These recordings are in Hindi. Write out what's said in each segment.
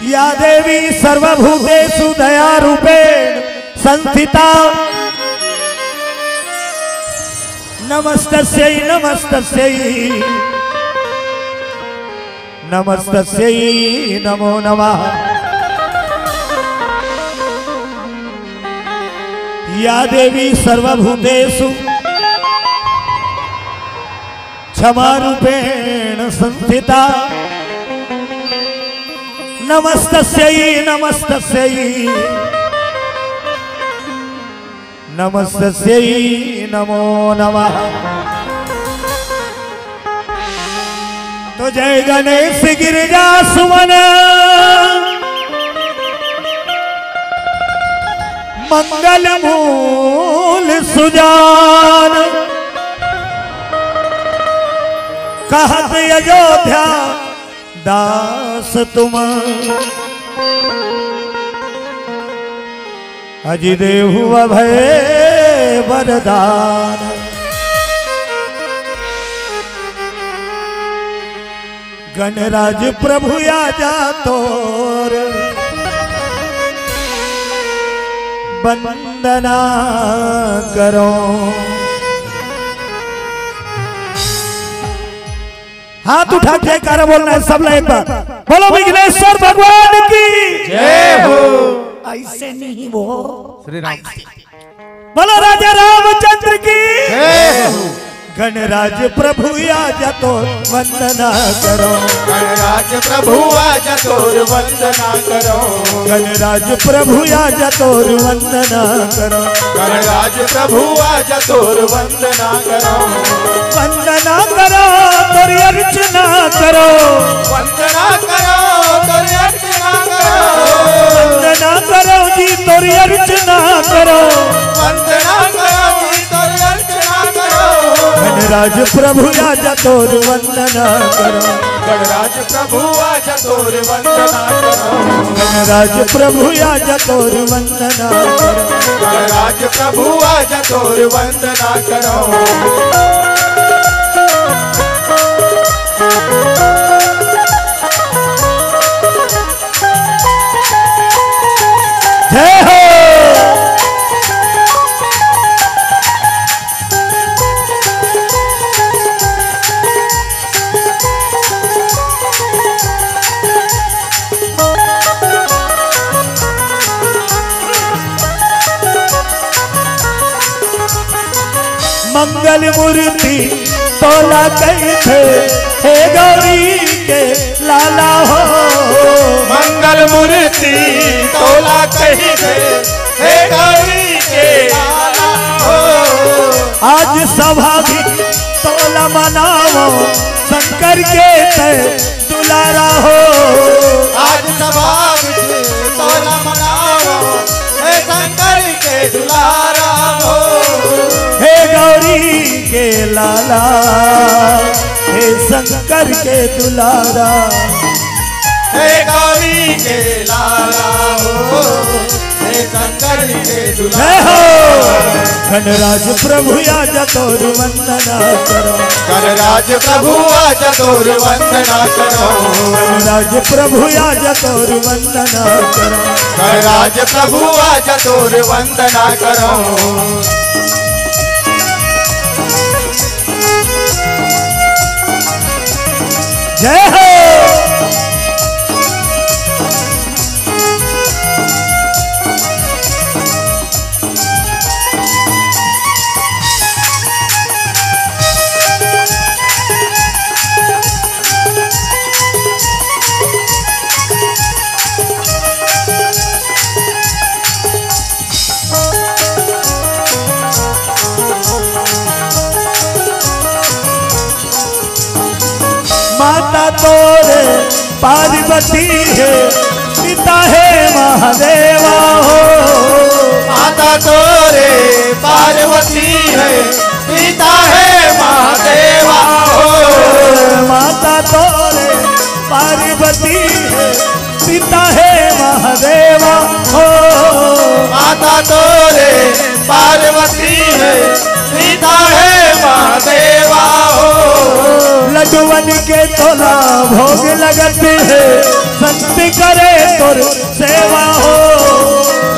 या देवी सर्वभूतेषु दयारूपेण संस्थिता नमस्तस्यै नमस्तस्यै नमस्तस्यै नमो नमः। या देवी सर्वभूतेषु क्षमारूपेण संस्थिता नमस्तस्यै नमस्तस्यै नमस्तस्यै नमो नमः। तो जय गणेश गिरिजा सुमन मंगल मूल सुजान कहत अयोध्या दास तुम अजि देहु अभय वरदान। गणराज प्रभु आजा तोर वंदना करो। हाथ उठा के जयकारा बोलना है सब लोग एक बार। बोलो विघ्नेश्वर भगवान की जय हो। ऐसे नहीं वो श्री राम। बोलो राजा रामचंद्र की जय हो। गणराज प्रभु आजा तो वंदना करो। गणराज प्रभु आजा तोर वंदना करो। गणराज प्रभु आजा तोर वंदना करो। गणराज प्रभु आजा तोर वंदना करो। वंदना करो तोरी अर्चना करो। वंदना करो तोरी अर्चना करो। वंदना करो जी तोरी अर्चना करो। वंदना करो जी तोरी अर्चना करो। गणराज प्रभु आजा तोर वंदना करो। गणराज प्रभु आजा तोर वंदना करो। गणराज प्रभु आजा तोर वंदना करो। गणराज प्रभु आजा तोर वंदना करो। जय हो। मंगल मूर्ति तोला कही थे हे गौरी के लाला हो। मंगल मूर्ति तोला कही थे हे गौरी के लाला हो। आज सभा भी तोला मनाओ शंकर के ते दुलारा हो। आज सभा भी तोला मनाओ हे शंकर के दुलारा हो। हे गौरी के लाला हे शंकर के दुलारा। हे गौरी के लाला हो हे शंकर के दुलारा। जय हो। गणराज प्रभु आजा तोर वंदना करो। गणराज प्रभु आजा तोर वंदना करो। गणराज प्रभु आजा तोर वंदना करो। गणराज प्रभु आजा तोर वंदना करो। जय हो। माता तोरे पार्वती है पिता है महादेवा हो। माता तोरे पार्वती है पिता है महादेवा हो। माता तोरे पार्वती है पिता है महादेवा हो। माता तोरे पार्वती है पिता है महादेवा हो। लड्डूवन के तोला भोग लगत है, संत करे तोर सेवा हो।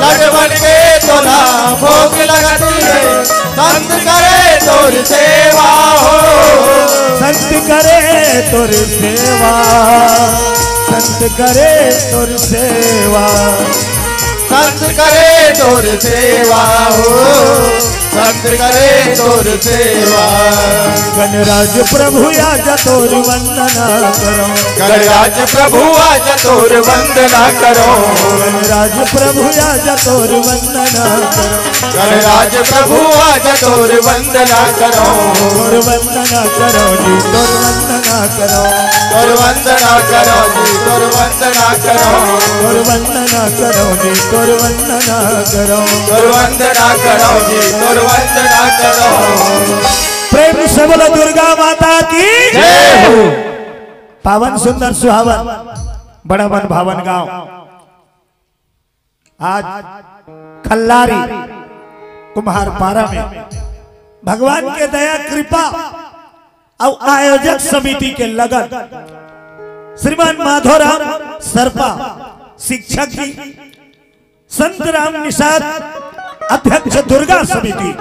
लगन के तोला भोग लगत है, संत करे तोर सेवा हो। संत करे तोर सेवा, संत करे तोर सेवा, संत करे तोर सेवा हो। संत करे तोर सेवा। गणराज प्रभु आज तोर वंदना करो। गणराज प्रभु आज तोर वंदना करो। गणराज प्रभु आज तोर वंदना करो। गणराज प्रभु आज तोर वंदना करो। तोर वंदना करो जी, तोर वंदना करो। तोर वंदना करो जी, तोर वंदना करो। तोर वंदना करो जी, तोर वंदना करो। तोर वंदना करो जी, तोर वंदना करो। प्रेम से बोलो दुर्गा माता की जय हो। पावन सुंदर सुहावन बड़ा मन भावन गांव आज खल्लारी कुम्हारपारा में भगवान के दया कृपा और आयोजक समिति के लगन श्रीमान माधोराम सरपा शिक्षक जी, संत राम निषाद अध्यक्ष दुर्गा समिति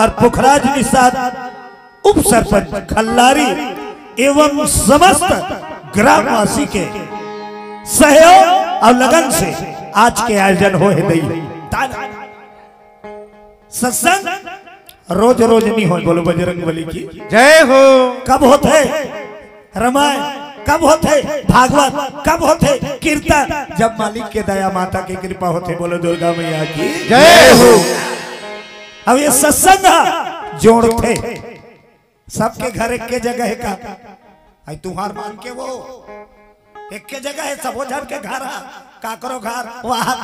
और पुखराज निषाद उप सरपंच खल्लारी एवं समस्त ग्रामवासी के सहयोग और लगन से आज के आयोजन हो है। सत्संग रोज रोज नहीं हो, बोलो बजरंगबली की जय हो। कब होते रामायण, कब होते भागवत, कब होते कीर्तन, जब मालिक के दया माता की कृपा होते। बोलो दुर्गा मैया की जय हो। अब ये सत्संग जोड़ते सबके घर एक के जगह है का तुहार मान के वो एक के जगह है, सब जन के घर काकरो घर वहां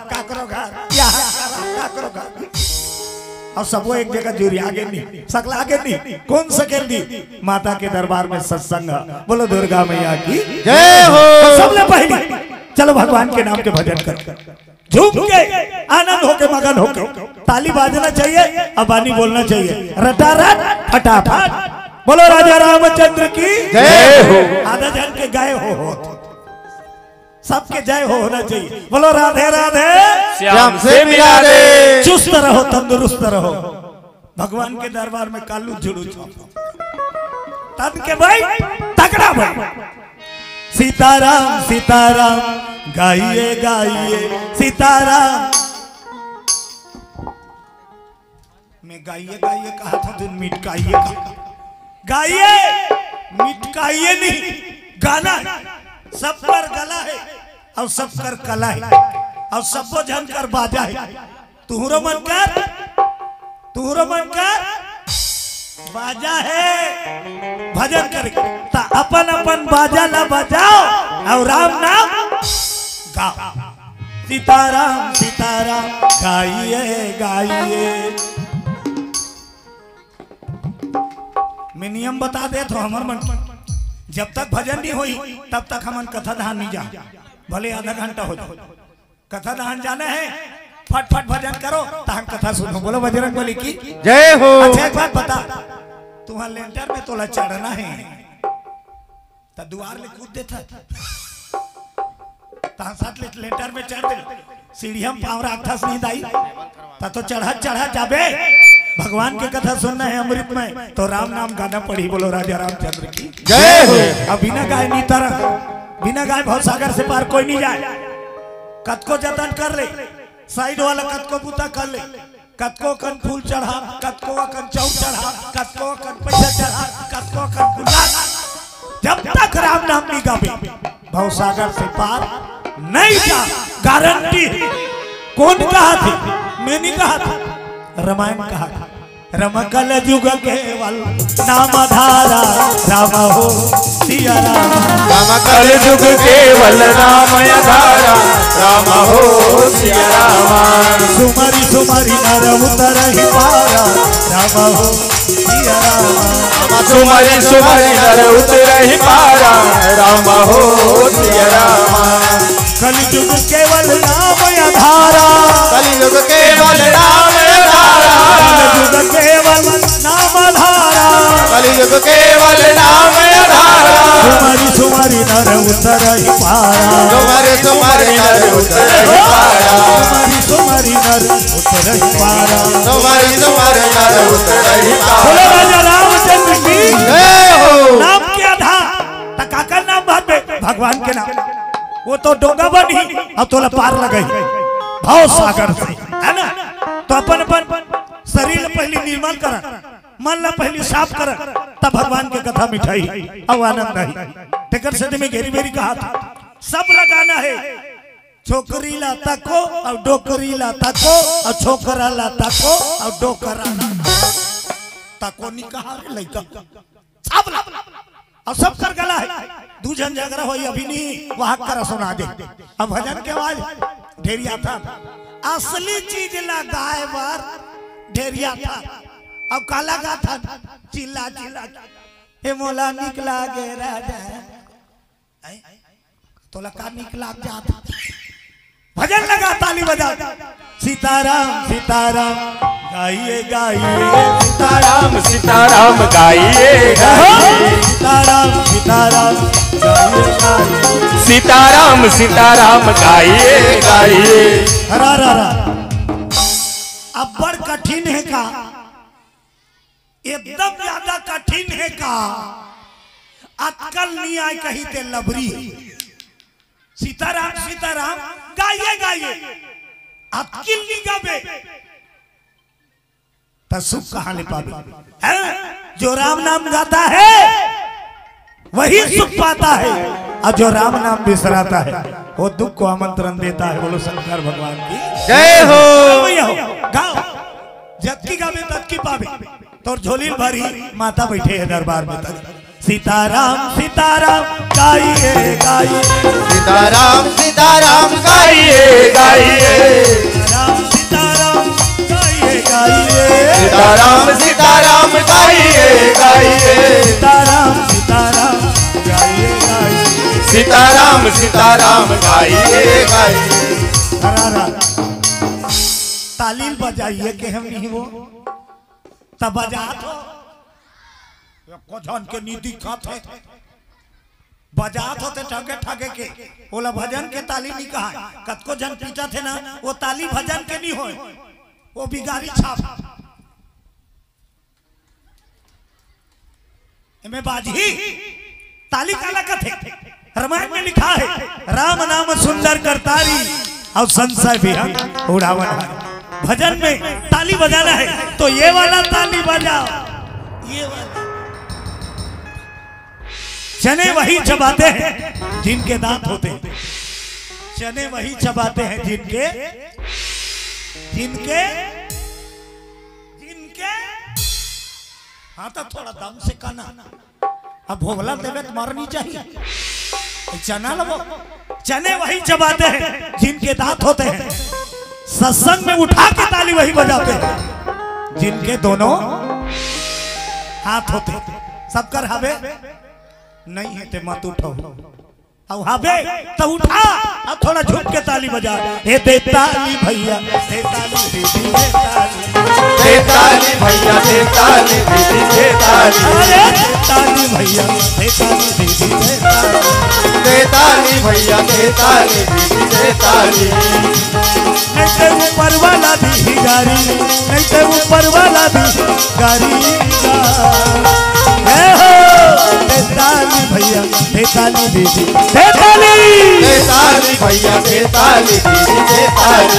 काकरो घर यहाँ काकरो घर और सबको एक जगह जुड़ी आगे नहीं सकला, आगे नहीं कौन सकेंदी माता के दरबार में सत्संग। बोलो दुर्गा मैया की जय हो। तो सबने पहले चलो भगवान के नाम के भजन कर, झूम के आनंद होके मगन होके ताली बाजना चाहिए और बानी बोलना चाहिए रटारट फटाफट। बोलो राजा रामचंद्र की जय हो। आधा जन के गाय हो सबके जय हो होना चाहिए। बोलो राधे राधे श्याम से मिला दे। चुस्त रहो तंदुरुस्त रहो, भगवान के दरबार में कालू जुड़ू तन के भाई तगड़ा भाई। सीताराम सीताराम गाइए गाइए सीताराम। मैं गाइए गाइए कहा था, तुम मिटकाइए कहा। गाइए मिटकाइए नहीं, गाना सब पर गला है और सब कर कला है और सबको जानकर बाजा है। तुहरो मन कर, तुहरो मन कर बाजा है भजन कर ता अपन अपन बाजा ला बजाओ और राम नाम गाओ। सीताराम सीताराम गाइए गाइए। मैं नियम बता दे तो हमार मन जब तक भजन नहीं हुई तब तक हमन कथा दहन नहीं जा, भले आधा घंटा हो जाए कथा दहन जाना है, फट फट भजन करो तहन कथा सुनो। बोलो बजरंगबली की जय हो। अच्छा एक बात बता, तुम्हारे लेंटर में तोला चढ़ना है तो द्वार ले कूद देता तहन साथ लेंटर में चढ़ दे, सीढ़ियां पाँव राखस नहीं दाई तो चढ़ा चढ़ा जाबे। भगवान की कथा सुनना है अमृत में तो राम नाम गाना पड़ी। बोलो राजा रामचंद्र की जय हो। अब बिना गाय नहीं तरह, बिना गाय भव सागर से पार कोई नहीं जाए। कतको जतन कर ले, साइड वाला कतको बूता कर ले, कतको कन फूल चढ़ा, कतको कन चौक चढ़ा, कतको कन पैसा चढ़ा, कतको कन गुलाब, जब तक राम नाम नहीं गावे भव सागर से पार नहीं जा। गारंटी। कौन कहा थी? मैं नहीं कहा था, रामायण कहा था। रमकल जुग केवल नाम धारा राम हो सिया राम। रमकल जुग केवल नाम धारा राम हो सिया राम। सुमरी सुमरी नर उतर ही पारा राम हो सिया राम। सुमरी सुमरी नर उतर ही पारा राम हो सिया राम। कलयुग केवल नाम धारा, कलयुग केवल नाम धारा, कलयुग केवल नाम धारा, कलयुग केवल नाम आधारा सुमरी सुमरी नर उतर ही पारा सुमरि सुमरि नर उतर ही पारा सुमरी सुमरी नर उतर ही पारा सुमरि सुमरि नर उतर ही पारा। बोलो राजा रामचंद्र की जय हो। नाम के आधार तकाका नाम बाद में भगवान के नाम वो तो डोंगा बनी अब तोला पार लगई भाव सागर से है ना। तो अपन अपन शरीर पहले निर्मल कर मन ला पहले साफ कर तब भगवान के कथा मिठाई अब आनंद आई टेकर सदी में घेरी मेरी कहा था सब लगाना है छोकरी ला तको और डोकरी ला तको और छोकरा ला तको और डोकरा ला तको नहीं कहा रे लइका सब ला और सब कर गला है दूजन झगड़ा होई अभी नहीं वहां कर सुना दे अब भजन के आवाज ढेरिया था असली चीज लगाए बार ढेरिया था अब काला गा था चिल्ला चिल्ला हे मोला निकला गे राजा तोला का निकला जाता भजन लगा ताली बजा सीताराम सीताराम गाइए गाइए सीताराम सीताराम गाइए गाइए सीताराम सीताराम गाइए गाइए सीताराम सीताराम गाइए गाइए। रा रा रा अब बड़ कठिन है का एकदम ज्यादा कठिन है का अटकल नहीं आए कहीं ते लबरी सीताराम सीताराम गाइए गाइए अटकिल नहीं गावे तो सुख कहां ले पावे है जो राम नाम गाता है वही सुख पाता है और जो राम नाम बिसराता है वो दुख को आमंत्रण देता है। बोलो शंकर भगवान की जय हो। गाओ जबकि गावे तबकी पावे तो झोली भरी माता बैठे है दरबार में सीताराम सीताराम गाइए गाइए सीताराम सीताराम गाइए गाइए राम सीताराम गाइए गाइए सीताराम सीताराम गाइए गाइए सीताराम सीताराम गाइए गाइए सीताराम सीताराम गाइए गाइए। हरारा तालील बजाइए के हम नहीं वो तब बजा तो जन के नीति खात है बजात होते ठगे ठगे के बोला भजन के ताली नहीं कहा कतको जन पीटा थे ना वो ताली भजन के नहीं हो वो बिगाड़ी छाप में बाजी ताली काला कथे रामायण में लिखा है राम नाम सुंदर करतारी और संशय भी हम उड़ावन है। भजन में ताली बजाना है तो ये वाला ताली बजाओ ये वाला चने वही चबाते हैं जिनके दांत होते हैं चने वही चबाते हैं जिनके जिनके जिनके हाँ तो थोड़ा दम से काना अब भोगला देवे तो मरनी चाहिए चना लो चने वही चबाते हैं जिनके दांत होते हैं सत्संग में उठा के ताली वही बजाते हैं जिनके दोनों हाथ होते हैं सबकर हवे नहीं है ते मत उठो अब हवे तो उठा अब थोड़ा झुक के ताली बजा हे दे ताली भैया दे ताली दीदी दे ताली भैया दे ताली दीदी दे ताली अरे दे ताली भैया दे ताली दीदी दे ताली दे ताली भैया दे ताली दीदी दे ताली नहीं ते ऊपर वाला भी गारी नहीं ते ऊपर वाला भी गारी दे ताली भैया दे ताली दीदी दे ताली भैया दे ताली दीदी दे ताली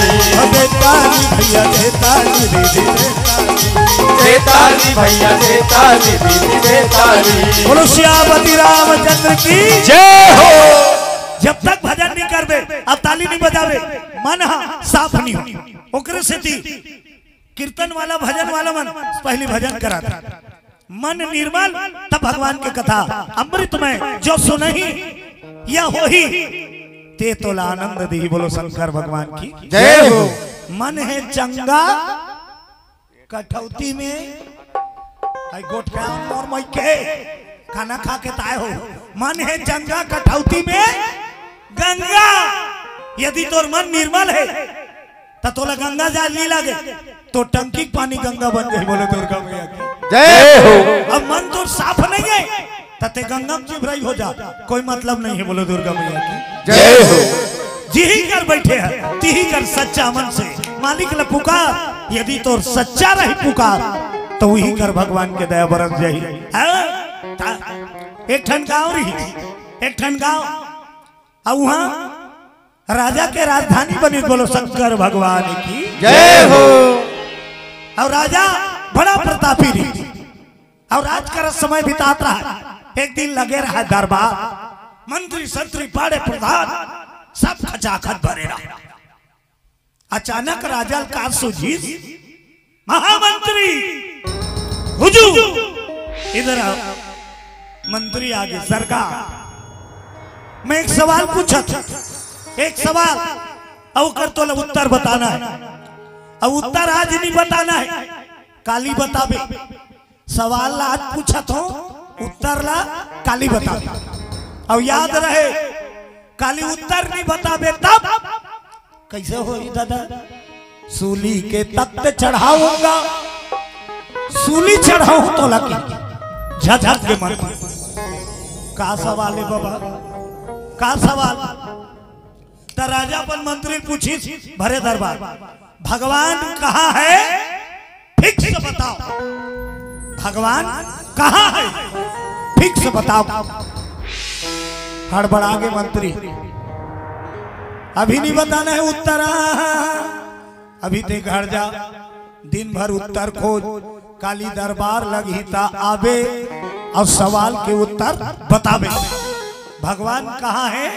दे ताली भैया दे ताली दीदी दे ताली भैया दे ताली दीदी दे ताली। बोलो श्यामती रामचंद्र की जय हो। जब तक भजन नहीं करबे अब ताली नहीं बजावे मन साफ नहीं हो ओकरे से कीर्तन वाला भजन वाला मन पहली भजन कराता मन निर्मल तब भगवान की कथा अमृत में जो सुनही या होही ते तोला आनंद दी। बोलो शंकर भगवान की जय हो। मन है चंगा कठौती में गोटका और मई के खाना खा के ताए हो मन है चंगा कठौती में गंगा। यदि तोर मन निर्मल है तोला गंगा जा ली लगे तो टंकी पानी गंगा बन गई बोले दुर्गा मैया की जय हो। अब मन तो साफ नहीं है तते गंगा में चिपराई हो जा कोई मतलब नहीं है बोले दुर्गा मैया की जय हो। जी ही कर बैठे हैं ती ही कर सच्चा मन से मालिक ल पुकार यदि तो सच्चा रही पुकार तो वही कर भगवान के दया बरस जाही। एक ठन गाँव रही एक ठन गाँव और वहाँ राजा के राजधानी बनी बोलो शंकर भगवान की जय हो। और राजा बड़ा प्रतापी रही और राज का समय बितात रहा। एक दिन लगे रहा दरबार मंत्री संतरी पाड़े प्रधान सब खचाखच भरे रहा। अचानक राजा का सुजीत महामंत्री हुजूर इधर आओ। मंत्री आगे सरकार मैं एक सवाल पूछा था एक सवाल और कर तो उत्तर बताना है और उत्तर आज नहीं बताना है काली बताबे सवाल आज पूछा तो उत्तर ला काली बताबे और याद रहे काली उत्तर नहीं बताबे तब कैसे हो दादा सूली के तख्त चढ़ाऊंगा सूली चढ़ाऊ तो लगी झझक के मन का सवाल है बाबा का सवाल तो राजा पर मंत्री पूछी भरे दरबार भगवान कहाँ है फिक्स बताओ भगवान कहाँ है फिक्स बताओ। हड़बड़ा के मंत्री अभी नहीं बताना है उत्तर अभी ते घर जा दिन भर उत्तर खोज काली दरबार लगी ता आवे और सवाल के उत्तर बतावे। भगवान कहाँ है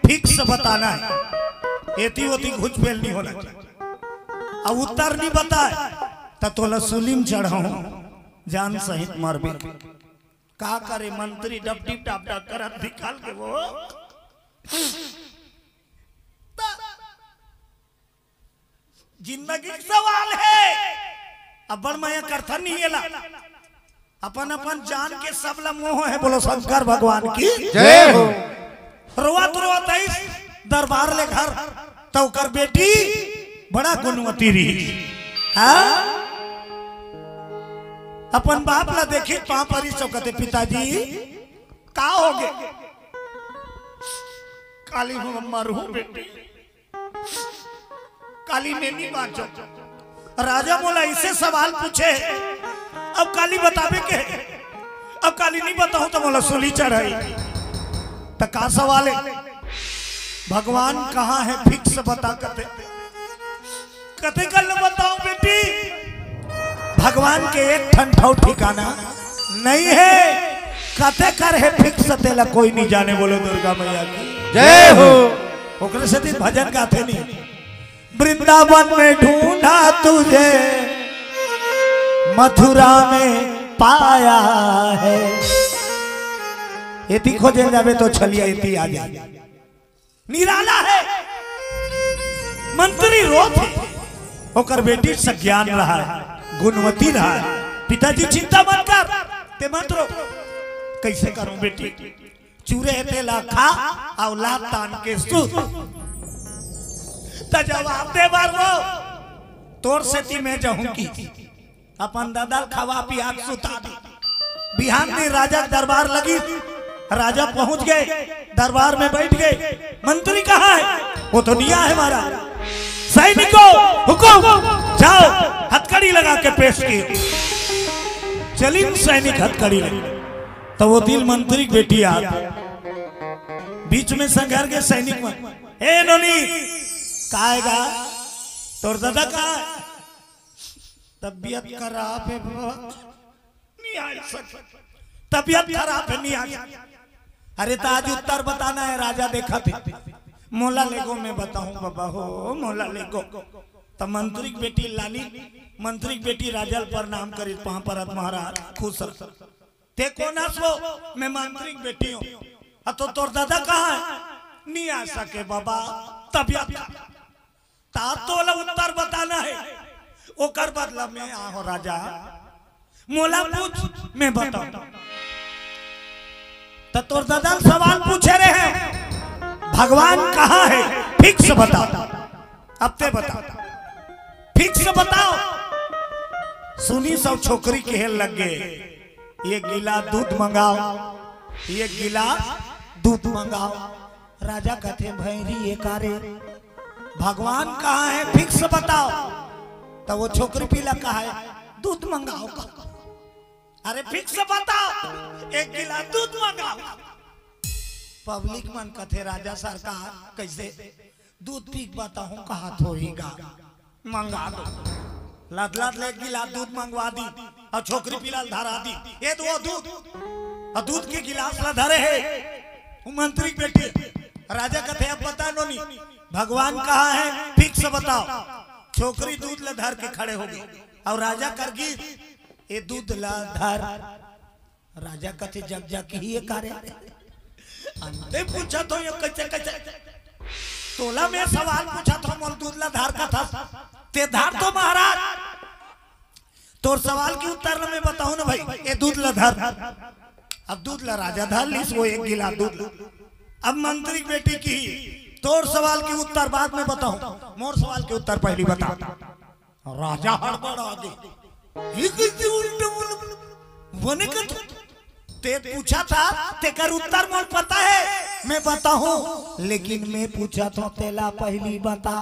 फिक्स बताना है एती ओती घुच फेल नहीं होना चाहिए और उत्तर नहीं बताए तब तो सुलीम चढ़ाऊ जान सहित मरबे का करे मंत्री डब डिप डब डब करत निकाल के वो जिंदगी सवाल है अब बड़ माया करथन नहीं है अपन अपन जान के सब ला मोह है बोलो शंकर भगवान की जय हो। रोवत रोवत दरबार ले घर तो कर बेटी बड़ा गुणवती रही अपन बाप ला देखी पां परी चौकते पिताजी का हो गए काली हूं मरू बेटी काली ने नहीं बांचो। राजा बोला इसे सवाल पूछे अब काली बतावे के अब काली नहीं बताऊं तो बोला सूली चढ़ाई तो का सवाल है भगवान कहाँ है फिक्स बता कते कल बताओ बेटी भगवान के एक ठंठौ ठिकाना नहीं है कते कर है फिक्स तेला कोई नहीं जाने बोलो दुर्गा मैया की जय हो। ओकरे से दिन भजन गाते नहीं वृंदावन में ढूंढा तुझे मथुरा में पाया है एती खोजे जावे तो छलिया एती आ जाए निराला है मंत्री रो थे होकर बेटी सज्ञान रहा है गुणवती रहा है पिताजी चिंता मत कर ते मत रो कैसे करूं बेटी चूरे ते लाखा औलाद तान के सु तो जवाब दे बार वो तोर से ती मैं जाऊंगी अपन दादा खवा पिया सुता दी बिहान में राजा दरबार लगी राजा पहुंच गए दरबार में बैठ गए मंत्री कहाँ है वो तो निया है हमारा सैनिकों हुकुम जाओ हथकड़ी लगा के पेश किए चली सैनिक हथकड़ी लगी तो वो दिल मंत्री बेटी आ बीच में संघर्ष के सैनिक में ए नोनी काएगा तोर दादा का तबियत खराब है नहीं आ सकता तबियत खराब है नहीं आ। अरे तो आज उत्तर बताना है राजा देखा थे मोला लेगो में बताऊं बाबा हो मोला लेगो तो मंत्री की बेटी लाली मंत्री की बेटी राजा पर नाम करी वहां पर महाराज खुश ते कौन हसो मैं मंत्री की बेटी हूँ तो तोर दादा कहाँ है नहीं आ सके बाबा तबियत तो उत्तर बताना है वो कर बदला में आहो राजा मोला पूछ मैं बताऊं तो तोर दादा सवाल पूछे रहे हैं भगवान कहाँ है फिक्स बता अब ते बता फिक्स बताओ। सुनी सब छोकरी के लग गए, ये गिला दूध मंगाओ, ये गिला दूध मंगाओ। राजा कहते भैरी ये कारे भगवान कहाँ है, फिक्स बताओ। तो वो छोकरी पीला कहा है दूध मंगाओ। अरे फिक्स बताओ, एक गिला दूध मंगाओ। पब्लिक मन कथे राजा सरकार कैसे दूध पी बताऊं कहा थोड़ीगा, मंगा दो। लदलद ले गिलास दूध मंगवा दी और छोकरी पीला धरा दी। ये तो वो दूध और दूध के गिलास ला धरे है वो मंत्री बेटी। राजा कथे अब बता नो नी भगवान कहाँ है, फिक्स बताओ। छोकरी दूध ला धर के खड़े हो गए और राजा कर गी ये दूध ला धर। राजा कथे जग जग ही ये कार्य अंते पूछा तो ये कैसे कैसे तोला में सवाल पूछा तो मोल दूध ला धार का था ते धार तो महाराज। तोर सवाल की उत्तर में बताऊं ना भाई, ये दूध ला धार। अब दूध ला राजा धार लीस वो एक गिला दूध। अब मंत्री बेटी की तोर सवाल की उत्तर बाद में बताऊं, मोर सवाल के उत्तर पहली बता। राजा हड़बड़ आ गई, ये कैसे उल्टा बोले का ते पूछा था तेकर उत्तर मोल पता है मैं बताऊं, लेकिन मैं पूछा तो तेला पहली बता।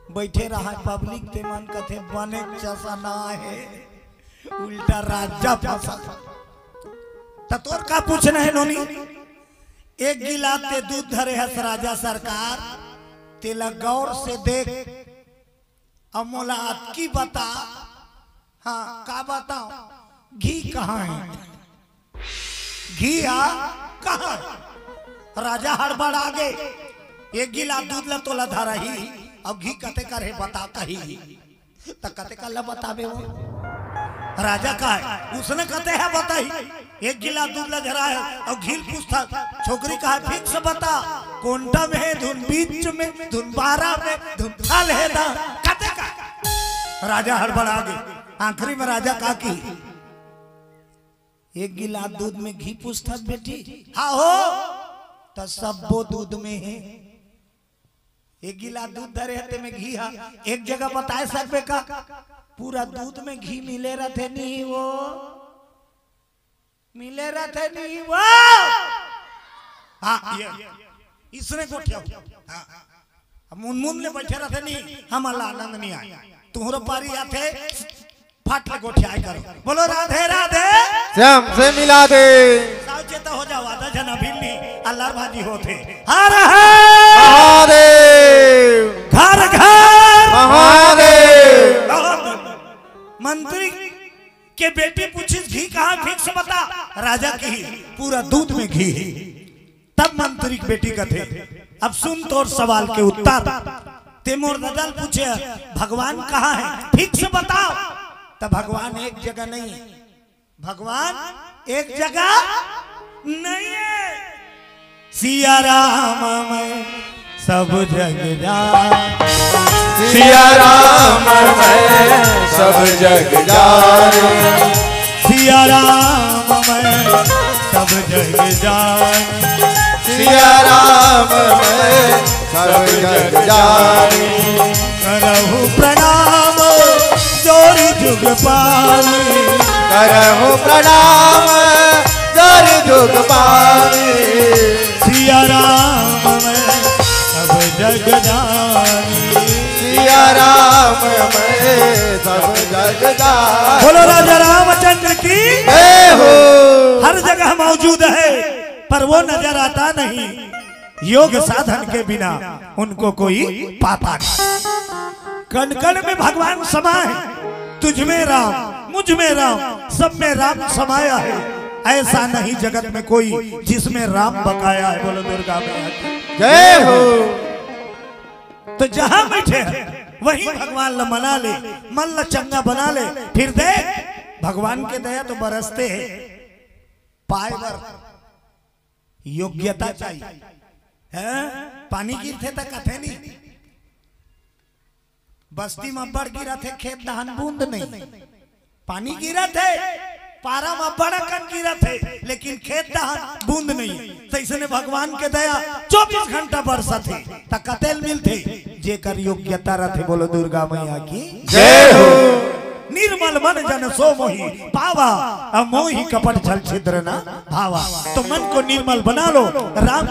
बैठे रहा पब्लिक ते मन कथे बने जैसा ना है उल्टा राजा फंसा। तोर का पूछना है नोनी, एक गिलास ते दूध धरे है राजा सरकार, तेला गौर से देख अमोला की बता। हाँ का बताओ, घी कहाँ है, घी कहाँ? राजा हड़बड़ आ गए, एक गिलास दूध ला तोला धरा ही अब घी कते करे बता कही तो कते का ला बताबे वो। राजा का है उसने कहते हैं बताई, एक गिलास दूध ला धरा है और घी पूछता। छोकरी का है फिक्स बता, कोंटा में है धुन, बीच में धुन, बारा में धुन, थाल है दा कते का। राजा हड़बड़ आ गए, आखिरी में राजा का की एक गिलास दूध में घी पूछता बेटी। हाँ हो तो सब वो दूध में है, एक गिलास दूध धरे हते में घी है। एक जगह बताए सकते का पूरा दूध में घी मिले रहते नहीं, वो मिले रहते नहीं वो। हाँ इसने गोठिया मुन ले बैठे रहते नहीं, हम आनंद नहीं आए। तुम्हारा पारी आते फाट ले गोठिया करो, बोलो राधे राधे श्याम से मिला दे। सावचेता हो जाओ, आधा जना भिन्नी अल्लाह भाजी होते। हर हर महादेव, घर घर महादेव। मंत्री के बेटी पूछी घी कहाँ, फिक्स बता। राजा की पूरा दूध में घी। तब मंत्री की बेटी का थे अब सुन तोर सवाल के उत्तर। तेमोर नदल पूछे भगवान कहाँ है, फिक्स बताओ। तब भगवान एक जगह नहीं है, भगवान एक जगह नहीं है। सिया राम मैं सब जग जान, सिया राम मैं सब जग जान, सिया राम मैं सब जग जान, सिया राम मैं सब जग जान। करहु प्रणाम जोरी जुग पानी, करहु प्रणाम जोरी जुग पानी। सिया राम मैं सब जग जानी, सिया राम मैं सब जग जान। बोलो राजा रामचंद्र की जय हो। हर जगह मौजूद है पर वो नजर आता नहीं, योग साधन के बिना उनको कोई पाता नहीं। कण कण में भगवान समाये है, तुझ में राम मुझ में राम सब में राम समाया है। ऐसा नहीं जगत में कोई जिसमें राम बकाया है। बोलो दुर्गा में जय हो। तो जहां बैठे वहीं भगवान ला मना ले, मन ला चंगा बना ले। फिर देख भगवान के दया तो बरसते हैं, पाए बर योग्यता चाहिए है। पानी गिरते तक कथे नहीं, बस्ती में बड़ गिरा थे खेत दहन बूंद नहीं। पानी गिरा थे पारा में बड़ा कन गिरा थे लेकिन खेत दहन बूंद नहीं। तो इसने भगवान के दया 24 घंटा बरसा थे तक कतेल मिलते जेकर योग्यता रथे बोलो दुर्गा मैया की जय हो। निर्मल मन जन सो मोही पावा अमोही कपट छल छिद्र न भावा। तो मन को निर्मल बना लो, राम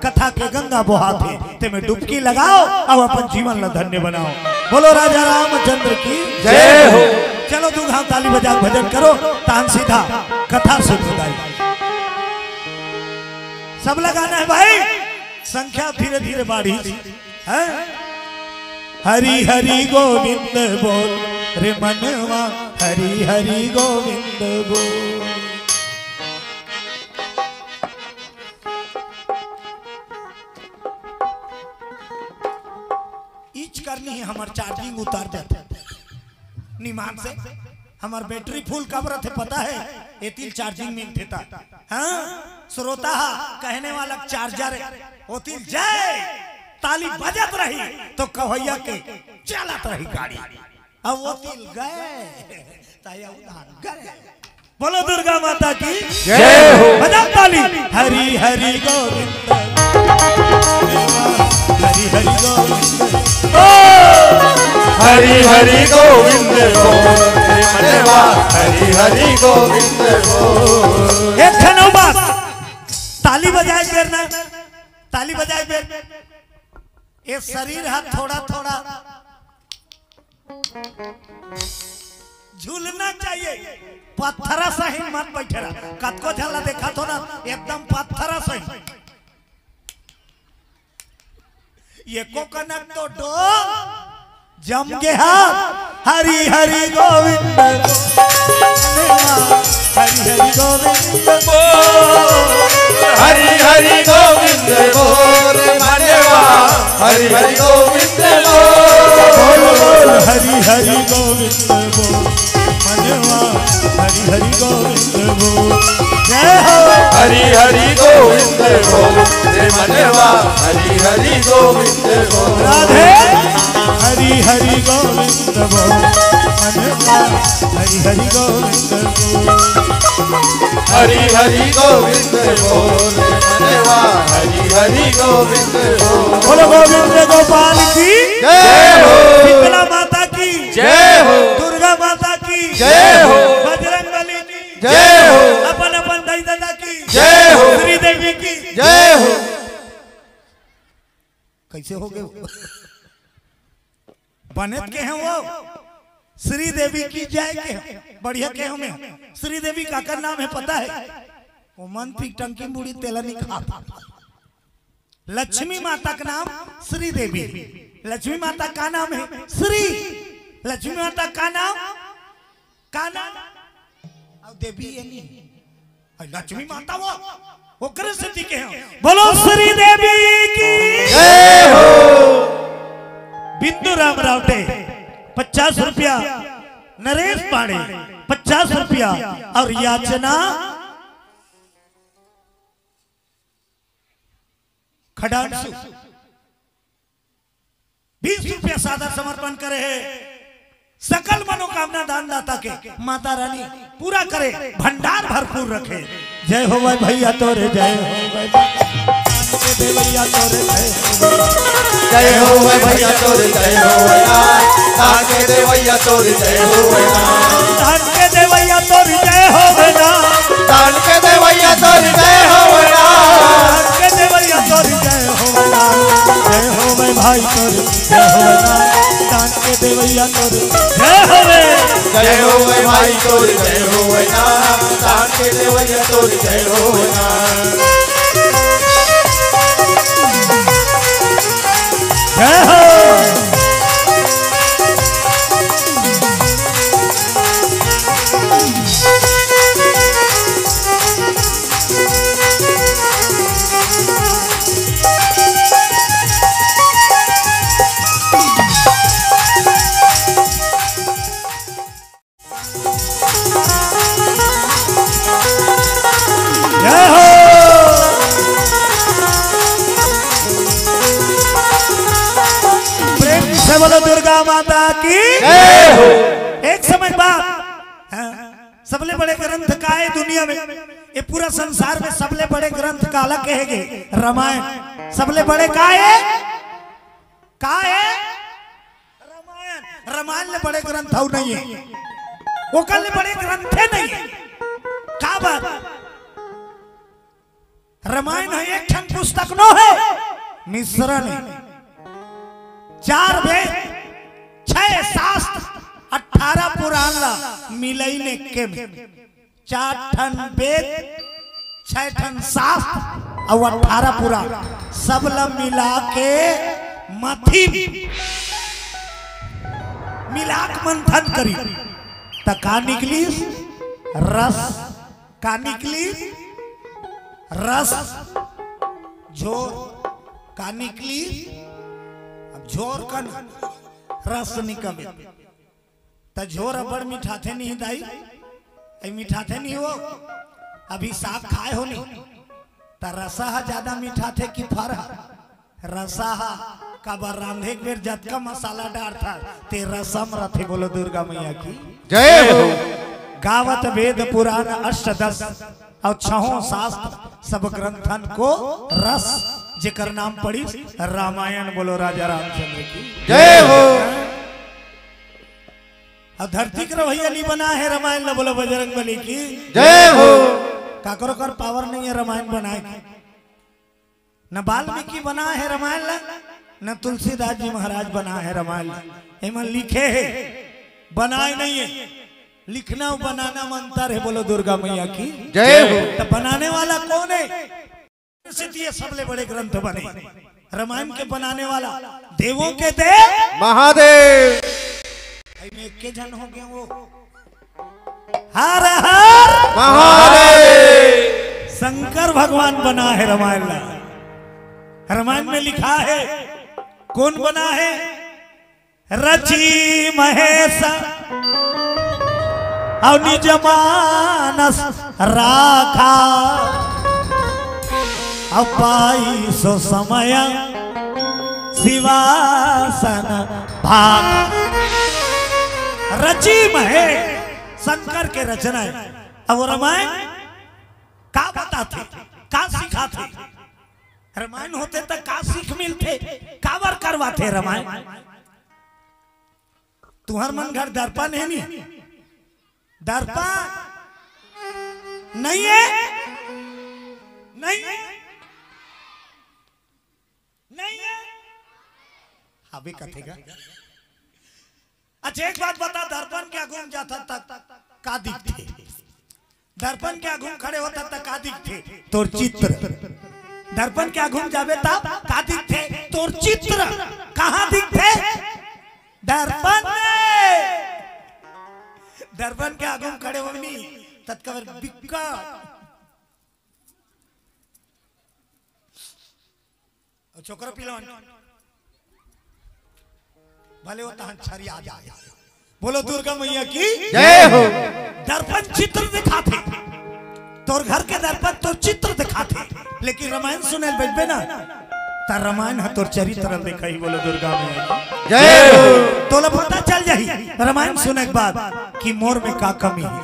कथा के गंगा बहाते ते में डुबकी लगाओ और अपन जीवन ला धन्य बनाओ। बोलो राजा रामचंद्र की जय हो। चलो दो घाव ताली बजा भजन करो, तान सीधा कथा से खुदाई सब लगाना है भाई। संख्या धीरे धीरे बढ़ी है। हरि हरि गोविंद बोल रे मनवा, हरि हरि गोविंद बोल। ईच करनी है हमार चार्जिंग उतार जाते निमान से। हमार बैटरी फुल कब रहे पता है? एतिल चार्जिंग में थे। हाँ श्रोता कहने वाला चार्जर होती जय ताली बजत रही तो कवैया के चलत रही गाड़ी। अब वो तिल गए। बोलो दुर्गा माता की जय हो। बजा ताली। हरि हरि गोविंद, हरि हरि गोविंद, हरि हरि गोविंद बोल रे मनवा, हरि हरि गोविंद बोल। एक खनो बात ताली बजाए बेर ना, ताली बजाए बेर ये शरीर हाथ थोड़ा थोड़ा झूलना चाहिए। पत्थरा सही मत बैठे रहा। कतको झला देखा तो ना एकदम पत्थरा सही। ये को कनक तो डो जम गया। हरि हरि गोविंद, हरि हरि गोविंद बोल, हरि हरि गोविंद बोल रे मनवा, हरि हरि गोविंद बोल। हरि हरि गोविंद बोल मनवा, हरि हरि गोविंद बोल। जय हो। हरि हरि गोविंद बोल रे मनवा, हरि हरि गोविंद बोल। राधे। हरि हरि गोविंद बोल मनवा, हरि हरि गोविंद बोल। हरि हरि गोविंद बोल रे मनवा, हरि हरि गोविंद बोल। बोलो गोविंद गोपाल की जय हो। शीतला माता की जय हो। दुर्गा माता की जय हो। बजरंगबली की जय हो। अपन अपन दाई दादा की जय हो। श्री देवी की जय हो। कैसे हो गए बनत के हैं वो श्री देवी की जय के हैं। बढ़िया के हमें श्री देवी का कर नाम है पता है? वो मन पी टंकी मुड़ी तेला नहीं खाता। लक्ष्मी माता का नाम श्री देवी। लक्ष्मी माता का नाम है श्री। लक्ष्मी माता का नाम अब देवी है नहीं। लक्ष्मी माता वो करे सती के हैं। बोलो श्री देवी की जय हो। बिंदु राम रावटे 50 रुपया, नरेश पाड़े 50 रुपया और याचना खडांसु 20 रुपया सादा समर्पण करे है। सकल मनोकामना दान दाता के माता रानी पूरा करे, भंडार भरपूर रखे। जय हो भाई भैया तोरे, जय हो भाई देवैया तोरे, जय हो भैया तोरे, जय हो दान के देवैया तोरे, जय हो दान के देवैया तोरे, जय हो दान के देवैया तोरे, जय हो दान के देवैया तोरे, जय हो भाई तोरे, जय हो दान के देवैया तोरे, जय हो भाई तोरे, जय हो दान के देवैया तोरे, जय हो। जय हो। जय हो। प्रेम से बोलो दुर्गा माता की जय हो। एक समय बाद सबले बड़े ग्रंथ का है दुनिया में, ये पूरा संसार में सबले बड़े ग्रंथ काला कहेगे रामायण। सबले बड़े का है का है रामायण। रामायण ले बड़े ग्रंथ हो नहीं है, वो कल बड़े ग्रंथ है नहीं है। का बात रामायण है एक क्षण पुस्तक नो है, मिश्रण है। 4 वेद 6 शास्त्र 18 पुराण ला मिलई ने के 4 ठन वेद 6 ठन शास्त्र और 18 पुराण सब ला मिला के मथी मिलाक मंथन करी त का निकली रस। का निकली रस। झोर का निकली झोर का रस निकले त झोर अबर मीठा थे नहीं दाई, ऐ मीठा थे नहीं हो। अभी साग खाए हो नहीं त रसा ज्यादा मीठा थे कि फर रसा का बार रांधे बेर जत का मसाला डाल था ते रसम रथे। बोलो दुर्गा मैया की जय हो। गावत वेद पुराण अष्टदश और 6 शास्त्र सब ग्रंथन को रस जेकर नाम पड़ी रामायण। बोलो राजा रामचंद्र की जय हो। और धरती का रवैया नहीं बना है रामायण न। बोलो बजरंगबली की जय हो। काकरो कर पावर नहीं है रामायण बनाए की। न वाल्मीकि बना है रामायण न तुलसीदास जी महाराज बना है रामायण। एमन लिखे है बनाए नहीं है। लिखना और बनाना में अंतर है। बोलो दुर्गा मैया की जय हो। तो बनाने वाला कौन है? ये सबले बड़े ग्रंथ बने। रामायण के बनाने वाला देवों के देव महादेव। के जन हो गए वो हर हर महादेव। शंकर भगवान बना है रामायण। रामायण में लिखा है कौन बना है? रची महेश और निज मानस राखा और पाई सो समय शिवासन भाग। रची महेश शंकर के रचना है। अब रामायण का बताते का सिखाते? रामायण होते तक का सीख मिलते कावर करवाते रामायण। तुम्हार मन घर दर्पण है नहीं? दर्पण नहीं है? नहीं है? नहीं है? अभी कथेगा। अच्छा एक बात बता, दर्पण क्या घूम जाता तक का दिखते? दर्पण क्या घूम खड़े होता तक का दिखते? तोर चित्र। दर्पण क्या घूम जावे तब का दिखते? तोर चित्र। कहाँ दिखते? दर्पण में। दर्पण के आगम खड़े होनी तत्कवर बिक्का छोकरा पिलवन भले होता है छरी आ जाए। बोलो दुर्गा मैया की जय हो। दर्पण चित्र दिखाते तोर घर के दर्पण तो चित्र दिखाते, लेकिन रामायण सुने बैठे ना ता रामायण है तोर चरित्र देखा ही। बोलो दुर्गा मैया की जय हो। तो पता चल जाही रामायण सुने के बाद कि मोर में का कमी है।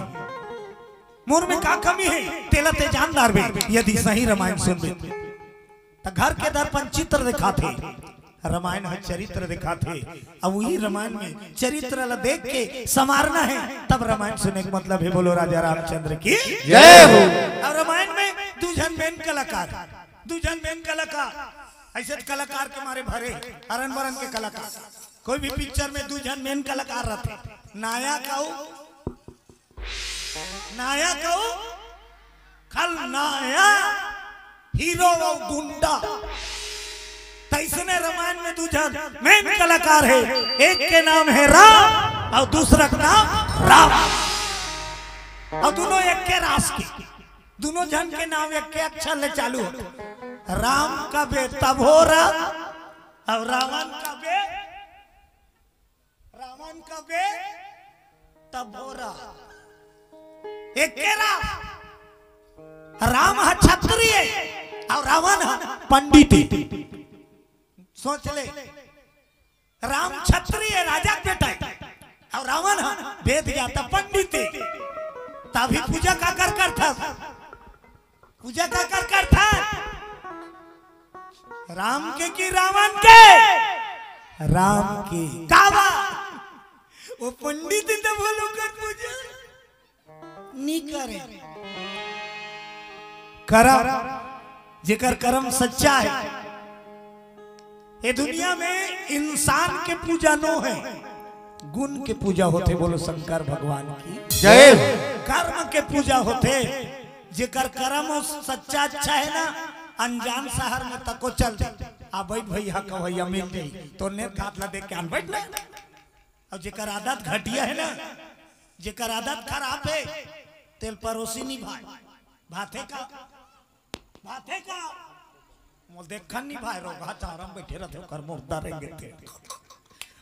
मोर में का कमी है तेला ते जानदार बे यदि सही रामायण सुन बे तो घर के दर्पण चित्र दिखाते, रामायण है चरित्र दिखाते। अब वही रामायण में चरित्र ला देख के संवारना है तब रामायण सुने का मतलब है। बोलो राजा रामचंद्र की जय हो। अब रामायण में दूजन बेन कलाकार, दूजन बेन कलाकार ऐसे कलाकार के मारे भरे हरन बरन के कलाकार। कोई भी पिक्चर में दूजन मेन कलाकार रहते। नायक आओ नायक आओ खलनायक हीरो और गुंडा। तैसने रामायण में दूजन मेन कलाकार है। एक के नाम है राम और दूसरा का नाम राम और दोनों एक के रास के। दोनों जन के नाम एक के अक्षर ले चालू होते। राम का बे तब हो रहा और रावण का बे तब हो रहा। एक के राम है क्षत्रिय और रावण है पंडित। सोच ले, राम क्षत्रिय राजा के बेटा और रावण है वेद ज्ञाता पंडित। तभी पूजा का कर करता, पूजा का कर करता राम के कि रावण के? राम की काबा वो पंडित तो बोलो कर पूजा नहीं करे करम जेकर कर्म सच्चा है। ये दुनिया में इंसान के पूजा नो है, गुण के पूजा होते। बोलो शंकर भगवान की जय। कर्म के पूजा होते जेकर कर्म सच्चा अच्छा है ना, अनजान शहर में तको चल दे आ बैठ भैया कवैया मिल जाई तो ने खातला देख के अन बैठ ना। और जेकर आदत घटिया है ना, जेकर आदत खराब है, तेल परोसी नहीं भाई भाते का मोल देखन नहीं भाई रोगा चारम बैठे रहते कर मुर्दा रहेंगे थे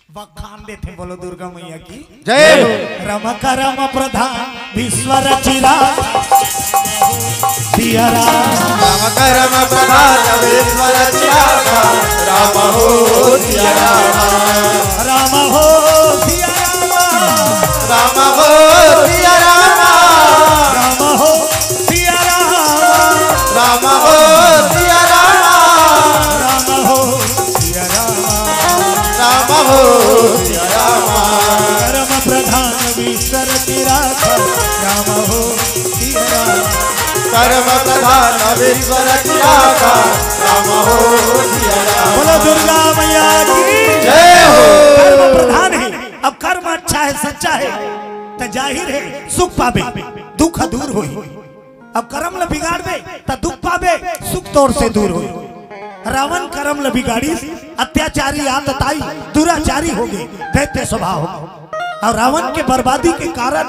बखान देते। बोलो दुर्गा मैया की जय। रम करम प्रधान विश्व रचिरा सिया राम करम प्रधान विश्व रचिया राम हो सिया राम हो सिया राम हो सिया राम हो सिया राम हो सिया राम राम हो सिया राम हो सिया राम करम प्रधान विश्व रचिरा राम हो सिया कर्म प्रधान विश्व रचिया राम हो सिया राम। बोलो दुर्गा मैया की जय हो। कर्म प्रधान है। अब कर्म अच्छा है सच्चा है तो जाहिर है सुख पावे दुख दूर होई। अब कर्म ल बिगाड़ दे तो दुख पावे सुख तौर से दूर होई। रावण कर्म ल बिगाड़ी अत्याचारी आतताई दुराचारी हो गए दैत्य स्वभाव और रावण के बर्बादी के कारण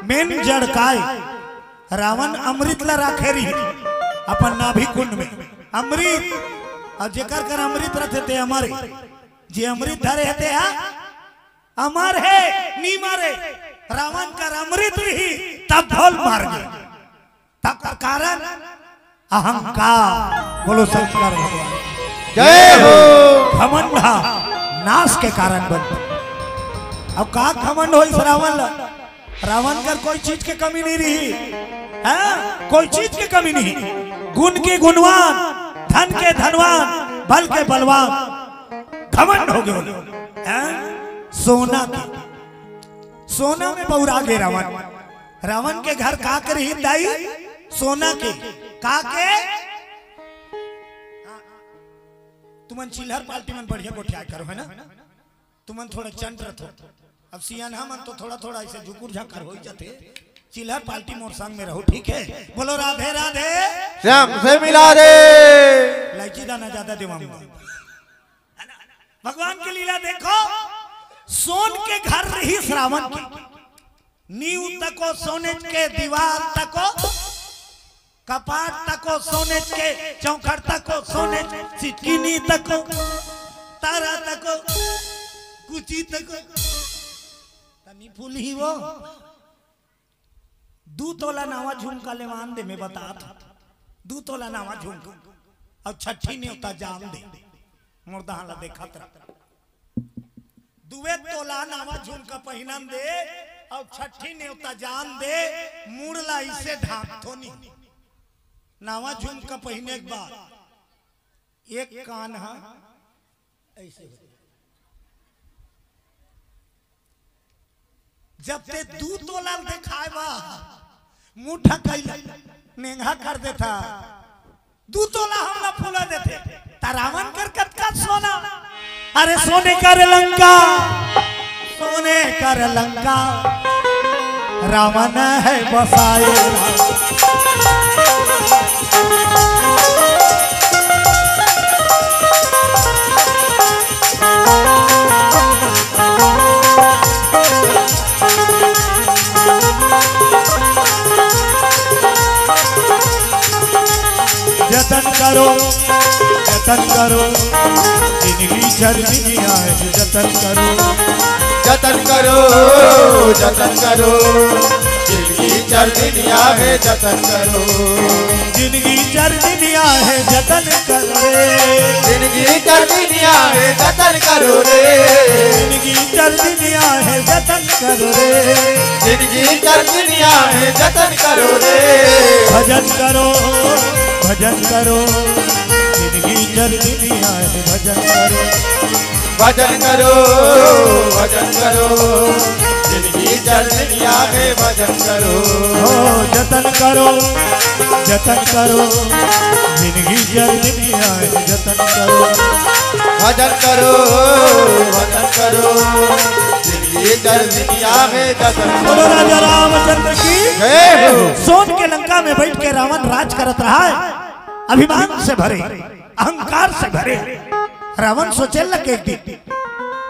मेन जड़ काय रावण अमृत ला राखे रही अपन नाभि कुंड में अमृत और जेकर कर अमृत रखे थे अमर जे अमृत धरे थे अमर है नी मारे। रावण कर अमृत रही तब ढोल मार गए तब का कारण अहंकार। बोलो शंकर भगवान जय हो। घमंड नाश के कारण बनते। अब का घमंड हो इस रावण ला? रावण कर कोई चीज की कमी नहीं रही है, कोई चीज की कमी नहीं। गुण के गुणवान, धन के धनवान, बल के बलवान, घमंड हो गए। सोना की सोना में बहुरा गए रावण। रावण के घर का कर ही दाई सोना के का के तुमन चिल्हर पार्टी में बढ़िया गोठिया करो है ना, तुमन थोड़ा चंट रहो। अब सियाना मन तो थोड़ा थोड़ा ऐसे झुकुर झाकर हो जाते। चिल्हर पार्टी मोर संग में रहो ठीक है। बोलो राधे राधे श्याम से मिला दे। लाइची दाना ज्यादा दे भगवान की लीला देखो। सोन के घर रही श्रावण की नींव तको सोने के दीवार तको कपाट तको सोने के चौखट तको सोने सिटकिनी तको तारा तको कुची तको तनी फूल ही वो 2 तोला नावा झुमका लेवान दे में बता था 2 तोला नावा झुमका और छठी ने उता जाम दे मुर्दा ला देखा तरा 2 तोला नावा झुमका पहिनन दे और छठी ने उता जाम दे मुड़ला इसे ढाक थोनी नावा झुमका पहिने के बाद एक कान है ऐसे जब ते 2 तोला दिखाए बा मुठा कैला नेंगा कर देता 2 तोला हमला फूला देते रावण कर कतका सोना। अरे सोने कर लंका सोने कर लंका रावण है बसाए। जतन करो जिंदगी चरनिया है जतन करो जतन करो जतन करो जिंदगी चरनिया है जतन करो जिंदगी चरनिया है जतन करो जिंदगी चरनिया है जतन करो रे जिंदगी चरनिया है जतन करो रे जिंदगी चरनिया है जतन करो रे भजन करो जिंदगी चरनिया है भजन करो भजन करो भजन करो जिंदगी चल दुनिया में भजन करो जतन करो जिंदगी चल दुनिया में जतन करो भजन करो जिंदगी चल दुनिया में जतन बोलो राजा रामचंद्र की जय हो। सोन के लंका में बैठ के रावण राज करत रहा है, अभिमान से भरे, अहंकार से भरे। रावण सोचे लगे एक दिन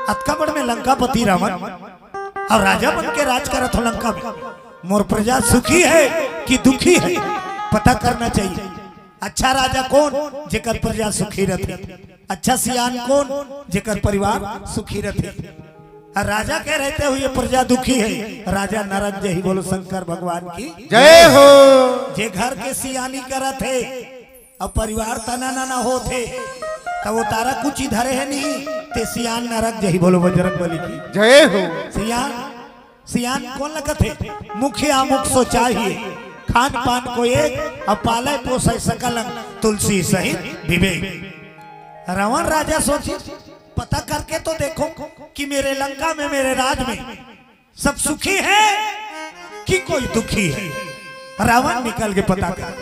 अतकाबड़ में लंकापति रावण और राजा बन के राज करत हो लंका में। मोर प्रजा सुखी है कि दुखी है पता करना चाहिए। अच्छा राजा कौन जेकर प्रजा सुखी रहती, अच्छा सियान कौन जेकर परिवार सुखी रहते। राजा कह रहते हुए प्रजा दुखी है, राजा नरक जही बोलो शंकर भगवान की जय हो। जे घर के सियानी करत है और परिवार तना ना होते तो वो तारा कुछ इधरे है नहीं ते सियान नरक जही बोलो बजरंग बली की जय हो। सियान कौन लगत है, मुखिया मुख सो चाहिए, खान पान को एक और पाले पोसे सकल तुलसी सहित विवेक। रावण राजा सोचे पता करके तो देखो कि मेरे लंका में मेरे राज में सब सुखी है कि कोई दुखी है। रावण निकल के पता कर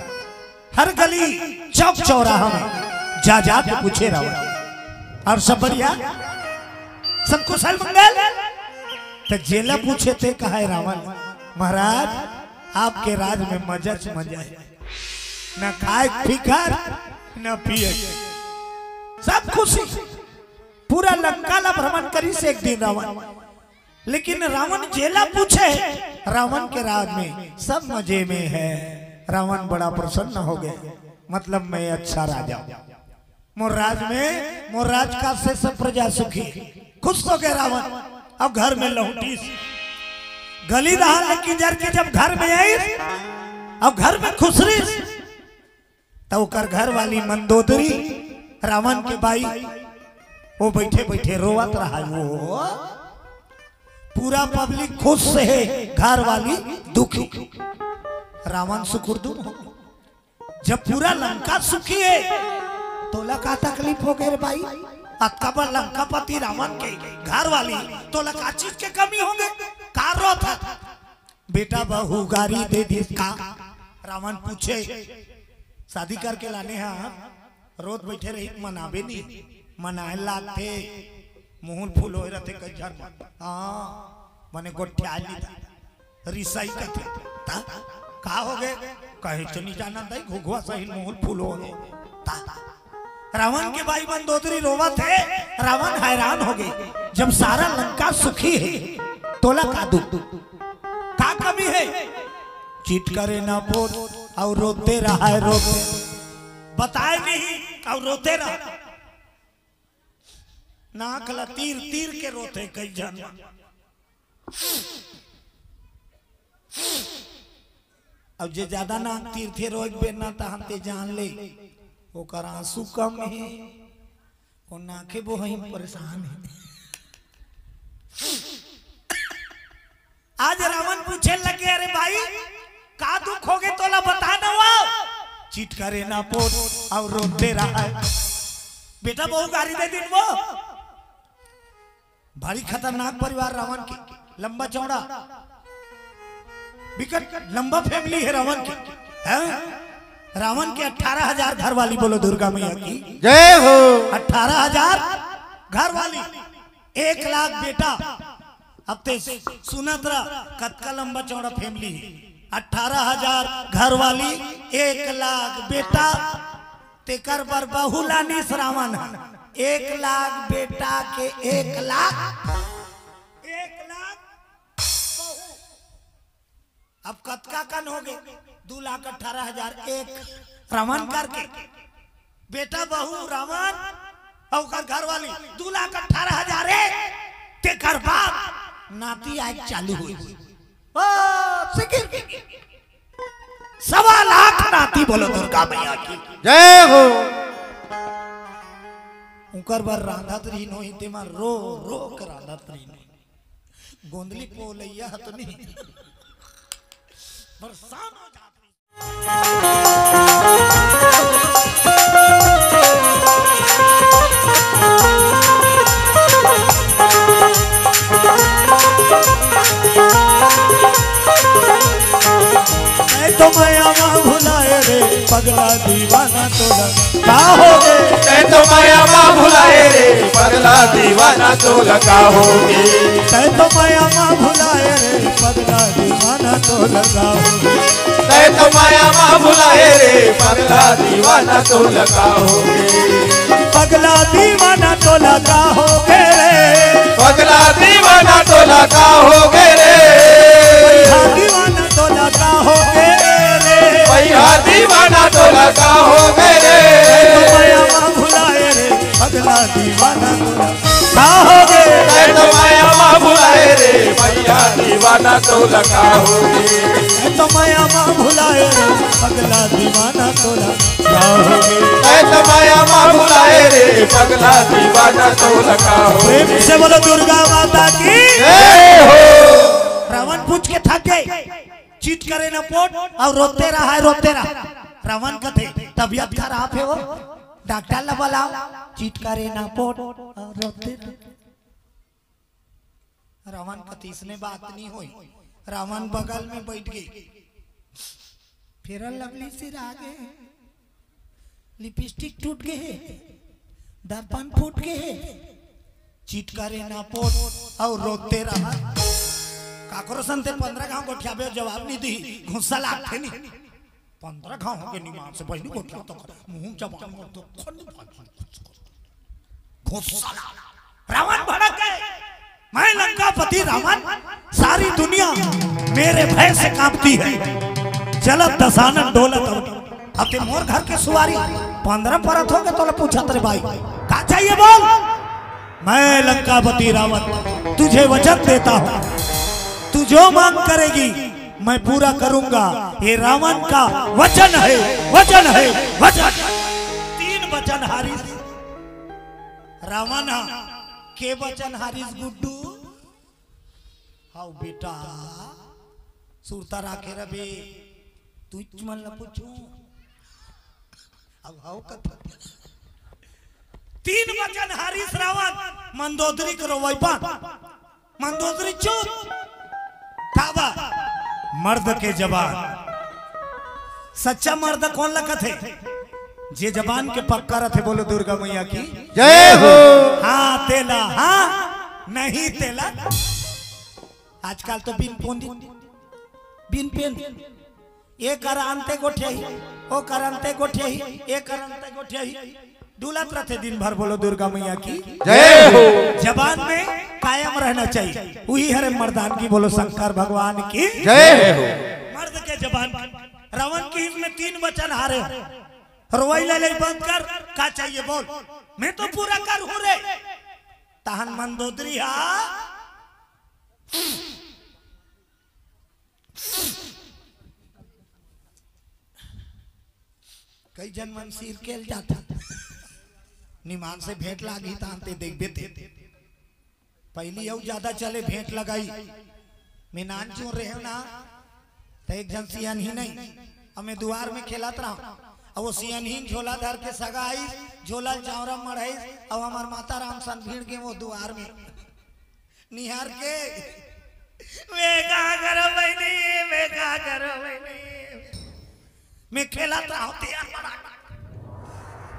हर गली चौक चौराहा में जा के पूछे रावण और सब बढ़िया सब कुशल मंगल। तो जेला पूछे थे कहा है रावण महाराज आपके राज में मजा है, न खाए फिकर न पिए सब खुशी। पूरा लंका ला भ्रमण करी से एक दिन रावण, लेकिन रावण जेला पूछे रावण के राज में सब मजे में है। रावण बड़ा प्रसन्न हो गया, मतलब मैं अच्छा राजा मोर राज में मोर राज का से सब प्रजा सुखी खुश हो गए रावण। अब घर में लौटी गली रहा लेकिन जर के जब घर में आई अब घर में खुशरी तो घर वाली मंदोदरी रावण के भाई वो बैठे बैठे रोवत रहा। वो पूरा पब्लिक खुश से है, घर वाली दुखी। रावण सुखुर्दुम हो, जब पूरा लंका सुखी है तो लका तकलीफ हो गए भाई। अतकाबड़ लंकापति रावण के घर वाली तो लका चीज के कमी होंगे का रो था। बेटा बहू गाड़ी दे दी का रावण पूछे शादी करके लाने हैं रोज बैठे रही मनावे नहीं मनाए लाते मुंह फूल हो रहते कई घर हाँ मने गोठ्या रिसाई करते का हो गए कहे चनी जाना दई घुघुआ सही मुंह फूल हो गए। रावण के भाई मंदोदरी रोवा थे। रावण हैरान हो गए जब सारा लंका सुखी है तोला का दुख का कमी है। चीट करे ना पोत और रोते रहा है रोते बताए नहीं और रोते रहा नाक ला तीर तीर के रोते कई जन। अब जे ज्यादा नाक तीर थे रोज बेना ता हम ते जान ले वो कर आंसू कम है वो नाके वो ही परेशान है। आज रावण पूछे लगे अरे भाई का दुख हो गए तोला बता ना वो चीट करे ना पोत और रोते रहा है। बेटा बहु गाड़ी दे दिन वो भारी खतरनाक परिवार रावण की लंबा चौड़ा विकट लंबा फैमिली है रावण की है? रावण के 18,000 घर वाली बोलो दुर्गा मैया की जय हो। 18,000 घर वाली 1 लाख बेटा। अब ते सुनत रहा कतका लंबा चौड़ा फैमिली 18,000 घर वाली 1 लाख बेटा तेकर बर बहुलानी रावण 1 लाख बेटा के 1 लाख अब कतका कन हो गए 2,18,000 एक रावण करके बेटा बहू रावण और घर वाली 2,18,000 ते कर बाप नाती आज चालू हुई 1.25 लाख नाती बोलो दुर्गा मैया की जय हो। उकर बर रांधत रही नो ही तेमा रो रो कर रांधत रही गोंदली पोलैया हतनी बरसान हो जाती। पगला दीवाना तोला का होगे। तै तो माया माँ भुलाए रे पगला दीवाना तो लगा होगे। तै तो माया माँ भुलाए रे पगला दीवाना तो लगा होगे। तै तो माया माँ भुलाए रे पगला दीवाना तो लगा होगे। पगला दीवाना तो लगा होगे रे। पगला दीवाना तो लगा होगे रे। दीवाना तो लगा होगे रे। भैया दीवाना तो लगा होगे रे। माया माँ भुलाए रे पगला दीवाना तो लगा होगे। तो माया माँ भुलाए रे भैया दीवाना तो लगा होगे। तो माया माँ भुलाए रे पगला दीवाना तो लगा होगे। तो माया माँ भुलाए रे पगला दीवाना तो लगा होगे। प्रेम से बोलो दुर्गा माता की जय हो। रावण पूछ के थक गए, चीट करे न पोट और रोते रहा है रोते रहा। रावण कथे तबियत खराब है वो डॉक्टर ला बुलाओ। चीट करे न पोट और रोते रावण कथे इसने बात नहीं हुई। रावण बगल में बैठ गई, फिर लवली सिर आगे, लिपस्टिक टूट गए, दर्पण फूट गए। चीट करे ना पोट और रोते रहा। काकरो संते 15 गांव गोठिया बे जवाब नहीं दी, गुस्सा लागे नहीं। 15 गांव के निमान से पहले गोठिया तो मुंह जबान में तो गुस्सा। रावण भड़क गए, मैं लंकापति रावण, सारी दुनिया मेरे भय से कांपती है। चलत दसानन डोलत अब ते मोर घर के सुवारी 15 परत हो गए तो पूछा तेरे भाई क्या चाहिए बोल। मैं लंकापति रावण तुझे वचन देता हूँ, तू जो मांग करेगी मैं पूरा करूंगा। ये रावण का वचन है, वचन है, वचन। 3 वचन हारिस रावण के वचन हारिस गुड्डू। हाउ बेटा सुरता राखे रबे तू मन ला पूछू अब हाउ कथा। 3 वचन हारिस रावण। मंदोदरी करो वैपा मंदोदरी चुप। काबा मर्द के जवान, सच्चा मर्द कौन लगत है? जे जबान के पक्का रथे। बोलो दुर्गा मैया की जय हो। हाँ तेला, हाँ नहीं तेला। आजकल तो बिन पोंदी बिन पेन ये करांते गोठियाही ओ करांते गोठियाही ये करांते गोठियाही डुलत रहते दिन भर। बोलो दुर्गा मैया की जय हो। जबान में कायम रहना चाहिए, वही हरे मर्दान की। बोलो शंकर भगवान की जय हो। मर्द के जबान। रावण की में 3 वचन हारे। रोई ले बंद कर, क्या चाहिए बोल, मैं तो पूरा कर हूं रे। तहन मंदोदरी कई जन मन सिर केल जाता निमान से भेंट लागी तानते देख बेते पहली यू ज्यादा चले भेंट लगाई मीनान क्यों रहे ना तो एक जन सियान ही नहीं हमें द्वार में खेलत रहा। अब वो सियान ही झोला धर के सगाई झोला चावरा मढ़ाई। अब हमार माता राम सन भीड़ के वो द्वार में निहार के वे का करो बहनी, वे का करो बहनी। मैं खेलत रहा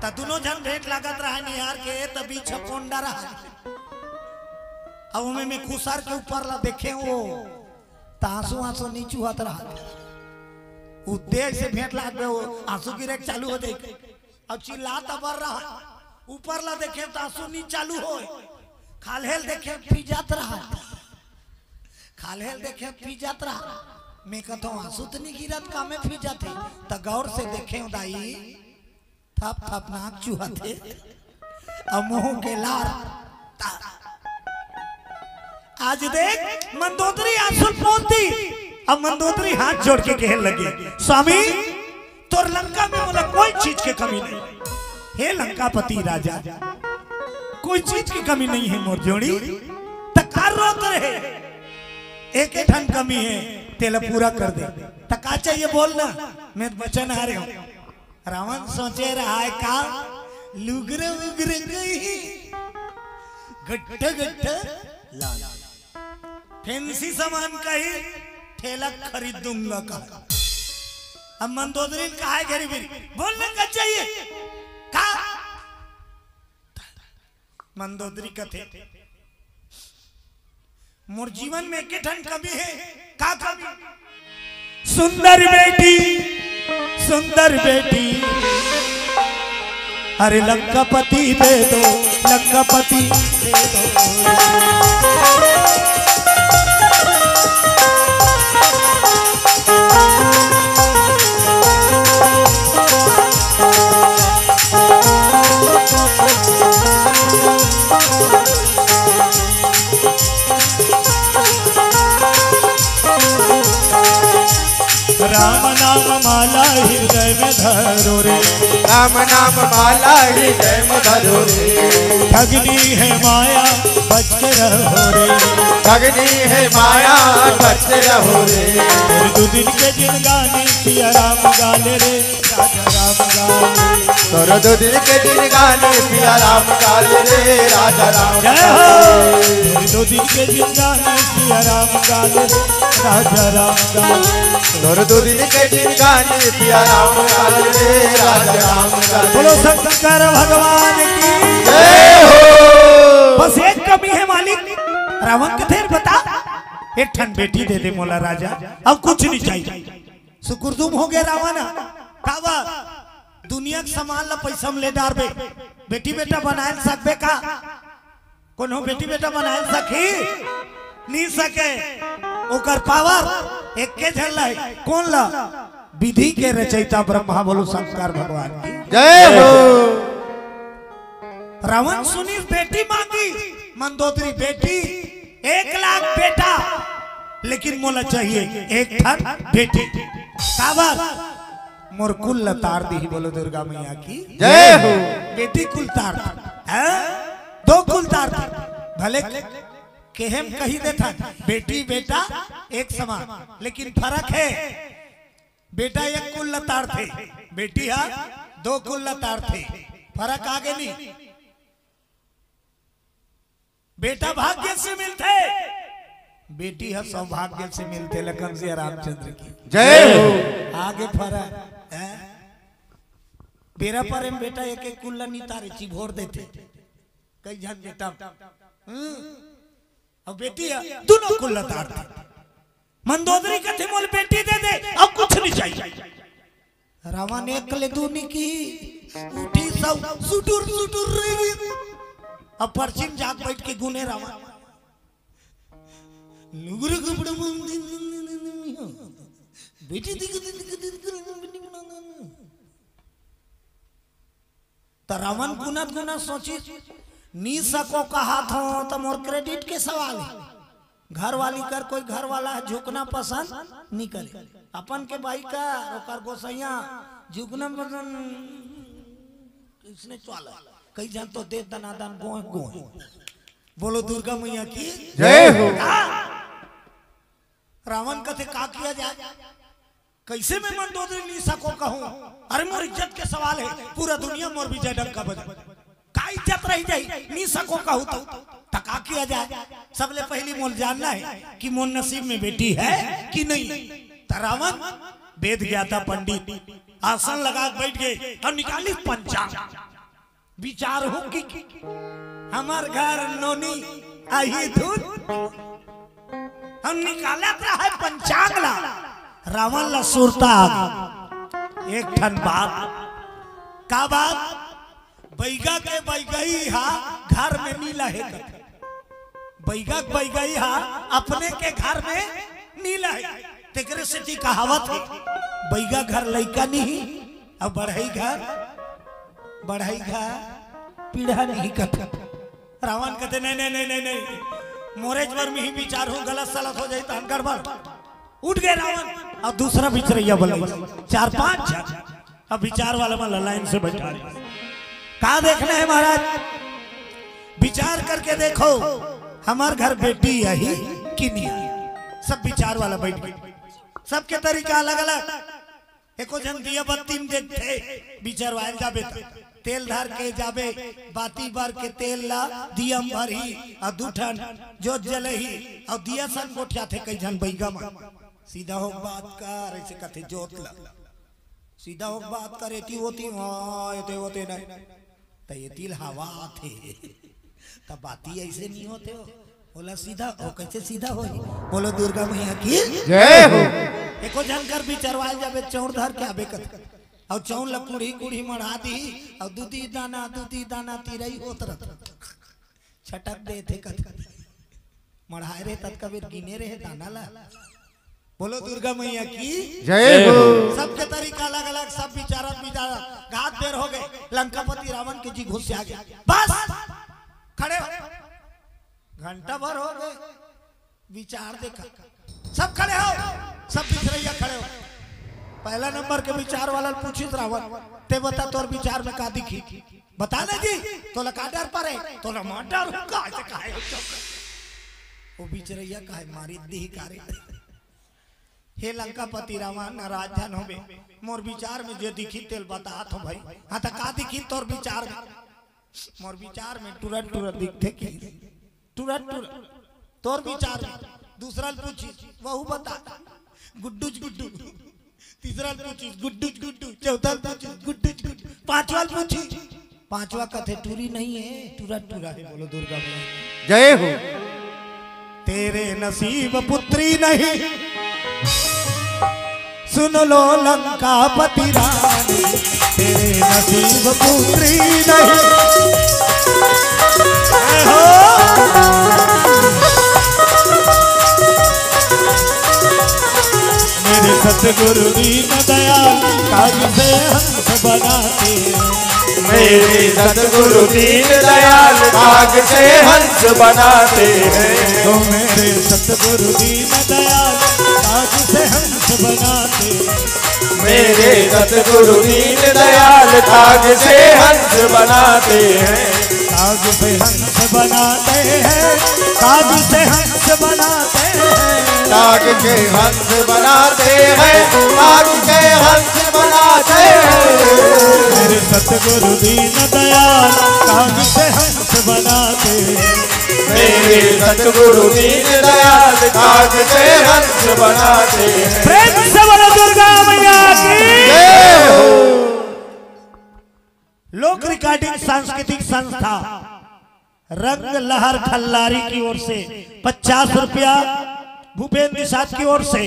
ता दोनों जन भेंट लागत रहा निहार के तभी छपोंडा रहा। अब मैं खुशार के ऊपर ला देखे वो आंसू आंसू नीचू हाथ रहा। वो तेज से भेंट लाग गए, वो आंसू गिरे चालू हो जाए। अब चिल्ला तबर रहा ऊपर ला देखे तो आंसू नी चालू हो। खालहेल देखे पी जात रहा, खालहेल देखे पी जात रहा। मैं कहता हूँ आंसू तो नहीं गिरत का में पी जाते। तो गौर से देखे दाई थप थप नाक चूहते अब मुंह के लार। आज देख मंदोदरी आंसू पोंती। अब मंदोदरी हाथ जोड़ के कहने लगे स्वामी तोर लंका में बोला कोई चीज की कमी नहीं। हे लंकापति राजा कोई चीज की कमी नहीं है मोर जोड़ी। तकार रोत रहे एक ठन कमी है तेला पूरा कर दे। तका चाहिए बोल ना मैं वचन हारे हूं। रावण सोचे रहा है का लुगरे उगरे गई गट्टा गट्टा लाल फैंसी सामान का ही ठेला खरीदूंगा का। अब मंदोदरी कहा है गरीबी बोलने का चाहिए का मंदोदरी कथे मोर जीवन में के ठन कमी है का कमी सुंदर बेटी अरे लंकापति दे दो लंकापति दे दो राम नाम माला हृदय में धरो रे राम नाम माला हृदय में धरो रे ठगनी है माया बच के रहो रे ठगनी है माया बच रहो रे दो दिन के जिनगानी सिया राम गाले रे राजा राम गाले तोर दो दिन के दिन गाने पिया राम गाले रे राजा राम जय हो दो दिन के जिनगानी सिया राम गाले रे राजा राम गाले तोर दो दिन के दिन गाने पिया राम गाले रे राजा राम गाले बोलो शंकर भगवान की जय हो। बस एक कमी है मालिक रावण के थे बता एक ठन बेटी दे दे मोला राजा अब कुछ नहीं चाहिए सुकुरदुम हो गया रावण कावा दुनिया के सामान ला पैसा में ले डारबे बेटी बेटा बनाए सकबे का कोनो बेटी बेटा बनाए सकी नहीं सके ओकर पावर एक के झल है कौन ला विधि के रचयिता ब्रह्मा बोलो शंकर भगवान की जय हो। रावण सुनी बेटी मांगी मंदोदरी बेटी 1 लाख बेटा लेकिन मोला चाहिए एक ठन बेटी काबर मोर कुल लतार दी बोलो दुर्गा मैया की जय हो। बेटी कुल तार है 2 कुल तार भले के हम कही देता बेटी बेटा एक समान लेकिन फर्क है बेटा 1 कुल लतार थे बेटी 2 कुल लतार थे फर्क आगे नहीं बेटा भाग्य से मिलते बेटी है सौभाग्य से मिलते लखन से रामचंद्र की जय हो। आगे फर्क है बेरा पर हम बेटा 1 कुल्ला नहीं तारे चिभोर देते कई जन बेटा अब बेटी दोनों कुल्ला तारते मंदोदरी कहते मोल बेटी दे दे अब कुछ नहीं चाहिए रावण एक ले दूनी की उठी सब सुटुर सुटुर रे अब परचिन जाग बैठ के गुने रावण नुगुर कपड़ा बेटी तो रावण गुना गुना सोची नी सको कहा था तो मोर क्रेडिट के सवाल है घर वाली कर कोई घर वाला है झुकना पसंद नहीं करे अपन के भाई का ओकर गोसैया झुकना पसंद इसने चला कई जन तो दे दनादन गोए गोए बोलो दुर्गा मैया की जय हो। रावण कथे का किया जाए कैसे मैं मंदोदरी नहीं सको कहूं अरे मोर इज्जत के सवाल है पूरा दुनिया मोर विजय डंका बजा का इज्जत रह जाई नहीं सको कहूं तो तका किया जाए सबले पहली मोल जानना है कि मोर नसीब में बेटी है कि नहीं रावण वेद ज्ञाता पंडित आसन लगा बैठ गए और निकाली पंचांग विचार हो कि हमार घर नोनी आई धुन हम निकालत रहा पंचांग ला रावण ला सुरता एक ठन बात का बात बैगा के बैगई हा घर में नीला है बैगा बैगई हा अपने के घर में नीला है तेकरे से ती कहावत है बैगा घर लइका नहीं अब बढ़ई घर पीढ़ा नहीं कथा रावण कहते नहीं नहीं नहीं नहीं नहीं मोरेज पर में ही विचार हो गलत सलत हो जाए तो गड़बड़ उठ गए रावण और दूसरा विचरैया बोले 4-5 जन अब विचार वाला में लाइन से बैठा कहा देखना है महाराज विचार करके देखो हमार घर बेटी यही कि नहीं सब विचार वाला बैठ गए सबके तरीका अलग अलग एको जन दिया बत्ती में देखते विचार वाल जाबे तेल धार के जाबे बाती भर के तेल ला दिया भरी और दूठन जो जलही और दिया सन गोठिया थे कई जन बैगा में सीधा हो बात कर ऐसे कथे जोत ला सीधा हो बात करे थी होती होते होते नहीं तो ये तिल हवा थे तब बाती ऐसे नहीं होते हो। बोला सीधा हो कैसे सीधा हो। बोलो दुर्गा मैया की जय हो। एको जानकर भी चरवाए जाबे चौड़ धर के आबे कर और चौन ला कुड़ी कुड़ी मढ़ा दी और दूधी दाना तिरई होत रहत छटक दे थे कथ मढ़ाए रे तत कबीर गिने रहे दाना ला। बोलो दुर्गा मैया की जय हो। सबके तरीका अलग अलग सब बिचारा घात देर हो गए लंकापति रावण के जी घुस आ गया बस खड़े हो घंटा भर हो गए विचार देखा सब खड़े हो सब बिछरैया खड़े हो। पहला नंबर के विचार वाला पूछित रावण ते बता तोर विचार में का दिखी बता दे जी तो लका डर पर है तो मार डर का से काहे वो बिचरैया काहे मारी दी कारे। हे लंकापति रावण नाराज जन होबे मोर विचार में जो दिखी तेल बता तो भाई हां त का दिखी तोर विचार में मोर विचार में तुरंत दिखते की तुरंत तोर विचार में। दूसरा पूछी वहू बता गुड्डू तीसरा पूछी गुड्डू चौथा पूछी गुड्डू पांचवा पूछी पांचवा कथे टूरी नहीं है टूरा है। बोलो दुर्गा मैया जय हो। तेरे नसीब पुत्री नहीं सुन लो लंकापति रानी तेरे नसीब पुत्री नहीं हो। मेरे सतगुरु दीन दयाल काज से हंस बनाते मेरे सतगुरु दीन दयाल काग से हंस बनाते हैं। तो मेरे सतगुरु दीन दयाल काज से हंस बनाते मेरे सतगुरु दीन दयाल काग से हंस बनाते हैं। काग से हंस बनाते हैं काग से हंस बनाते हैं काग के हंस बनाते हैं काग के हंस बनाते हैं। मेरे सतगुरु दीन दयाल काग से हंस बनाते मेरे सतगुरु दीन दयाल काग से हंस बनाते हैं। प्रेम से बोलो दुर्गा मैया की जय हो। लोक रिकॉर्डिंग सांस्कृतिक संस्था रंग लहर खल्लारी की ओर से 50 रुपया, भूपेंद्र निषाद की ओर से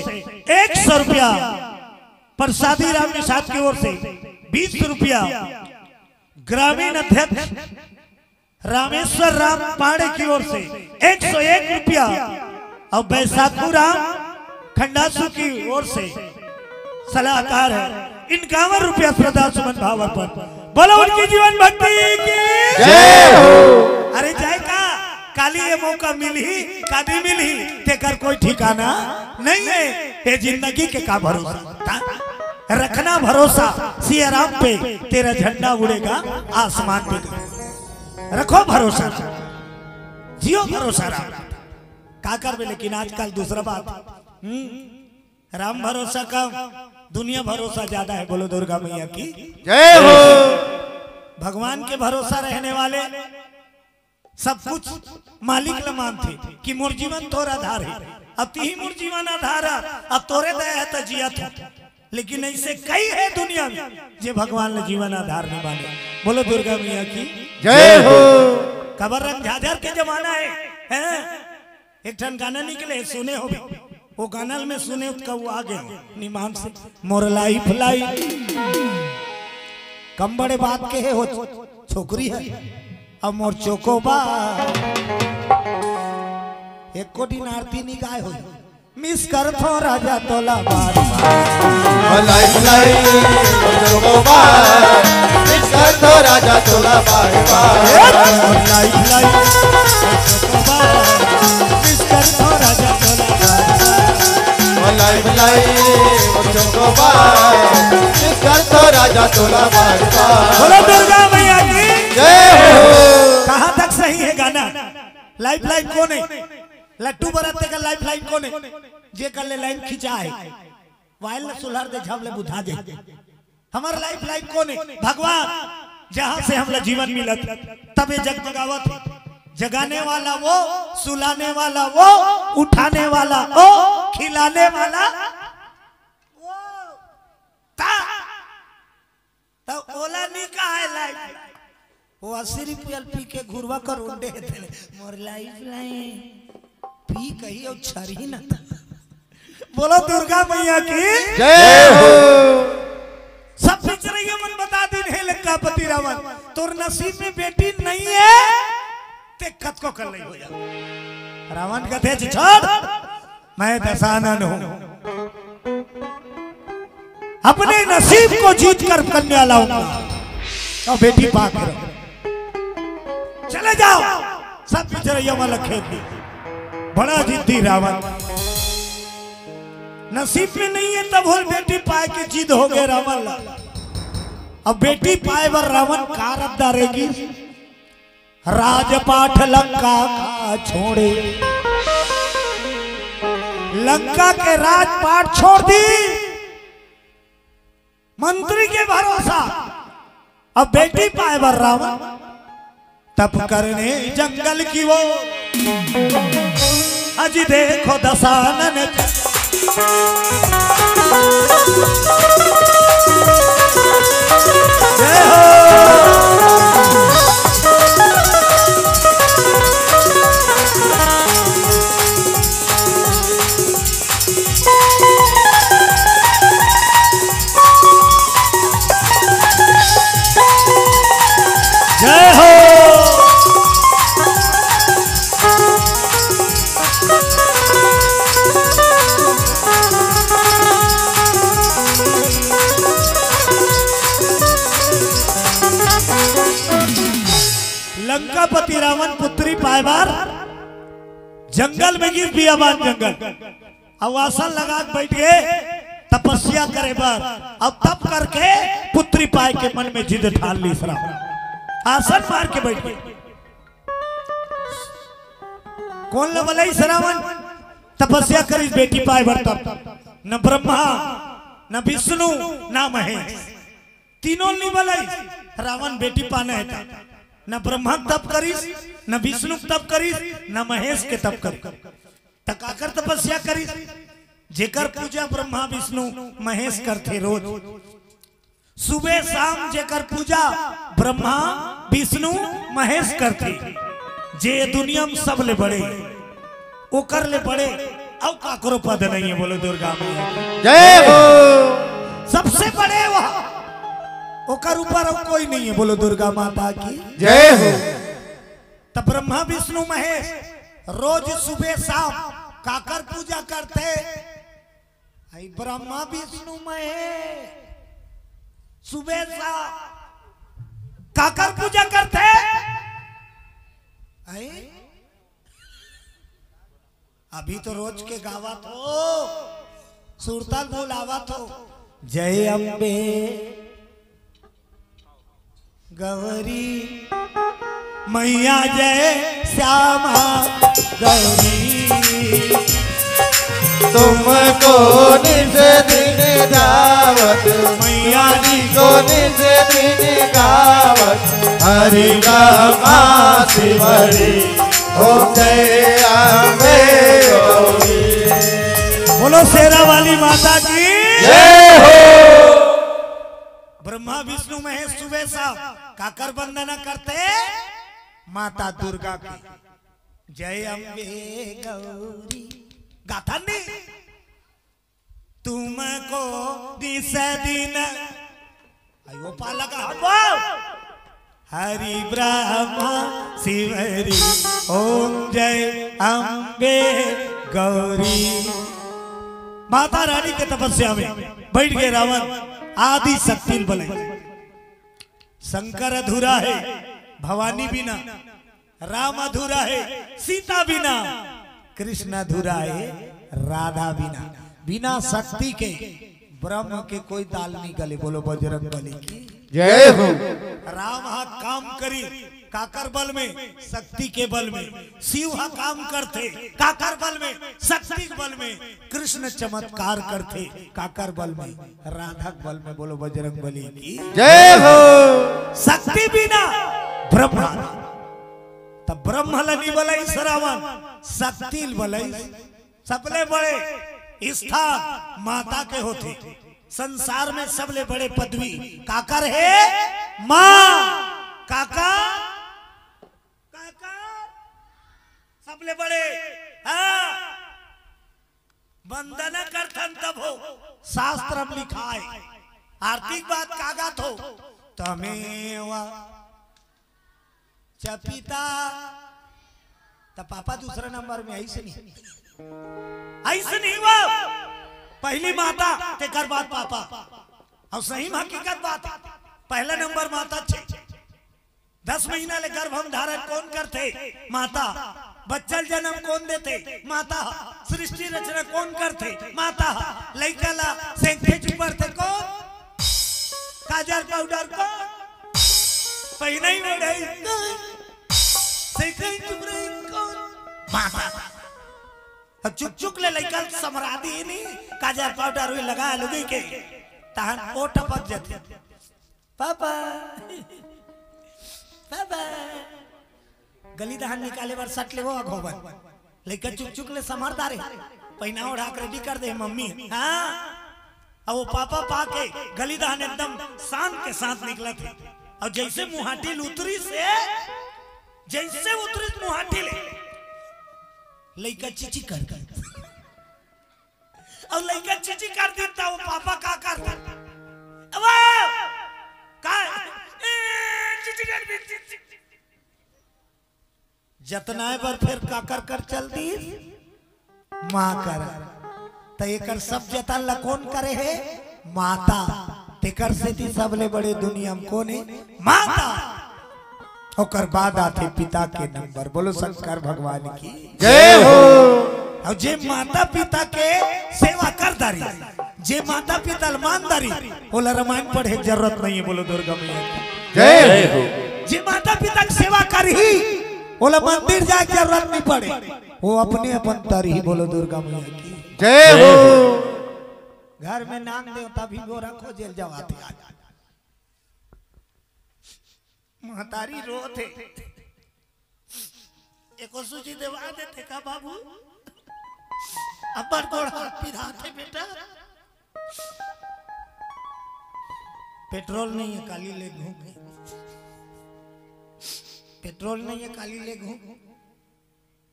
100 रुपया, प्रसादी राम निषाद की ओर से 20 रुपया, ग्रामीण अध्यक्ष रामेश्वर राम पांडे की ओर से 101 रुपया और बैसाखू राम खंडासु की ओर से सलाहकार है 51 रुपया श्रद्धा सुमन भाव पर। बोलो उनकी जीवन भक्ति की जय हो। अरे जाए का काली ये मौका मिली कादी मिली तेकर कोई ठिकाना नहीं है। ये जिंदगी के का भरोसा रखना भरोसा सिया राम पे तेरा झंडा उड़ेगा आसमान पे। रखो भरोसा जियो भरोसा राम का कर बे। लेकिन आजकल दूसरा बात राम भरोसा कम दुनिया भरोसा ज्यादा है। बोलो दुर्गा मैया की जय हो। भगवान के भरोसा रहने वाले सब कुछ मालिक ल मानते कि मोर जीवन तोर आधार है। अब ती ही मोर जीवन आधार है अब तोरे दया है तो जियत है। लेकिन ऐसे कई है दुनिया में जे भगवान ने जीवन आधार नहीं माने। बोलो दुर्गा मैया की जय हो। कबर रंग झाझर के जमाना है एक ठन गाना निकले सुने हो भी वो गाना में सुने उसका वो आ गया निमान से मोर लाइफ कम बड़े बात के है हो छोकरी है अब मोर चोकोबा एक कोटी आरती निकाय हो मिस कर थो राजा तोला बार भलाई भलाई चोकोबा मिस कर थो राजा तोला बार भलाई भलाई चोकोबा मिस कर थो राजा तोला भलाई भलाई चोकोबा मिस कर थो राजा तोला बार। बोलो दुर्गा मैया की जय हो। कहाँ तक सही है गाना। लाइफ लाइन कौन है लट्टू बराते का लाइफ लाइन कौन है जे कर ले लाइन खिंचा है वाइल सुलहर दे झबले बुझा दे। हमारा लाइफ लाइन कौन है भगवान जहां से हमला जीवन मिलत तबे जगमगावत जगाने वाला वो सुलाने वाला वो उठाने वाला वो खिलाने वाला वो ता तो ओला नहीं कहा है लाइफ वो 80 रुपया पी के घुरवा कर उंडे थे मोर लाइफ लाइन पी कही और छरी ना बोलो दुर्गा मैया की जय हो। सब पिक्चर मन बता दिन है लंकापति रावण तोर नसीब में बेटी नहीं है ते कत को कर ले हो जा रावण कहते छोड़ मैं दशानन हूं अपने नसीब को जीत कर कन्या लाऊंगा और बेटी पा कर चले जाओ सब पिक्चर वाला खेत बड़ा जिद्दी रावण नसीब में नहीं है तब हो बेटी पाए के जिद हो गए रावण अब बेटी पाए बर रावण का रब डारेगी राजपाठ लंका का छोड़े लंका के राजपाठ छोड़ दी मंत्री के भरोसा अब बेटी पाए बर रावण तप करने जंगल की वो अजी देखो दशानन जय हो। जय हो। लंकापति रावण पुत्री पायबार जंगल में गिर बियाबान जंगल अब आसन लगा बैठ गए तपस्या करे बार अब तप करके पुत्री पाए के मन में जिद ठान ली आसन मार के बैठ गए कौन लवलाई रावण तपस्या करी बेटी पाए बार तब न ब्रह्मा न विष्णु न महेश तीनों नहीं बलाई रावण बेटी पाने है न ब्रह्मा तप करीस न विष्णु तप करीस न महेश के तप करी तकाकर तपस्या करीस जेकर पूजा ब्रह्मा विष्णु महेश करते रोज सुबह शाम जेकर पूजा ब्रह्मा विष्णु महेश करते जे दुनिया में सब ले बड़े ओकर ले बड़े अब काकरो पद नहीं है बोलो दुर्गा मैया जय हो। सबसे बड़े वह ओकर ऊपर अब कोई नहीं है बोलो दुर्गा माता की जय हो। तब ब्रह्मा विष्णु महेश रोज सुबह शाम काकर पूजा करते आई ब्रह्मा विष्णु महेश सुबह शाम काकर पूजा करते आई अभी तो रोज के गावत हो सुरताल बोलावत हो जय अम्बे गौरी मैया जय श्यामा गौरी तुमको निज दिन दावत मैया जी को निज दिन गावत हरि रमा शिवरी हो जय अम्बे गौरी। बोलो शेरा वाली माता की जय हो। ब्रह्मा विष्णु महेश सुबह शाम काकर वंदना करते माता दुर्गा की जय अम्बे गौरी गाथा नहीं तुमको दिस दिन आयो पाला का हरि ब्रह्मा शिवरी ओम जय अम्बे गौरी माता रानी के तपस्या में बैठ गए रावण आदि शक्ति बने शंकर अधूरा है भवानी बिना राम अधूरा है सीता बिना कृष्ण अधूरा है राधा बिना बिना शक्ति के ब्रह्म के कोई ताल नहीं गले बोलो बजरंग बली की जय हो। राम हा काम करी काकर बल में शक्ति के बल में शिव हा काम करते काकर बल में शक्ति बल में कृष्ण चमत्कार करते काकर बल में राधा बल में बोलो बजरंग बली की जय हो। शक्ति बिना ब्रह्मा तब ब्रह्म लनी बलई सरावन शक्ति बलई सबले बड़े स्थान माता के होते संसार में सबले बड़े पदवी काकर है माँ काका काका सबले बड़े हाँ वंदना करथन तब हो शास्त्र में लिखा है आर्थिक बात कागत हो तमेव च पिता तो पापा दूसरा नंबर में ऐसे नहीं वो पहली माता ते कर बात पापा और सही हकीकत बात पहला नंबर माता छे 10 महीना ले गर्भ धारण कौन करते माता बच्चा जन्म कौन देते माता सृष्टि रचना कौन करते माता लड़का ला सेंखे चुपड़ते कौन काजल पाउडर कौन पहना ही नहीं सेंखे चुपड़े कौन माता चुक चुक ले लड़का समरादी नहीं काजल पाउडर हुई लगा लुगी के तहन ओ टपक जाते पापा पापा गली दहन निकाले बार सट ले वो अघोबर लेकर चुक चुक ले समरदारे पहना ओढ़ा कर रेडी कर दे मम्मी हाँ अब वो पापा पाके गली दहन एकदम शान के साथ निकला थे और जैसे मुहाटी उतरी से जैसे उतरी मुहाटी ले लड़का चिची कर और लड़का चिची कर देता वो पापा का करता जतना पर फिर काकर कर चल दी माँ कर तेकर सब जतन ला कौन करे है माता तेकर से थी सबले बड़े दुनिया में कौन है माता और बाद आते पिता के नंबर बोलो शंकर भगवान की जय हो। और जे माता पिता के सेवा कर दारी जे माता पिता ईमानदारी बोला रामायण पढ़े जरूरत नहीं है बोलो दुर्गा मैया की जय हो। जे माता पिता की सेवा कर ही बोला मंदिर जाए जरूरत नहीं पड़े वो अपने अपन तर ही बोलो दुर्गा मैया की जय हो। घर में नाग देवता भी गोरा खोजेल जवाते आज महतारी रोते एको सूची देवा देते का बाबू अब्बर गोड़ा पिराते बेटा पेट्रोल नहीं है काली ले घूम पेट्रोल नहीं है काली ले घूम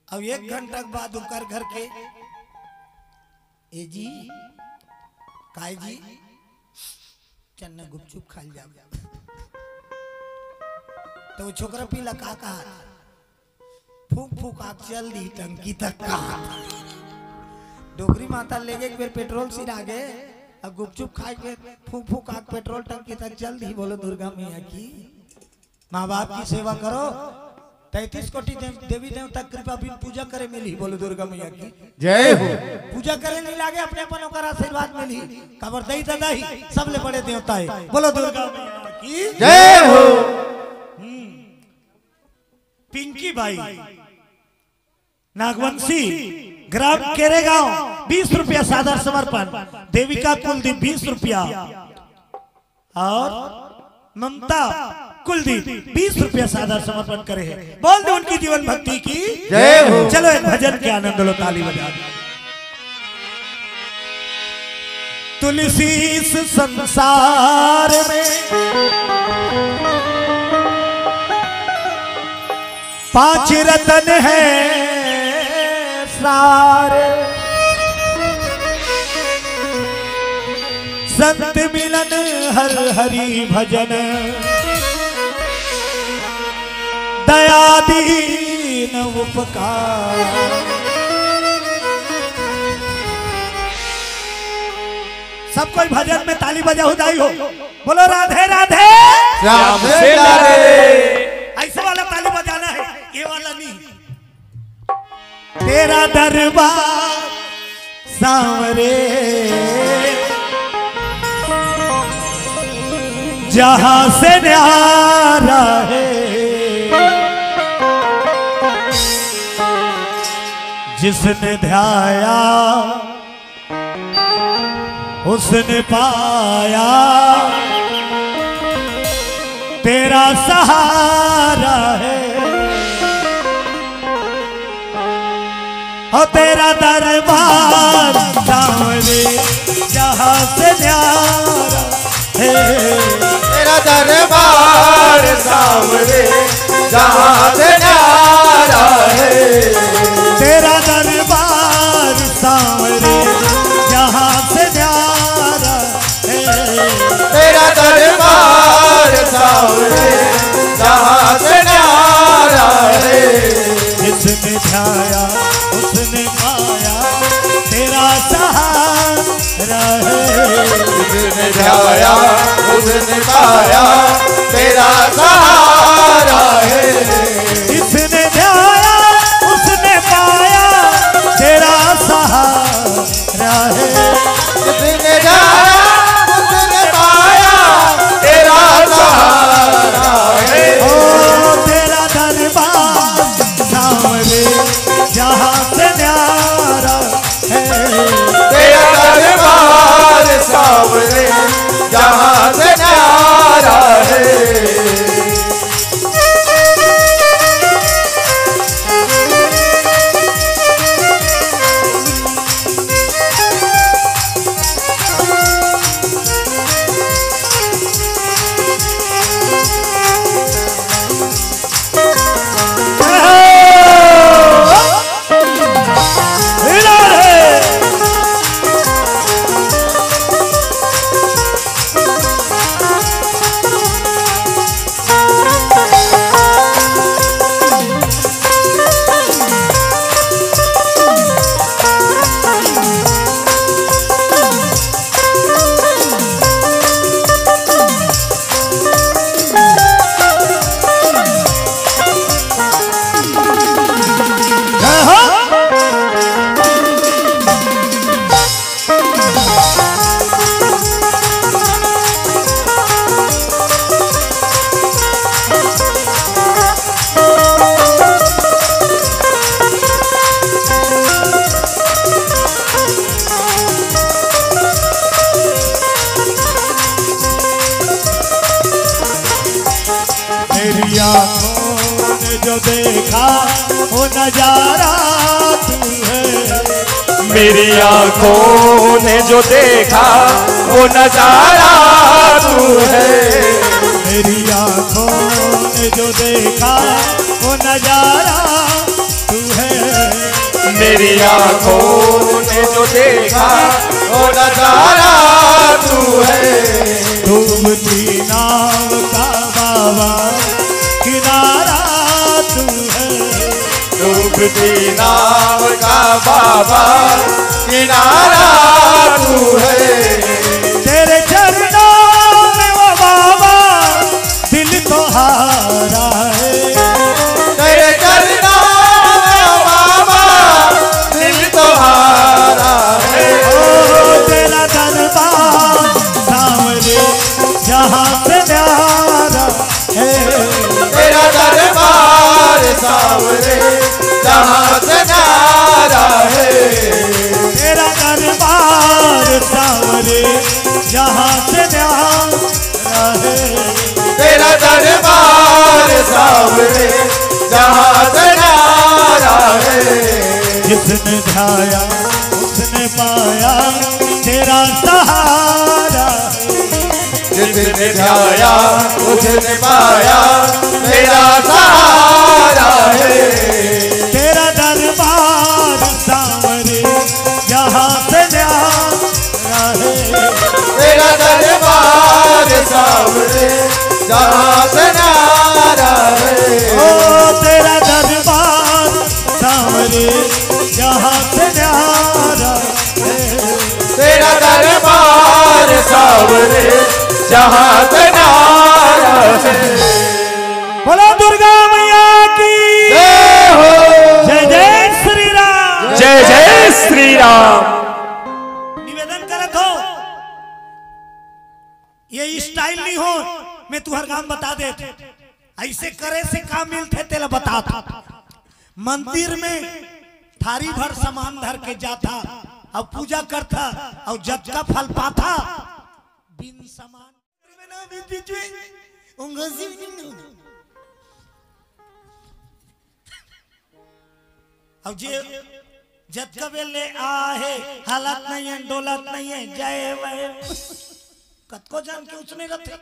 अब 1 घंटा के बाद उकर घर के ए जी काय जी चन्ना गुपचुप खा जाओ तो वो छोकरा पीला का कहा फूक फूक आग चल दी टंकी तक का डोगरी माता ले गए फिर पेट्रोल सिर आगे अब गुपचुप खाए के फूक फूक आग पेट्रोल टंकी तक चल दी बोलो दुर्गा मैया की माँ बाप की सेवा करो 33 कोटि देवी देवता कृपा भी पूजा करे मिली बोलो दुर्गा मैया की जय हो। पूजा करे नहीं लागे अपने अपन का आशीर्वाद मिली खबर दई दादा ही सबले बड़े देवता है बोलो दुर्गा मैया की जय हो। पिंकी बाई नागवंशी ग्राम केरेगांव 20 रुपया सादर समर्पण देविका कुलदीप 20 रुपया और ममता कुलदीप 20 रुपया सादर समर्पण करे हैं बोल दो उनकी जीवन भक्ति की जय हो। चलो एक भजन के आनंद लो ताली बजा दो। तुलसी इस संसार में 5 रतन है सारे संत मिलन हर हरि भजन दया दीन उपकार सब कोई भजन में ताली बजा उदाई हो बोलो राधे राधे श्याम से लारे। ऐसा वाला ताली बजाना है ये वाला नहीं तेरा दरबार सांवरे जहां से न्यारा है जिसने ध्याया उसने पाया तेरा सहारा है हो तेरा दरबार सांवरे जहाँ से न्यारा है, तेरा दरबार सांवरे जहाँ से न्यारा है, तेरा दरबार सांवरे जहाँ से न्यारा है, तेरा दरबार सांवरे जहाँ से न्यारा है। जिसने ध्याया उसने पाया तेरा सहारा है, जिसने ध्याया उसने पाया तेरा सहारा है, जिसने ध्याया उसने पाया तेरा सहारा है, जिसने ध्याया उसने पाया तेरा सहारा है। ओ तेरा दरबार सांवरे जहाँ से न्यारा है, तेरा दरबार सांवरे जहाँ से न्यारा है। मेरी आँखों ने जो देखा वो नजारा तू है, मेरी आंखों ने जो देखा वो नजारा तू है, मेरी आँखों ने जो देखा वो नजारा तू है, मेरी आंखों ने जो देखा वो नजारा तू है, डूबती नाव का बाबा किनारा तू है, डूबती नाव का बाबा किनारा तू है, तेरे चरणों में वो बाबा दिल तो हारा है, तेरे चरणों में बाबा दिल तुम्हारा है। ओ तेरा दरबार सांवरे जहाँ से न्यारा है, तेरा दरबार सांवरे जहाँ से न्यारा है, तेरा दरबार सांवरे जहाँ से न्यारा है, तेरा दरबार सांवरे जहाँ से न्यारा है। जिसने ध्याया उसने पाया तेरा सहारा है, जिसने ध्याया उसने पाया तेरा सहारा है, तेरा दरबार सांवरे जहाँ से न्यारा है, तेरा दरबार सांवरे जहाँ से न्यारा है, ओ तेरा दरबार सांवरे जहाँ से न्यारा है, तेरा दरबार सांवरे जहाँ से न्यारा है। बोलो दुर्गा मैया की जय हो। जय जय श्री राम। जय जय श्री राम। निवेदन करत हो ये स्टाइल नहीं हो, मैं तुहर काम बता दे, ऐसे करे से काम मिलते तेला बता था। मंदिर में थारी भर सामान धर के जाता और पूजा करता और जब का फल पाता बिन सामान अब जत कबे ले आहे हालत नहीं है डोलत नहीं है जय वह कत को जान के उसने रथे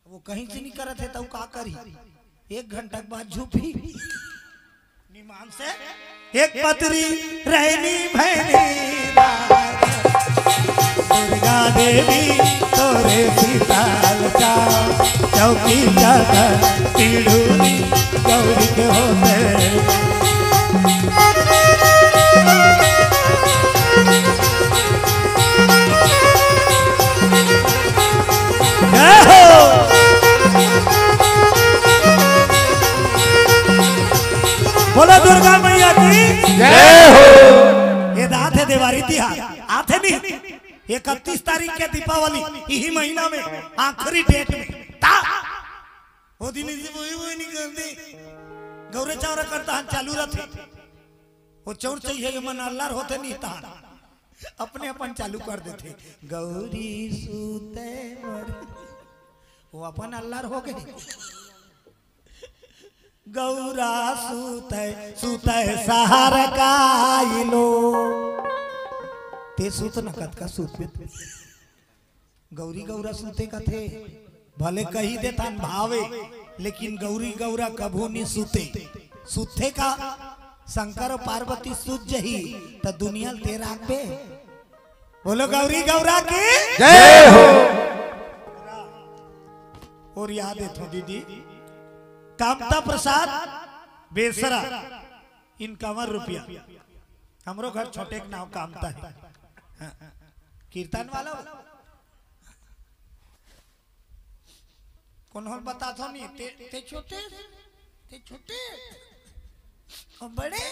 वो कहीं से नहीं करत है तो का करी 1 घंटा के बाद झूठी निमान से एक पत्री रहनी भैनी दुर्गा देवी तोरे सीताल का चौकी जाकर पीड़ूनी गौरी के होते बोलो दुर्गा मैया की जय हो। ये दात है देवारी तिहार आते नहीं 31 तारीख के दीपावली यही महीना में आखिरी डेट में वो दिन वही नहीं करते गौरे चौरा करता चालू रहते वो चौर चाहिए मन अल्लाह होते नहीं था अपने अपन चालू कर देते गौरी सूते वो अपन अल्लाह हो गए गौरा सूते सूते सहार का लो ते सूत नकत का सूत गौरी गौरा सूते का थे भले कही देता भावे लेकिन गौरी गौरा कभू नहीं सूते सूते का शंकर और पार्वती सूत जही तो दुनिया तेरा पे बोलो गौरी गौरा की जय हो। और याद है तो दीदी कामता प्रसाद बेसरा इनकावन रुपया हमरो घर छोटे के नाम कामता है हाँ। कीर्तन वाला कौन हो बता तो नहीं ते छोटे और बड़े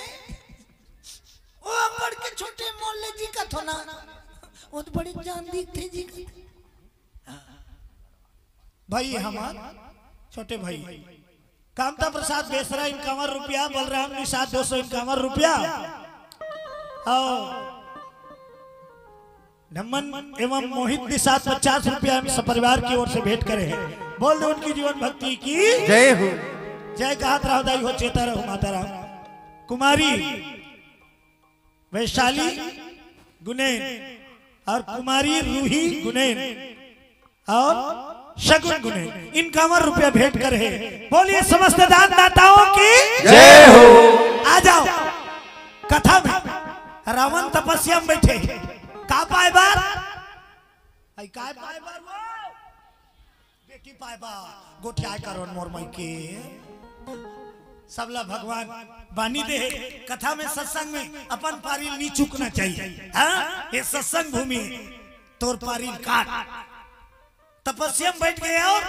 ओ बड़ के छोटे मोहल्ले जी का थो ना वो तो बड़े जान दिखते जी भाई हमार छोटे भाई कामता प्रसाद बेसरा 51 रुपया बलराम निषाद 251 रुपया नमन एवं मोहित निषाद 50 रुपया सपरिवार की ओर से भेंट करे हैं बोल दो उनकी जीवन भक्ति की जय हो। जय कहत रावदाई हो चेता रहो माता राम कुमारी वैशाली गुनेन और कुमारी रूही गुनेन और शगुन गुने 51 रुपया भेंट कर है बोलिए समस्त दानदाताओं की जय हो। आ जाओ कथा में रावण तपस्या में बैठे का पाए बार आई का पाए बार वो बेटी पाए बार गोठिया करो मोर मई के सबला भगवान बानी दे कथा में सत्संग में अपन पारिल नहीं चूकना चाहिए हाँ ये सत्संग भूमि तोर पारिल काट तपस्या में बैठ गए और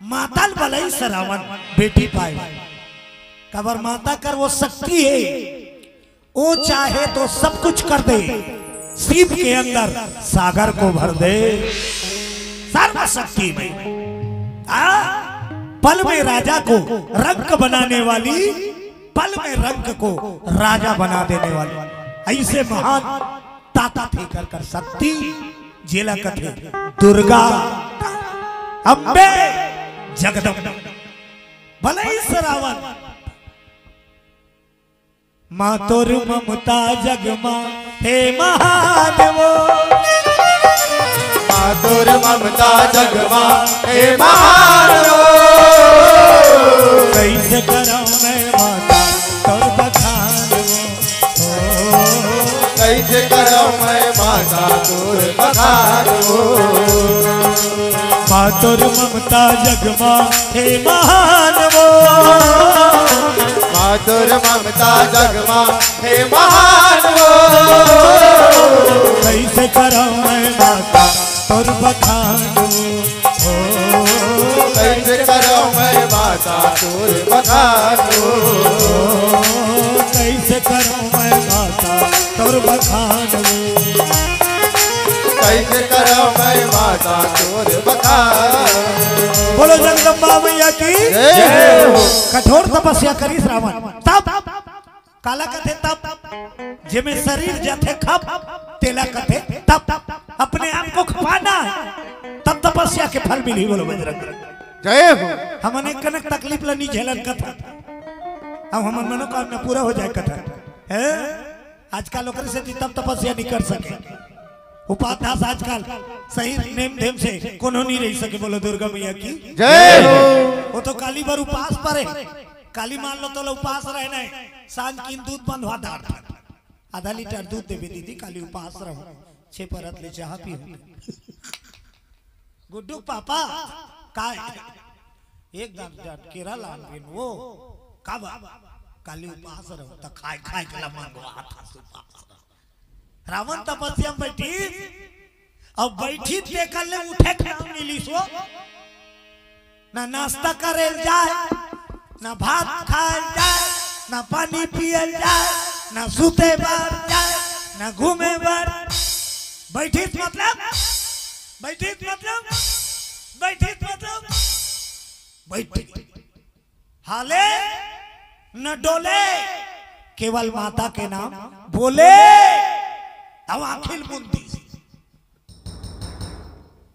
माताल बलई से रावण बेटी पाए कबर माता कर वो शक्ति है वो चाहे तो सब कुछ कर दे सीप के अंदर सागर को भर दे सर्व शक्ति में पल में राजा को रंक बनाने वाली पल में रंक को राजा बना देने वाली ऐसे महान ताता थे कर शक्ति जेला कथे दुर्गा अम्बे जगदम्बे भले रावण माँ तोर ममता जगमा हे महादेवो माँ तोर ममता जगमा हे महादेवो कैसे कराऊं मैं माता तोर बखान कैसे कराऊं मैं माता तोर बखान माँ तोर ममता जगमा हे महानवो माँ तोर ममता जगमा हे महानवो कैसे कराऊं मैं माता तोर बखान कैसे कराऊं मैं माता तोर बखान कैसे कराऊं मैं माता तोर बखान कैसे कराऊं मैं माता तोर बखान। बोलो जगदम्बा मैया की जय हो। कठोर तपस्या करी श्रावण तब काला कथे तब जिमे शरीर जथे खप तेला कथे तब अपने आप को खपाना है तब तपस्या के फल मिली। बोलो बजरंग जय हो। हमने कनक तकलीफ लनी झेलन कथा अब हमार मनोकामना पूरा हो जाए कथा है। आजकल ओकरे से तब तपस्या नहीं कर सके, उपाध्यास आजकल सही नेम धेम से कोनो नहीं रह सके। बोलो दुर्गा मैया की जय हो। वो तो काली बार उपास परे, काली मान लो तो उपास रहना है। सांझ की दूध बंधवा दार आधा लीटर दूध देवे दीदी, काली उपास रहो, 6 परत ले चाह पी गुड्डू पापा का एकदम केरा लाल बिन वो का काली उपास रहो तो खाए खाए के मंगवा रावण तपस्या में बैठी, अब बैठी देखल ले उठे के नाम मिली सो ना नाश्ता करे जाए, ना भात खाए जाए, ना पानी पिए जाए, ना सूते बार जाए, ना घूमे बार। बैठी मतलब बैठी मतलब बैठी मतलब बैठी हाले न डोले, केवल माता के नाम बोले। अब अखिल बुद्धि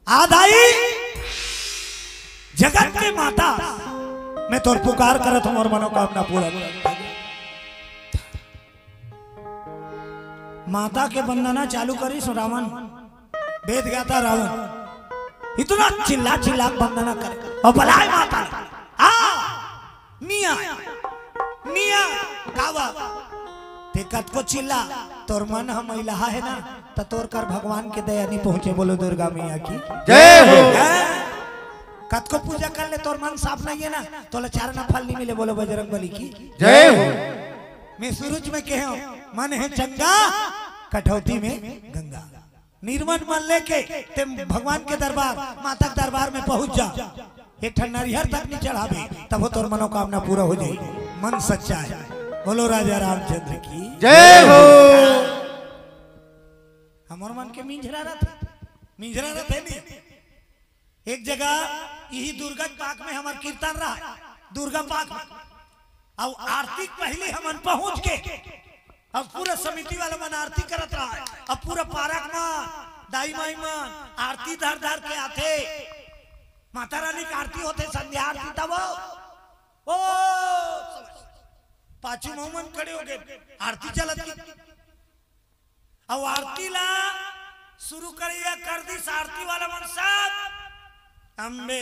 आधाई जगत के माता मैं तोर पुकार करत हूं और मनोकामना पूरा कर। माता के वंदना चालू करी सो रावण वेद गाता रावण इतना चिल्ला चिल्ला वंदना करे और बलाय माता आ मिया मिया कावा ते कत को चिल्ला तोर मन हम इलाहा है ना तो तोर कर भगवान के दया नहीं पहुंचे। बोलो दुर्गा मैया की जय हो। कत को पूजा कर ले तोर मन साफ नहीं है ना तो चार ना फल नहीं मिले। बोलो बजरंग बली की जय हो। मैं सूरज में कहे मन है चंगा कठौती में गंगा, निर्मल मन लेके ते भगवान के दरबार माता के दरबार में पहुंच जा, एक ठन नरिहर तक नहीं चढ़ावे तब वो तोर मनोकामना पूरा हो जाए। मन सच्चा है। बोलो राजा रामचंद्र की जय हो। हमार मन के मिंजरा रहते नहीं। एक जगह यही दुर्गा पाक में हमार कीर्तन रहा, दुर्गा पाक में अब आरती पहले हमन पहुंच के अब पूरा समिति वाला मन आरती करत रहा है। अब पूरा पारक में दाई माई मन आरती धर धर के आते, माता रानी की आरती होते संध्या आरती तब ओ पाचू मोहम्मद खड़े हो गए, आरती चलत की। अब आरती ला शुरू करिए कर दी आरती वाला मन सब अम्बे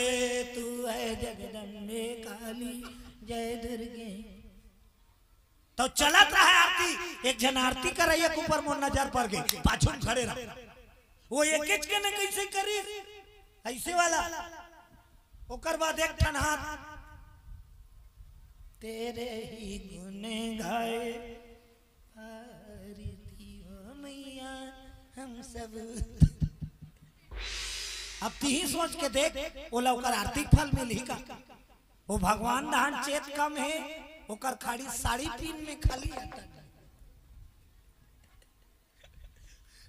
तू है जगदम्बे काली जय दुर्गे तो चलत रहा है आरती। एक जन आरती कर रही है ऊपर मोर नजर पड़ गई, पाछू खड़े रहे वो एक के ने कैसे करी ऐसे वाला। ओकर बाद एक ठन हाथ तेरे ही गुण गाए मैया हम सब। अब ती ही सोच के देख ओला ओकर आर्थिक फल मिली का। वो भगवान दान चेत कम है ओकर खाड़ी साड़ी पीन में खाली आता।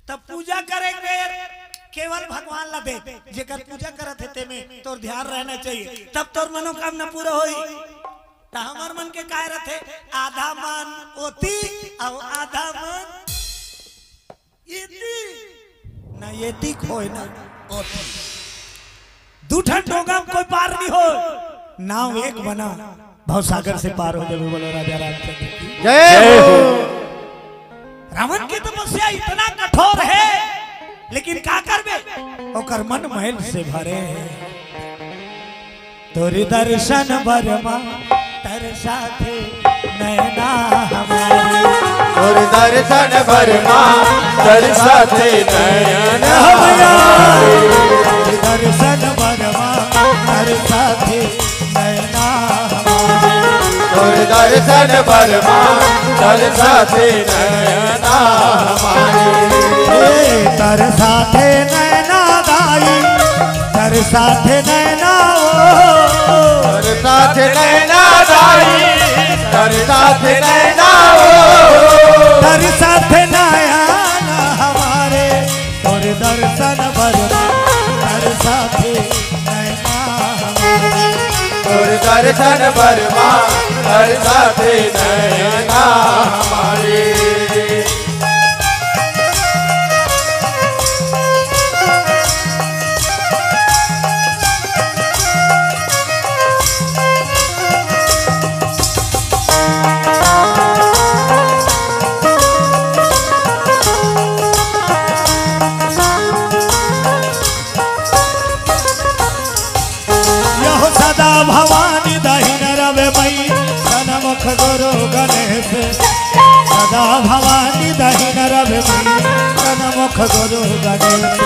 तब पूजा करेंगे केवल भगवान ला दे, जेकर पूजा करत है ते में तोर ध्यान रहना चाहिए तब तोर मनोकामना पूरा होई। तो हमार मन के काय रहते आधा मन ओती और आधा मन येती ना येती खोए ना ओती। दूठन डोगा कोई पार नहीं हो, नाव एक बना भवसागर से पार हो जाए। बोलो राजा रामचंद्र की जय हो। रावण की तपस्या इतना कठोर है लेकिन का करबे ओकर मन महल से भरे है। तोरी दर्शन बरमा तरसा थे नैना हमारे, और दर्शन बरमा तरसा थे नयना हमारे। दर्शन बरमा तरसा थे नैना हमारे, और दर्शन बरमा तरसा थे नयना हमारे। तरसा थे नैना दाई तरसा थे नैना तरसा थे नैना दाई तरसा थे नैना तरसा थे नैना हमारे। और दर्शन बरमा तरसा थे नैना हमारे, और दर्शन बरमा तरसा थे नयना हमारे। गुरु गणेश सदा भवानी दहिन रवि सनमुख गुरु गणेश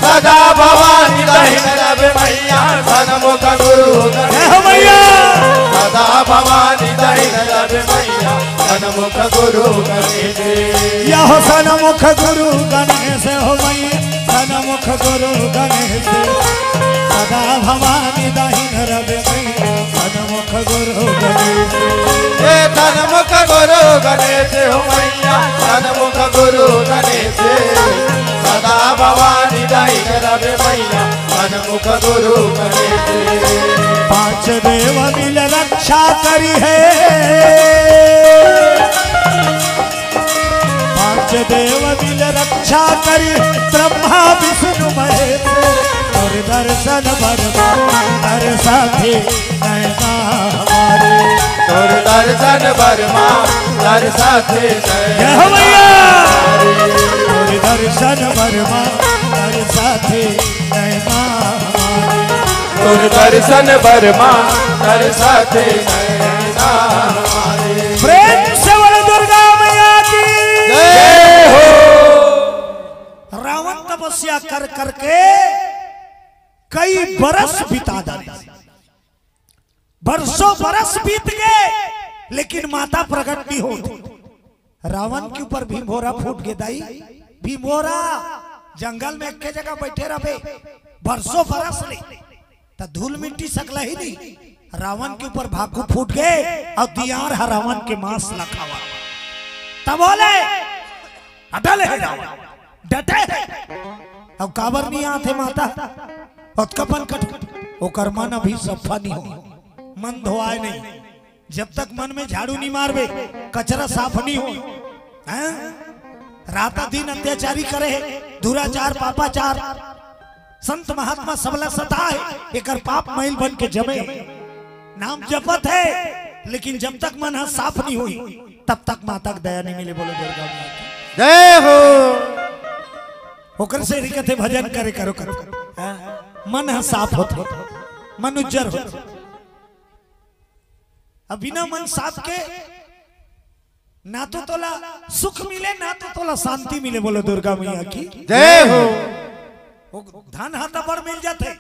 सदा भवानी दहिन रवि मैया सनमुख गुरु गणेश मैया सदा भवानी दहिन रवि मैया सनमुख गुरु गणेश यह सनमुख गुरु गणेश हो मैया सनमुख गुरु गणेश सदा भवानी दहिन रवि मैया सनमुख गुरु गणेश सनमुख गुरु गणेश हो मैया सनमुख गुरु गणेश सदा भवानी दहिन रवि मैया सनमुख गुरु गणेश पांच देव मिल रक्षा करी है पांच देव मिल रक्षा करी ब्रह्मा विष्णु महेश और दर्शन बरमा हर साथी नैना हमारे तोर दर्शन बरमा हर साथी और दर्शन बरमा हर साथी नैना हमारे तोर दर्शन बरमा हर साथी नैना हमारे प्रेम से बोलो दुर्गा मैया की जय हो। रावण तपस्या कर करके कई बरस बिता डाले बरसों बरस बीत गए लेकिन माता प्रकट नहीं होती रावण के ऊपर भीमभोरा फूट गए दाई भीमभोरा जंगल में एक जगह बैठे रहे बरसों बरस ले तो धूल मिट्टी सकला ही नहीं रावण के ऊपर भाकू फूट गए और दियार है रावण के मांस लखा हुआ तब बोले अटल है रावण डटे है अब काबर नहीं आते माता और कपन कट ओकर मन अभी सफा नहीं हो मन धोआए नहीं जब तक मन में झाड़ू नहीं मारवे कचरा साफ नहीं हो रात दिन अत्याचारी करे दुराचार पापाचार संत महात्मा सबला सता है एक पाप मैल बन के जमे नाम जपत है लेकिन जब तक मन साफ नहीं हुई तब तक माता की दया नहीं मिले बोलो दुर्गा माता की जय हो। होकर से कहते भजन करे करो करो मन साफ होते मन उज्जर होते अब बिना मन साफ के ना तो तोला सुख मिले ना तो तोला शांति मिले बोलो दुर्गा मैया की जय हो। धन हाथा बड़ मिल जाते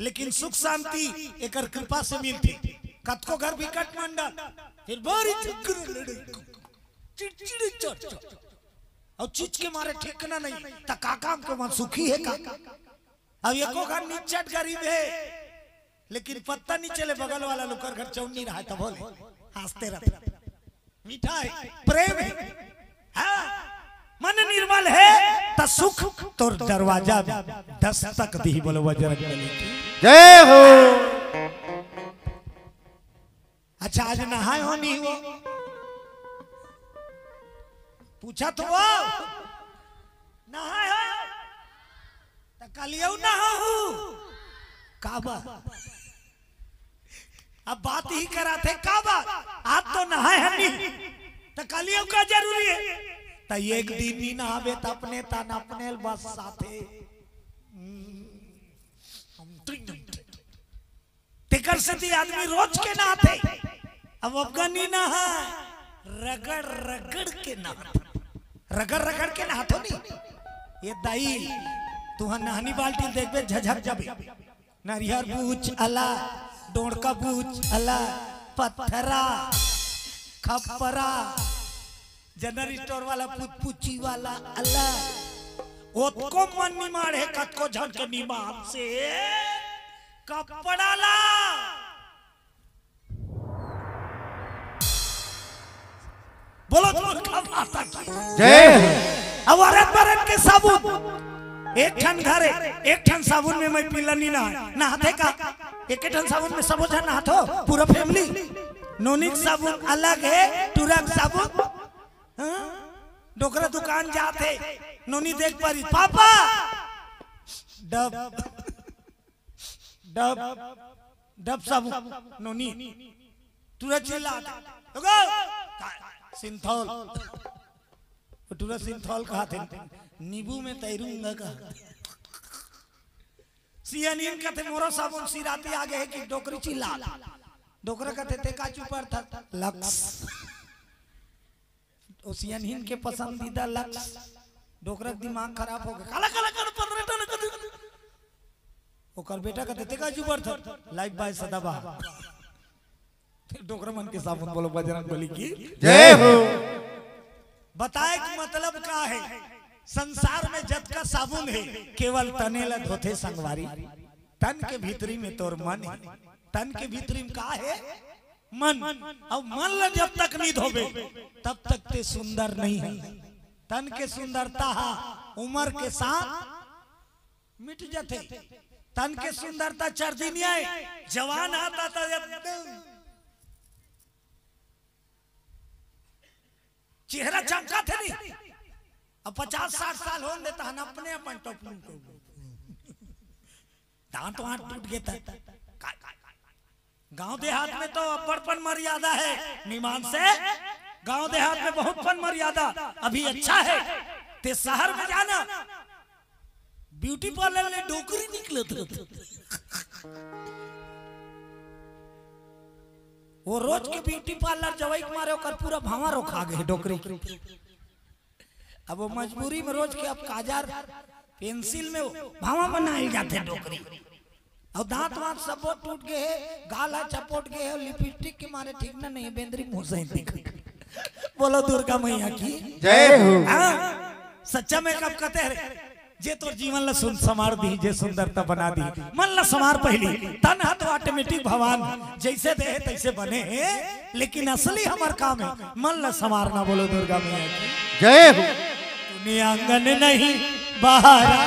लेकिन सुख शांति एक कृपा से मिलती कतको घर विकट मंडल फिर बारी और चीज के मारे ठेकना नहीं ता काका को मन सुखी है काका अब एको घर निचट गरीब है लेकिन पत्ता नहीं चले बगल वाला लुकर घर चौनी रहा तो बोले हंसते रहते मीठा है प्रेम है हाँ मन निर्मल है तो सुख तो दरवाजा दस्तक दी बोलो बजरंगबली की जय हो। अच्छा आज नहाए हो नहीं हो पूछा तो वो नहाए हो तो कलियो नहाऊ काबा अब बात ही कराते काबा आज तो नहाए हम नहीं तो कलियो का जरूरी है तो एक दिन नहीं नहावे तो अपने तन अपने बस साथे तिकर से आदमी रोज के नहाते अब अफगानी नहा रगड़ रगड़ के नहाते रगड़ रगड़ के नहाते नहीं ये दाई तुहा नहानी बाल्टी देखबे झझक जाबे नारियर बूच अला डोड़का बूच अला पत्थरा खपरा जनरल स्टोर वाला पुची वाला अला ओतको मन निमाड़ है कतको झट के निमाम से कपड़ा ला बोलो तो माता की जय हो। अब औरत मरद के साबुन एक ठन घरे एक ठन साबुन में मैं पिलनी ना नहाते का एक ठन साबुन में सब जन नहातो पूरा फैमिली नोनिक साबुन अलग है टुरक साबुन डोकरा दुकान जाते नोनी देख पारी पापा डब डब डब साबुन नोनी तुरंत चिल्ला सिंथौल टूरा सिंथौल कहा थे नींबू में तैरूंगा कहा सियानीन कहते मोरा साबुन सिराती आगे है कि डोकरी चिल्ला डोकरा का थे का चुपर था लक्स ओसियन हिंद के पसंदीदा लक्स डोकरा दिमाग खराब हो गया काला काला कर 15 टन कर ओकर बेटा का थे का चुपर था लाइफ बाय सदाबा डोकरा मन के सामने बोलो बजरंग बली की जय हो। बताए कि मतलब क्या है संसार में जत का साबुन है केवल तने ला धोते संगवारी तन के भीतरी में तोर मन है तन के भीतरी में का है मन अब मन ला जब तक नहीं धोबे तब तक ते सुंदर नहीं है तन के सुंदरता उम्र के साथ मिट जाते तन के सुंदरता चढ़ दिन आए जवान आता था चेहरा चमका थे नहीं अब 50-60 साल हो देता है अपने अपन टोपलू को दांत वांत टूट गया था गांव देहात में तो बड़पन मर्यादा है निमान से गांव देहात में बहुत पन मर्यादा अभी अच्छा है ते शहर में जाना ब्यूटी पार्लर में डोकरी निकले थे वो रोज के ब्यूटी पार्लर जवाई मारे कर पूरा भावा रोखा गए डोकरी अब वो मजबूरी में रोज के अब काजर पेंसिल में भावा बनाए जाते डोकरी और दांत वांत सब टूट गए है गाल चपोट गए है लिपस्टिक के मारे ठीक ना नहीं बेंद्री मुंह से दिख बोलो दुर्गा मैया की जय हो। सच्चा मेकअप कहते हैं जे तो जीवन ला सुन समार दी जे सुंदरता बना दी मन ला समार पहली तन हाथ ऑटोमेटिक भगवान जैसे दे तैसे बने हैं लेकिन असली हमार काम है मन ला समारना बोलो दुर्गा मैया की जय हो। तूने आंगन नहीं बहारा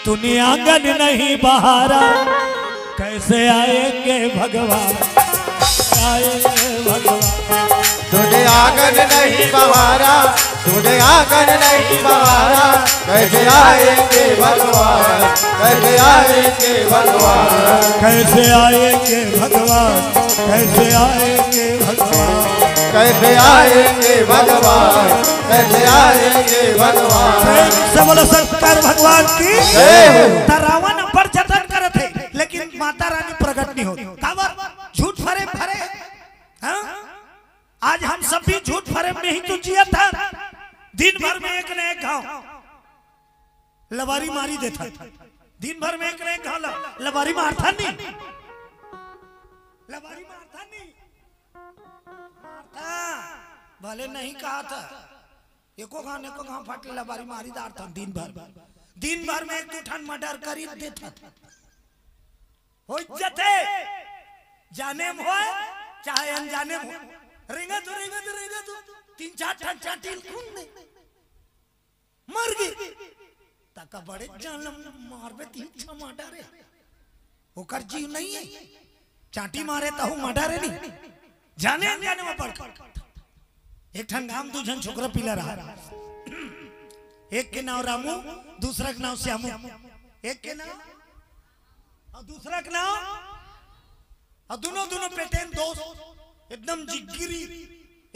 तूने आंगन नहीं बहारा कैसे आएंगे भगवान आएंगे भगवान तुझे आंगन नहीं बहारा तुझे आंगन नहीं बहारा कैसे आएंगे भगवान कैसे आएंगे भगवान कैसे आएंगे भगवान कैसे आएंगे भगवान कैसे आएंगे भगवान कैसे आएंगे भगवान। से बोलो शंकर भगवान की जय हो। रावण पर जतन करे थे लेकिन माता रानी प्रकट नहीं होती काबर झूठ फरे फरे हाँ? आज हम सब भी झूठ फरे में ही तो जिया था दिन भर में एक न एक घाव लबारी मारी देता दिन भर में एक न एक घाव लबारी मारता नहीं लबारी मारता नहीं मारता भले नहीं कहा था एको घाव फट लबारी मारी दार था दिन भर में एक दूठन मर्डर करी देता हो जते जाने में हो चाहे अनजाने में रेंगा तो 3-4 ठन चाटील खून में मर गई तका बड़े जान मारबे 3 मर्डर है ओकर जीव नहीं है चाटी मारे तो मर्डर नहीं जाने अनजाने में पड़ एक ठन गाम 2 जन छोकरा पीला रहा एक के नाम रामू दूसरा के नाम श्यामू एक के नाम और दूसरा के नाम और दोनों पेटेन दोस्त एकदम जिगरी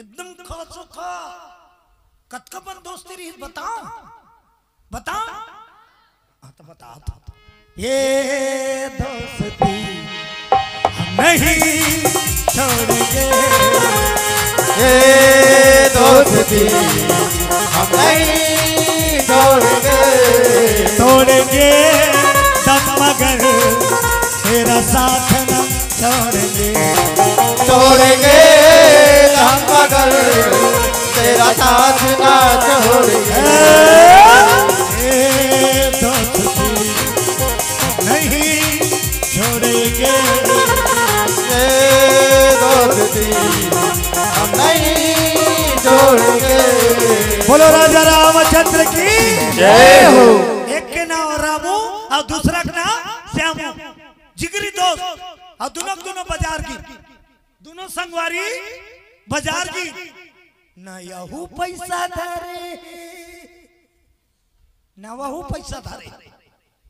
एकदम खासो खा कतकबन दोस्ती रही बताओ बताओ तो बताओ ये दोस्ती नहीं छोड़ेंगे ये दोस्ती हम नहीं तोड़ेंगे दम मगर तेरा साथ न छोड़ेंगे छोड़ेंगे हम मगर तेरा साथ ना छोड़ेंगे। दोस्ती नहीं छोड़ेंगे ये दोस्ती हम नहीं छोड़ेंगे। बोलो राजा रामचंद्र की जय हो। एक के नाम रामू और दूसरा का नाम श्यामू जिगरी दोस्त और दोनों बाजार की दोनों संगवारी बाजार की ना यहू पैसा धरे ना वहू पैसा धरे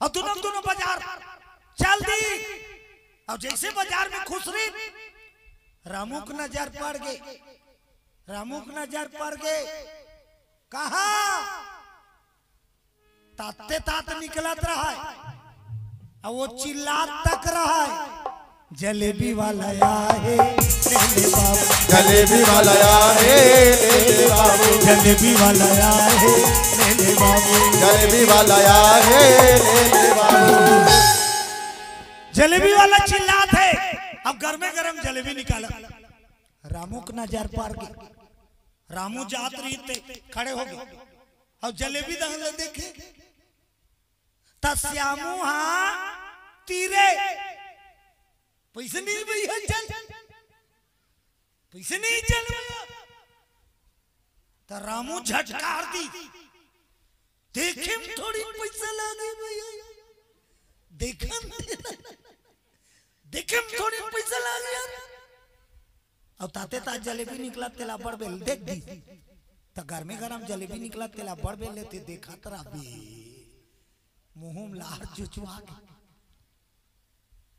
और दोनों बाजार चल दी और जैसे बाजार में खुश रही रामू की नजर पड़ गई कहा ताते तात निकलत रहा है और वो चिल्लात तक रहा है जलेबी वाला आए ले ले बाबू, जलेबी वाला आए ले ले बाबू, जलेबी वाला आए ले ले बाबू, जलेबी वाला आए ले ले बाबू। जलेबी वाला चिल्लात है। अब गर्मे गरम जलेबी निकाला। रामू का नजर पार गया। रामू जात रही थे, खड़े हो गए। अब जलेबी दहले देखे श्यामू हाँ तीरे पैसे नहीं भैया, चल पैसे नहीं चल भैया। तो रामू झटकार दी, देखे थोड़ी पैसा लगे भैया, देखे थोड़ी पैसा लगे। अब ताते ता जलेबी निकला तेला बड़ बेल देख दी। तो घर में गरम जलेबी निकला तेला बड़ बेल लेते देखा तरा बे मुंह में लार चुचवा के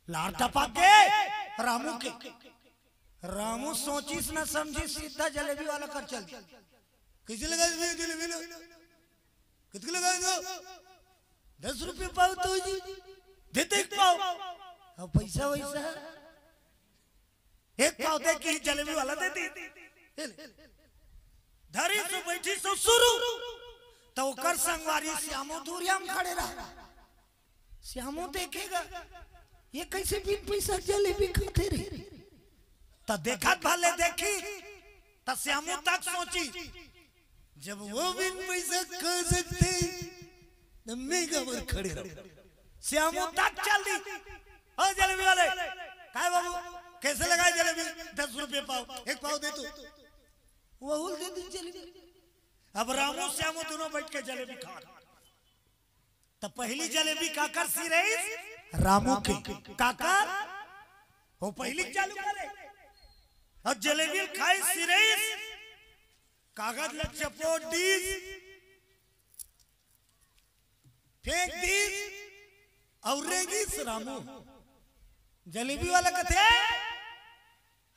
लार टपा के रामू के। रामू सोचिस न समझी सीधा जलेबी वाला कर चल। किसे लगा जलेबी कितने लगा दो? 10 रुपये पाओ तो जी देते एक पाओ। अब पैसा वैसा एक पाव दे की जलेबी वाला दे दी। धरी से बैठी सो शुरू तो कर संगवारी श्यामू दूरिया में खड़े रहा। श्यामू देखेगा ये कैसे बिन पैसा जलेबी खाते रे। तो देखा भले देखी तो श्यामू तक सोची जब वो बिन पैसा खा सकते तो मैं कबर खड़े रहो। श्यामू तक चल दी। ओ जलेबी वाले काय बाबू कैसे लगाए जलेबी? 10 रुपये पाव, एक पाव दे तू। वो दे दी जलेबी। अब रामू श्यामू दोनों बैठ के जलेबी खा। तो पहली जलेबी काकर सी रही रामू के काकर वो पहली चालू करे। और जलेबी खाई सी रही कागज लग चपोट दी फेंक दी और रेगी रामू। जलेबी वाला कथे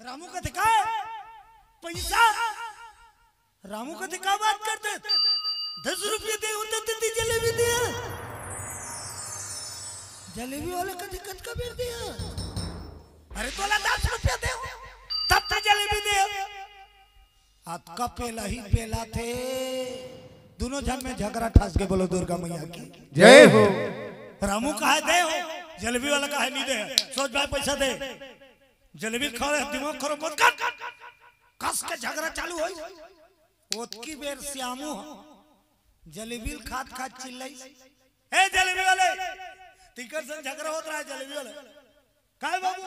रामू कथे का पैसा। रामू कथे का बात करते 10 रुपये दे देती जलेबी दिया। जलेबी वाला कथे कद का बेर दिया। अरे तोला 10 रुपये दे तब तो जलेबी दे। हाथ का पेला ही पेला थे। दोनों जन में झगड़ा ठास के बोलो दुर्गा मैया की जय हो। रामू कहा दे हो, जलेबी वाला कहा नहीं दे। सोच भाई पैसा दे। जलेबी खा रहे दिमाग खरो मत कर। कस के झगड़ा चालू हो। ओतकी बेर श्यामू जलेबी खात खात चिल्लाई ए जलेबी वाले टिकट से झगड़ा होता है। जलेबी वाले काय बाबू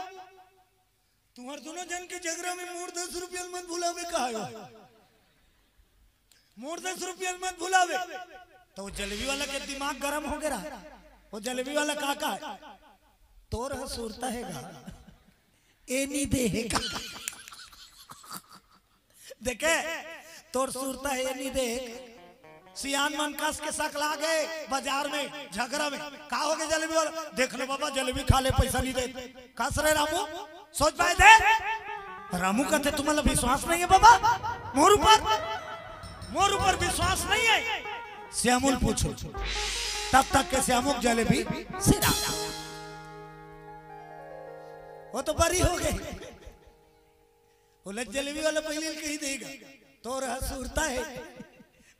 तुम्हारे दोनों जन के झगड़ा में मोर 10 रुपये मत भुलावे। कहा मोर 10 रुपये मत भुलावे। तो वो जलेबी वाला के दिमाग गर्म हो गया। वो जलेबी वाला काका तोर सूरता हैगा ए नहीं देगा। देखे तोर सूरता है नहीं देख। सियान मन कस के शक ला गए बाजार में झगड़ा में। का हो गया जलेबी वाला? देख ले बाबा जलेबी खा ले पैसा नहीं दे। कस रहे रामू सोच पाए दे। रामू कहते तुम्हारा विश्वास नहीं है बाबा? मोर ऊपर विश्वास नहीं है? श्यामुल पूछो। तब तक के श्यामुक जलेबी सिरा वो तो बरी हो गई। उलट जलेबी वाला पहले कही देगा तो सूरता है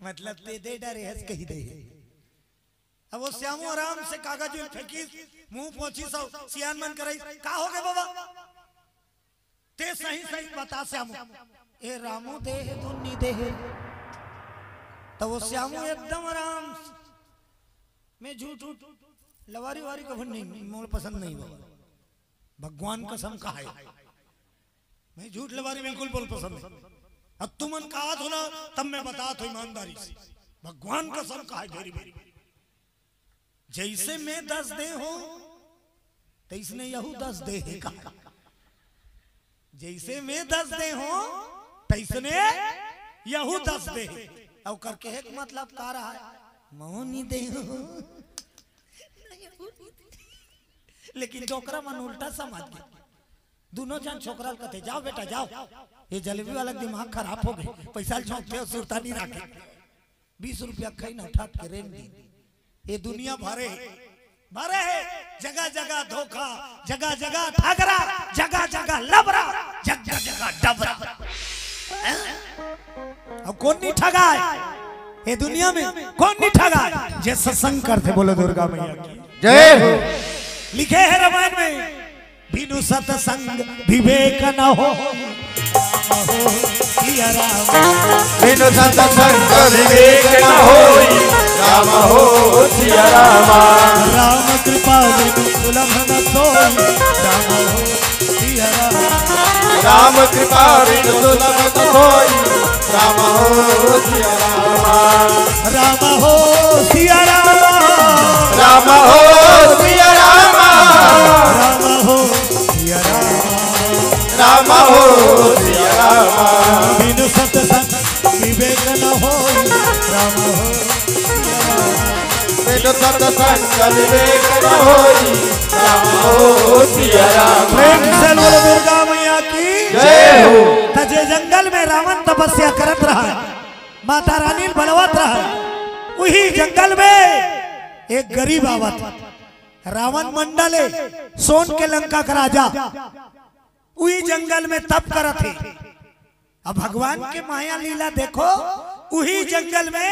मतलब दे दे डरे हंस कही दे। अब वो श्यामू आराम से कागज फेंकी मुंह पहुंची सब सियान मन कराई। का हो गए बाबा ते सही सही बता श्यामू। ए रामू दे है दुन्नी दे है। तो वो श्यामू एकदम आराम में झूठ लवारी वारी कभी नहीं मोड़ पसंद नहीं बाबा। भगवान कसम कहा है मैं झूठ लवारी बिल्कुल बोल पसंद नहीं। अब तुमन कहा तो ना तब मैं बता तो ईमानदारी से भगवान कसम कहा है घेरी मेरी। जैसे मैं 10 दे हो तैसने यहू 10 दे है का। जैसे मैं 10 दे हो तैसने यहू 10 दे है। और करके एक मतलब का रहा है मोहनी दे हो। लेकिन छोकरा मन उल्टा समझ गया। दोनों जन छोकरा कहते जाओ बेटा जाओ। ये जलेबी वाला दिमाग खराब हो गए। पैसा झोंकते सुरता नहीं रखे। 20 रुपया खाई ना उठा के रेन दी। ये दुनिया भरे भरे जगह जगह धोखा, जगह जगह ठगरा, जगह जगह लबरा, जगह जगह डबरा। अब कौन नहीं ठगा है ये दुनिया में? कौन नहीं ठगा है? जे सत्संग करते बोलो दुर्गा मैया की जय हो। लिखे है रामायण में, बिनु सत्संग विवेक न हो, सिया राम। बिनु सत्संग विवेक न होई, राम हो सिया रामा। राम कृपा बिनु सुलभ न सोई, राम हो सिया राम। राम कृपा बिनु सुलभ न सोई, राम हो सिया रामा। राम हो सिया रामा, राम हो सिया रामा। राम हो सिया रामा, राम हो सिया रामा। बिनु सत्संग विवेक न होई, राम हो सिया रामा। बिनु सत्संग विवेक न होई, राम हो सिया रामा। प्रेम से बोलो दुर्गा मैया की जय हो। तजे जंगल में रावण तपस्या करत रहा, माता रानी बनवत रहा। वही जंगल में एक गरीब आवत, रावण मंडले सोन के लंका का राजा वही जंगल में तप करत थे। अब भगवान के माया लीला देखो, वही जंगल में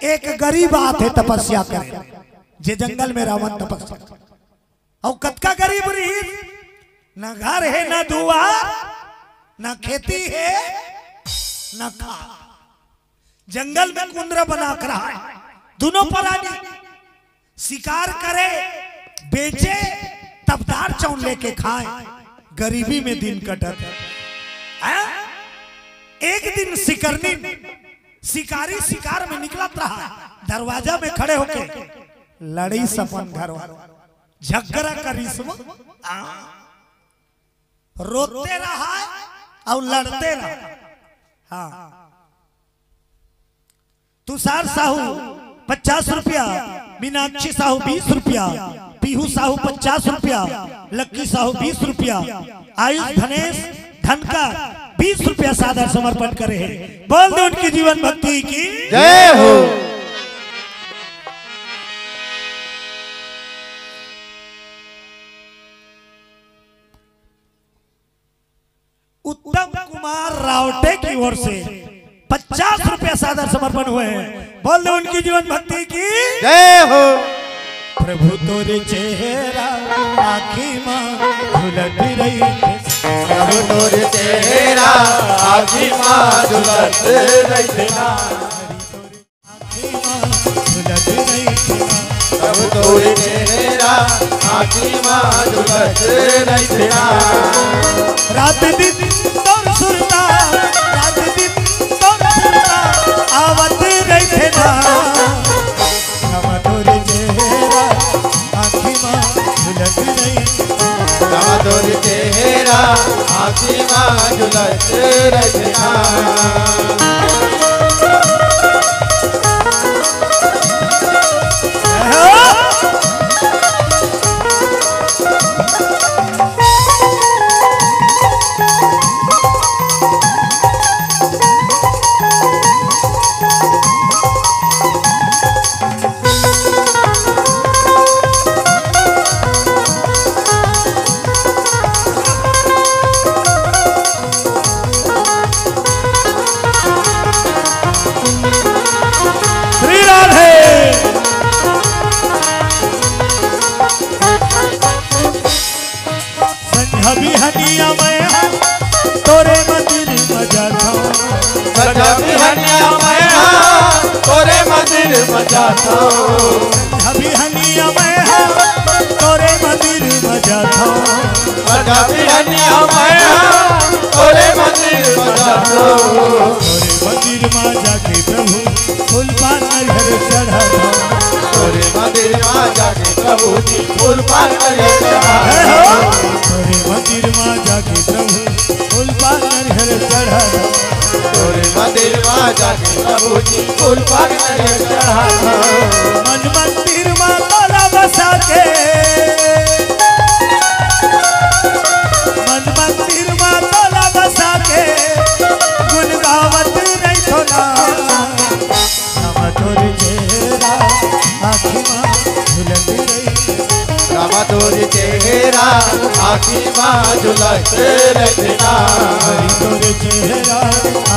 एक गरीब आते तपस्या करे, जे जंगल में रावण तपस्या। और कतका गरीब रही, न घर है न दुआर, न खेती है न खा, जंगल में कुंद्रा बना कर रहा है। दोनों प्राणी शिकार करे, बेचे, तबदार चौन लेके खाए, गरीबी में दिन कटत। एक दिन शिकारी शिकार में निकलत रहा, दरवाजा में खड़े होके लड़ी सपन घर झगड़ा करिश्मा रोते रहा और लड़ते रहा। हाँ, तुषार साहू 50 रुपया, मीनाक्षी साहू 20 रुपया, पीहू साहू 50 रुपया, लक्की साहू 20 रुपया, आयुष धनेश धनका 20 रुपया सादर समर्पण करे हैं। बोल दो उनकी जीवन भक्ति की जय हो। उत्तम कुमार रावटे की ओर से 50 रुपया सादर समर्पण हुए हैं। बोल दो उनकी जीवन भक्ति की जय हो। प्रभु तोरे चेहरा आखी मां झुलत रही, प्रभु तोरे चेहरा आखी मां झुलत रही ना। आखी मां झुलत रही, प्रभु तोरे चेहरा आखी मां झुलत रही ना। रात दिन तोर सुरता, रात दिन तोर सुरता आवत रही ना। हम तोरे चेहरा आखी मां झुलत रही, प्रभु तोरे चेहरा आखी मां झुलत रही ना। हबी हनिया मैं तोरे मंदिर में जाता, हबी हनिया मैं तोरे मंदिर में जाता। हबी हनिया मैं तोरे मंदिर में जाता, हबी हनिया मैं तोरे मंदिर में जाता। तोरे मंदिर में जाके प्रभु फूल पान घर चढ़ाता, तोरे मंदिर में जाके प्रभु जी फूल पान चढ़ाता। तोरे मंदिर में जाके प्रभु फूल पान घर चढ़ाता, तोरे मंदिर में जाके प्रभु जी फूल पान चढ़ाता। मन मंदिर में तोला बसा के, मन मंदिर में तोला बसा के गुन गावत नहीं थोड़ा। हम तोरे चेहरा आखी मां झुलत रही, तोर चेहरा आखी माँ झुलत रखना हरि तोर चेहरा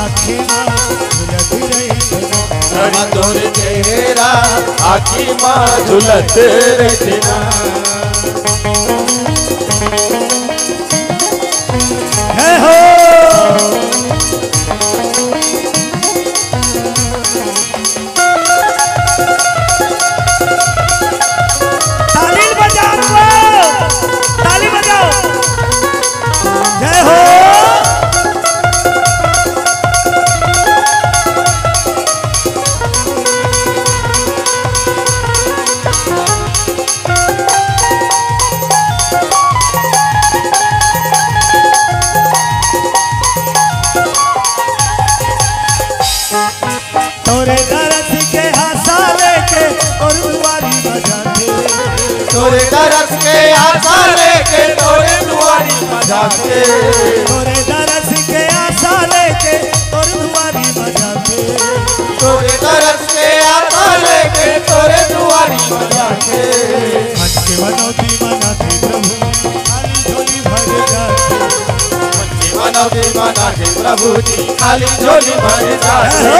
आखी माँ झुलत रखना हरि तोर चेहरा आखी माँ झुलत रखना है हो ताली बजाओ जय हो तोरे दरस के आशा लेके और दुआरी बजाते तोरे दरस के आशा लेके तोरे दुआरी बजाते तोरे दरस के आशा लेके और दुआरी बजाते तोरे दरस के आशा लेके तोरे दुआरी बजाते मन के मनौती मनाते प्रभु खाली झोली भर जाते मनौती मनाते प्रभु जी खाली झोली भर जाते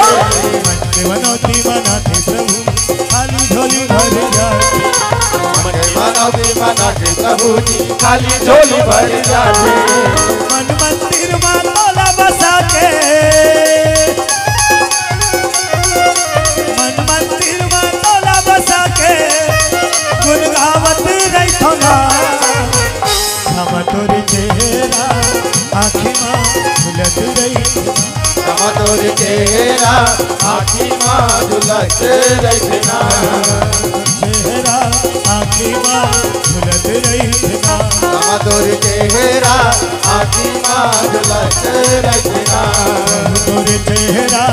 मन के मनौती मनाते प्रभु खाली झोली भर जाते मनौती मनाते प्रभु जी खाली झोली भर जाते मन मंदिर में तोला बसा के मन मंदिर में तोला बसा के गुन गावत रही थोला हम तोर चेहरा आँखी माँ झुलत रही तोर चेहरा आखी माँ झुलत रखना चेहरा आँखी माँ झुलत रही तोर चेहरा आखी माँ झुलत रखना तोर चेहरा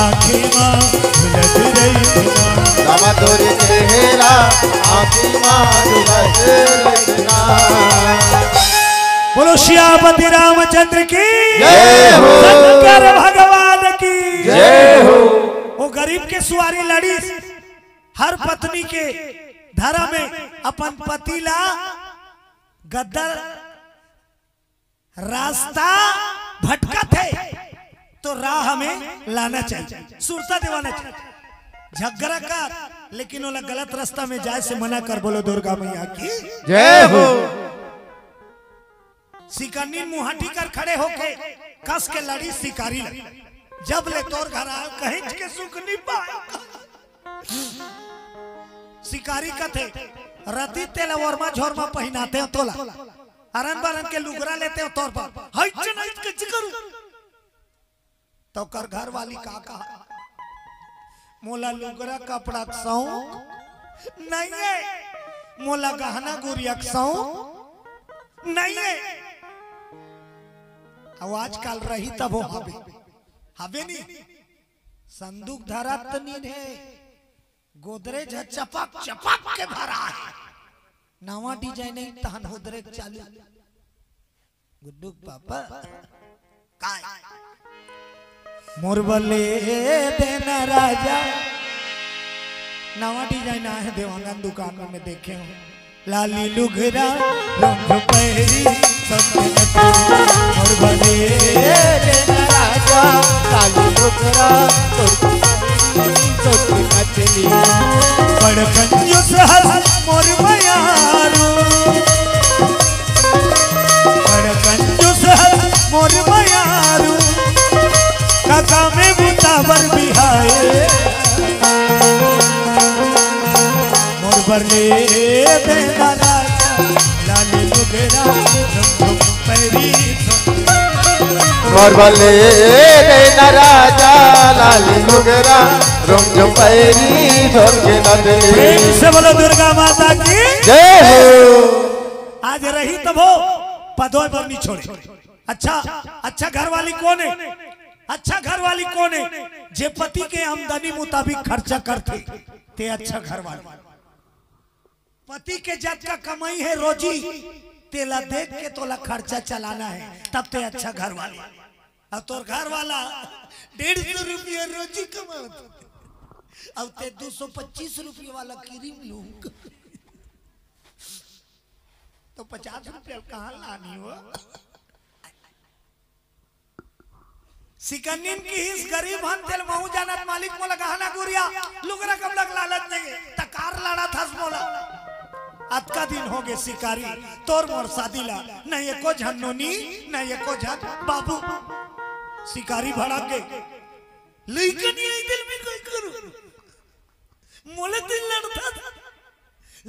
आँखी माँ झुलत रही तोर चेहरा आखी माँ झुलत रखना बोलो श्यामपति रामचंद्र की जय हो शंकर भगवान की जय हो वो गरीब के सुवारी लड़ी हर पत्नी के धरा में अपन पति ला गद्दर रास्ता भटका थे तो राह में लाना चाहिए सुरता दिवाना चाहिए झगड़ा कर लेकिन वो गलत रास्ता में जाए से मना कर बोलो दुर्गा मैया की जय हो शिकनी मुहाटी कर खड़े होके कस के लड़ी शिकारी लड़ी जब ले तोर घर आयो कहीं के सुख नहीं पाए शिकारी कथे रति तेल वर्मा झोरमा पहनाते हो तोला अरन बरन के लुगरा लेते हो तोर पर हट नहीं के जिगर तो कर घर वाली का कहा मोला लुगरा कपड़ा सौ नहीं है मोला गहना गुरिया सौ नहीं है आवाज काल रही तब हो हवे नहीं संदूक धरा तनी है गोदरेज चपक चपक के भरा है नवा डिजाइन तहन होदरे चालू गुड्डू पापा काय मोरबले देना राजा नवा डिजाइन आया है देवांगन दुकान में देखे हो लाली लुघरा रंग पैरी मोरबले देना राजा काली लुगरा मछली बड़ कंजूस हस मोर मयारू बड़ कंजूस हस मोर मयारू काका में बुतावर बिहाए मोर बरले देना राजा लाली लुगरा रंग पैरी मोरबले देना राजा लाली लुगरा रंग पैरी झोंके नदली से बोलो दुर्गा माता की जय हो आज रही तब हो पदों पर नहीं छोड़े अच्छा अच्छा घर वाली कौन है अच्छा घर वाली कौन है जे पति के आमदनी मुताबिक खर्चा करते ते अच्छा घर वाली पति के जब का कमाई है रोजी तेला देख के तोला खर्चा चलाना है तब ते अच्छा घर वाली और तोर घर वाला 150 रुपया रोजी कमाता अब ते 225 रुपये वाला क्रीम लूं तो 50 रुपया कहाँ लानी हो? सिकन्निन की हिस गरीब हन तेल महू जानत मालिक मोला गहना गुरिया लुगरा कब लग लालच नहीं तकार लाड़ा था मोला आज का दिन हो गए शिकारी तोर मोर शादी ला नहीं एको झन्नोनी नहीं एको झन बाबू शिकारी भड़क गए लेकिन ये दिल में कोई करूं मोले दिल लड़ता था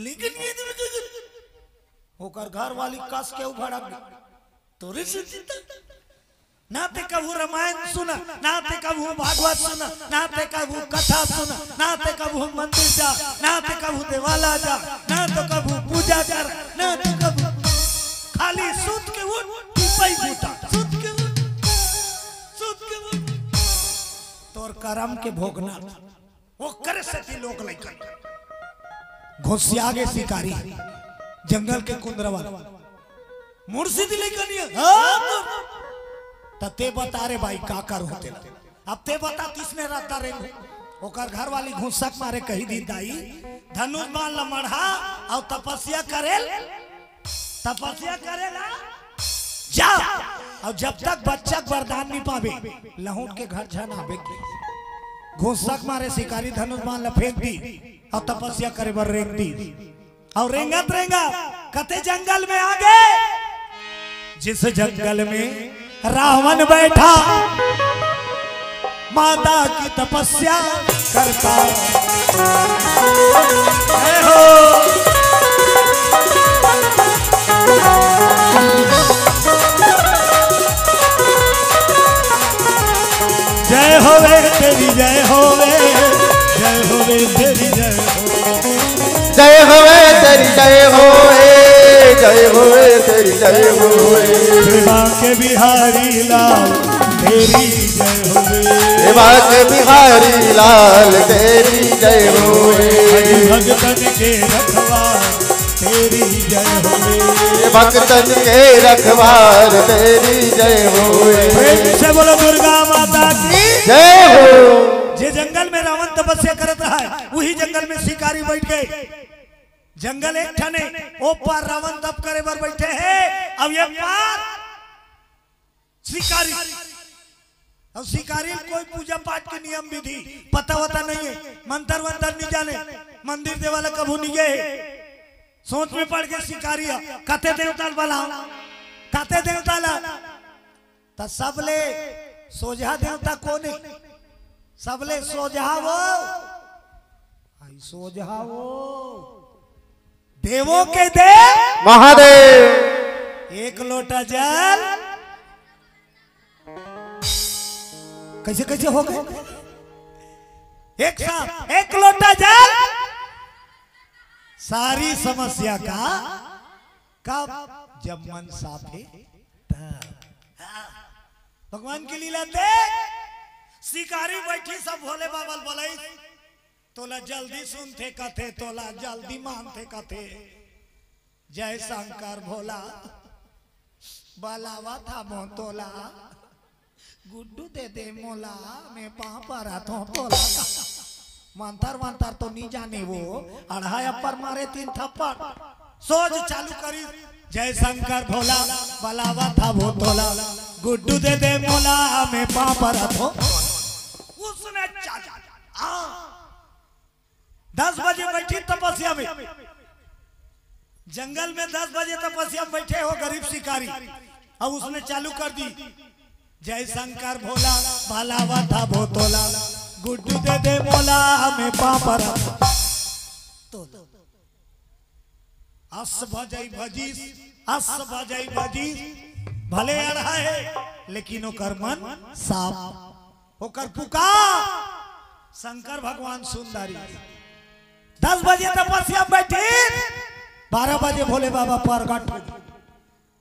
लेकिन ये दिल में कोई करूं होकर घर वाली कस के भड़क गई तोरे से जीता ना ते कबू रामायण सुना ना ते कबू भागवत सुना ना ते कबू कथा सुना ना ते कबू मंदिर जा ना ते कबू देवाला जा ना तो कबू पूजा कर ना तो कबू खाली सूत के उठ पई बूटा सूत के उठ तोर करम के भोगना वो करे से लोग लेकर घुसिया गे शिकारी जंगल के कुंदरवा मुर्शिद लेकर ते बता रे भाई का कर होते अब ते बता किसने रहता रे ओकर घर वाली घुसक मारे कही दी दाई धनुष बाण ला मढ़ा और तपस्या करेगा जा और जब तक बच्चा वरदान नहीं पावे लहूट के घर झन आवे घुसक मारे शिकारी धनुष बाण ला फेंक दी और तपस्या करे बर रेंग दी और रेंगा कते जंगल में आ गए जिस जंगल में रावण बैठा माता की तपस्या करता जय हो जय होवे तेरी जय होवे तेरी जय हो जय होवे तेरी जय होवे जय होवे तेरी जय होवे के बिहारी लाल तेरी जय होवे के बिहारी लाल तेरी जय होवे भगतन के रखवार तेरी जय होवे भगतन के रखवार तेरी जय होवे प्रेम से बोलो दुर्गा माता की जय हो। जे जंगल में रावण तपस्या करत रहा है वही जंगल में शिकारी बैठ गए जंगल एक ठने ओ पार रावण तप करे बर बैठे हैं अब ये पार शिकारी अब शिकारी कोई पूजा पाठ के नियम विधि पता वता नहीं है मंत्र वंत्र नहीं जाने मंदिर देवाला कभू नहीं गए सोच में पड़ के शिकारी कते देवता वाला कते देवता ला तो सबले सोझा देवता कोने सबले सोझावो आई सोझावो देवों के देव महादेव एक लोटा जल कैसे कैसे हो गए एक साथ एक लोटा जल सारी समस्या का कब जब मन साफ है भगवान की लीला देख शिकारी बैठी सब भोले बाबा बोले तोला जल्दी सुनते कथे तोला जल्दी मानते कथे जय शंकर भोला बालावा था मोतोला गुड्डू दे दे मोला मैं पाँव पर आता हूँ तोला मंतर मंतर तो नहीं जाने वो अढ़ाई पर मारे 3 थप्पड़ सोच चालू करी जय शंकर भोला बालावा था वो तोला गुड्डू दे दे मोला मैं पाँव पर आता हूँ उसने 10 बजे बैठी तपस्या में जंगल में 10 बजे तपस्या में बैठे हो गरीब शिकारी अब उसने चालू कर दी जय शंकर भोला बालावा था भोतोला गुड्डू दे दे मोला हमें पापर अस भजई भजीस भले अड़ा है लेकिन ओकर मन साफ ओकर पुकार शंकर भगवान सुंदरी 10 बजे तपस्या बैठे 12 बजे भोले बाबा प्रगट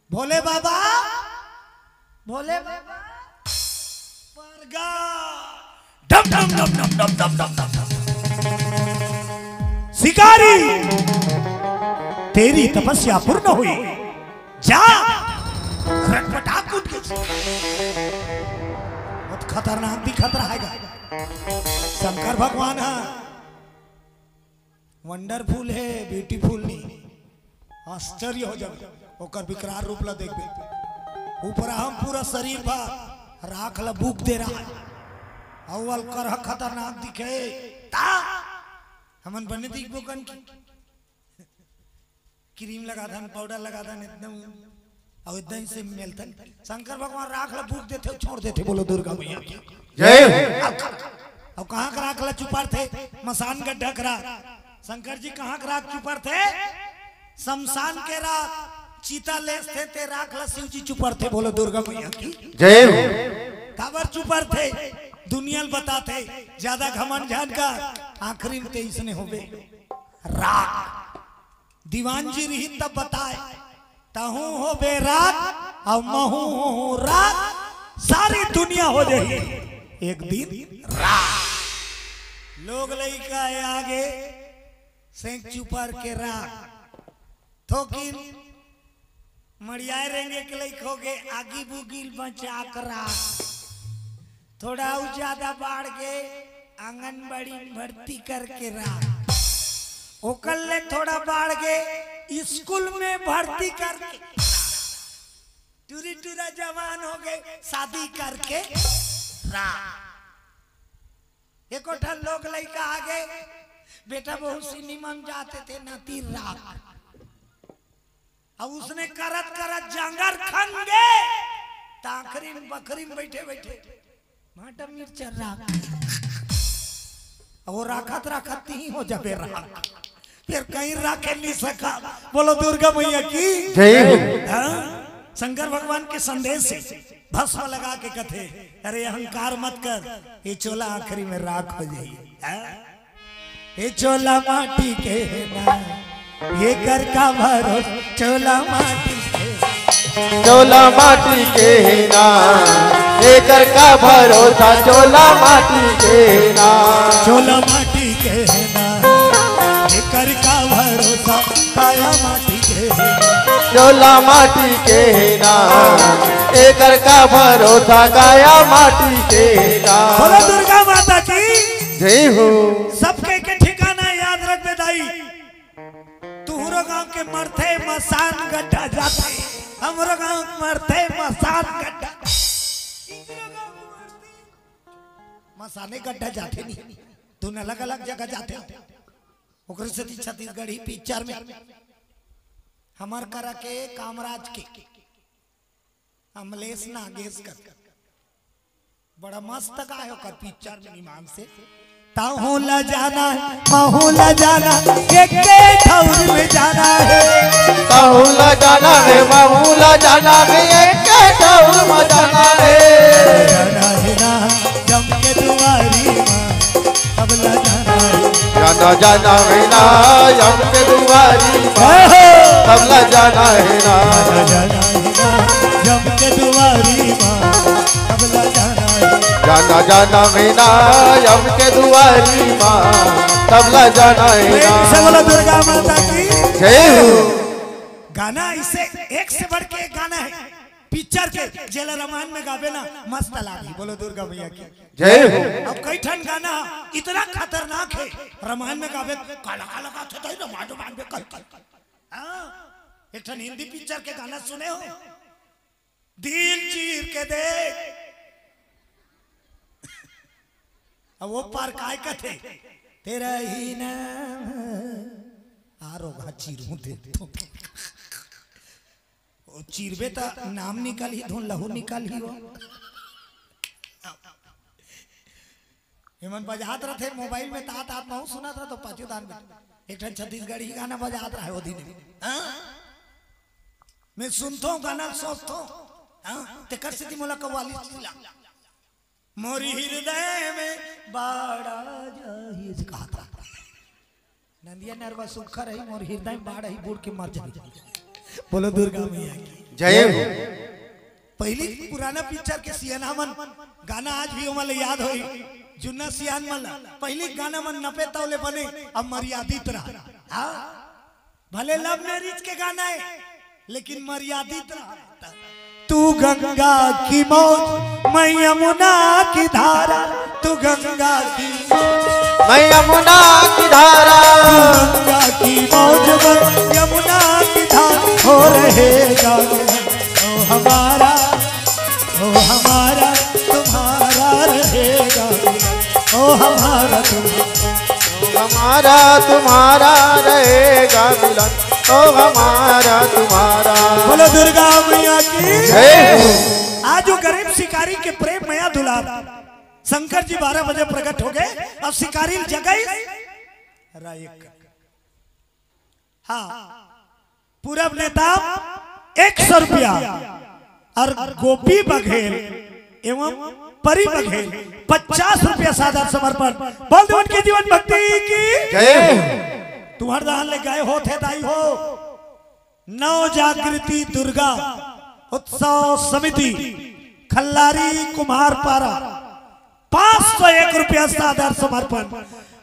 भोले बाबा प्रगट डम डम डम डम डम डम डम डम शिकारी तेरी तपस्या पूर्ण हुई जा रटपटा कूद के बहुत खतरनाक दिखत रहेगा शंकर भगवान है वंडरफुल है ब्यूटीफुल नहीं आश्चर्य हो जाए ओकर विकराल रूप ला देखबे ऊपर हम पूरा शरीर पर राख ला बुक दे रहा है अव्वल करह खतरनाक दिखे ता हमन बने दिखबो कन क्रीम लगा दन पाउडर लगा दन एकदम और एकदम से मिलता शंकर भगवान राख ला बुक देते छोड़ देते बोलो दुर्गा मैया की जय अब कहाँ का राख ला चुपार थे मसान गड्ढा करा शंकर जी कहाँ का राख चुपार थे शमशान के राख चीता लेस थे राख ला शिव जी चुपार थे बोलो दुर्गा मैया की जय काबर चुपार थे दुनिया बताते ज्यादा घमंड झान का आखिरी में इसने हो गए राख दीवान जी रही तब बताए तहू हो बे राख और महू हो राख सारी दुनिया हो जाए एक दिन राख लोग लइका आगे सेंक चुपार के राख थोकिन मड़ियाए रहेंगे के लइक हो गए आगी बुगिल बचा कर राख थोड़ा ज्यादा बाढ़ के आंगनबाड़ी भर्ती करके राख ओकल थोड़ा बाढ़ के स्कूल में भर्ती करके टूरी टूरा जवान हो गए शादी करके एक लोग लड़का आगे बेटा बहु सिनेमा में जाते थे नाती राख अब उसने करत करत जंगर खन गे ताखरी में बकरी में बैठे बैठे माटा मिर्चा राख वो राखत राखत ही हो जाबे राख फिर कहीं राखे नहीं सका बोलो दुर्गा मैया की जय हो शंकर भगवान के संदेश से भस्म लगा के कथे अरे अहंकार मत कर ये चोला आखिरी में राख हो जाइए ये चोला माटी के ना ये कर का भरोसा चोला माटी के चोला माटी के ना एकर का भरोसा चोला माटी के ना चोला माटी के ना एकर का भरोसा काया माटी के चोला माटी के ना एकर का भरोसा काया माटी के ना बोलो दुर्गा माता की जय हो सबके के ठिकाना याद रख बे दाई तुहरो गांव के मरथे मसान गड्ढा जाते हमरो गांव मरथे मसान गड्ढा मसाने गड्ढा जाते नहीं दोनों अलग अलग जगह जाते ओकरे से छत्तीसगढ़ी पिक्चर में हमार करा के कामराज के अमलेश नागेश का बड़ा मस्त का है ओकर पिक्चर में निमान से ताहू ला जाना महू ला जाना के ठौर में जाना है ताहू ला जाना है महू ला जाना है एक ठौर में जाना है जाना है ना जम के दुआरी मां अब ला जाना है जाना जाना है ना जम के दुआरी मां अब ला जाना है ना जाना है ना जम के दुआरी मां अब ला जाना है जाना जाना है ना जम के दुआरी मां तबला जाना है ना से बोलो दुर्गा माता की जय हो गाना इसे एक से बढ़ के एक गाना है पिक्चर के जेल रामायण में गावे ना मस्त लागी बोलो दुर्गा मैया की जय हो अब कई ठन गाना इतना खतरनाक है रामायण में गावे काला काला का था रामायण में कल हां एक ठन हिंदी पिक्चर के गाना सुने हो दिल चीर के देख अब वो पार काय कथे तेरा ही नाम आरोगा चीरू दे ओ चीरबे ता नाम निकाली धुन लहू निकाली हो हेमन बजात रहे मोबाइल में तात तात बहुत सुना था तो पाचुदान में एक ठन छत्तीसगढ़ी गाना बजात रहा है वो दिन मैं सुनता हूँ गाना सोचता हूँ ते कर सिद्धि मोला कव्वाली चिल्ला मोरी हृदय में बाड़ा जाही कहा था नंदिया नरवा सुखा रही मोर हृदय में बाड़ा ही बूढ़ के मर जाए बोलो दुर्गा मैया की जय हो पहली पुराना पिक्चर के सियानामन गाना आज भी हमारे याद होई जुन्ना सियान मन पहली गाना मन नपे तौले बने अब मर्यादित रहा हाँ भले लव मैरिज के गाना है लेकिन मर्यादित रहा तू गंगा की मौज मैं यमुना की धारा तू गंगा की मैं यमुना की धारा गंगा की मौज मैं यमुना की धारा हो रहेगा ओ हमारा तुम्हारा रहेगा ओ हमारा तुम्हारा रहेगा मिलन ओ हमारा तुम्हारा। बोलो दुर्गा मैया की जय हो। आज जो गरीब शिकारी के प्रेम मैया दुलार शंकर जी 12 बजे प्रकट हो गए और शिकारी जगह हाँ पूरब नेता 100 रुपया और गोपी बघेल एवं परी बघेल 50 रुपया सादर समर्पण। बोल दो उनकी जीवन भक्ति की जय हो। तुम्हारे दहन ले गए हो थे दाई हो। नव जागृति दुर्गा उत्सव समिति खल्लारी कुम्हारपारा 501 रुपया सादर समर्पण।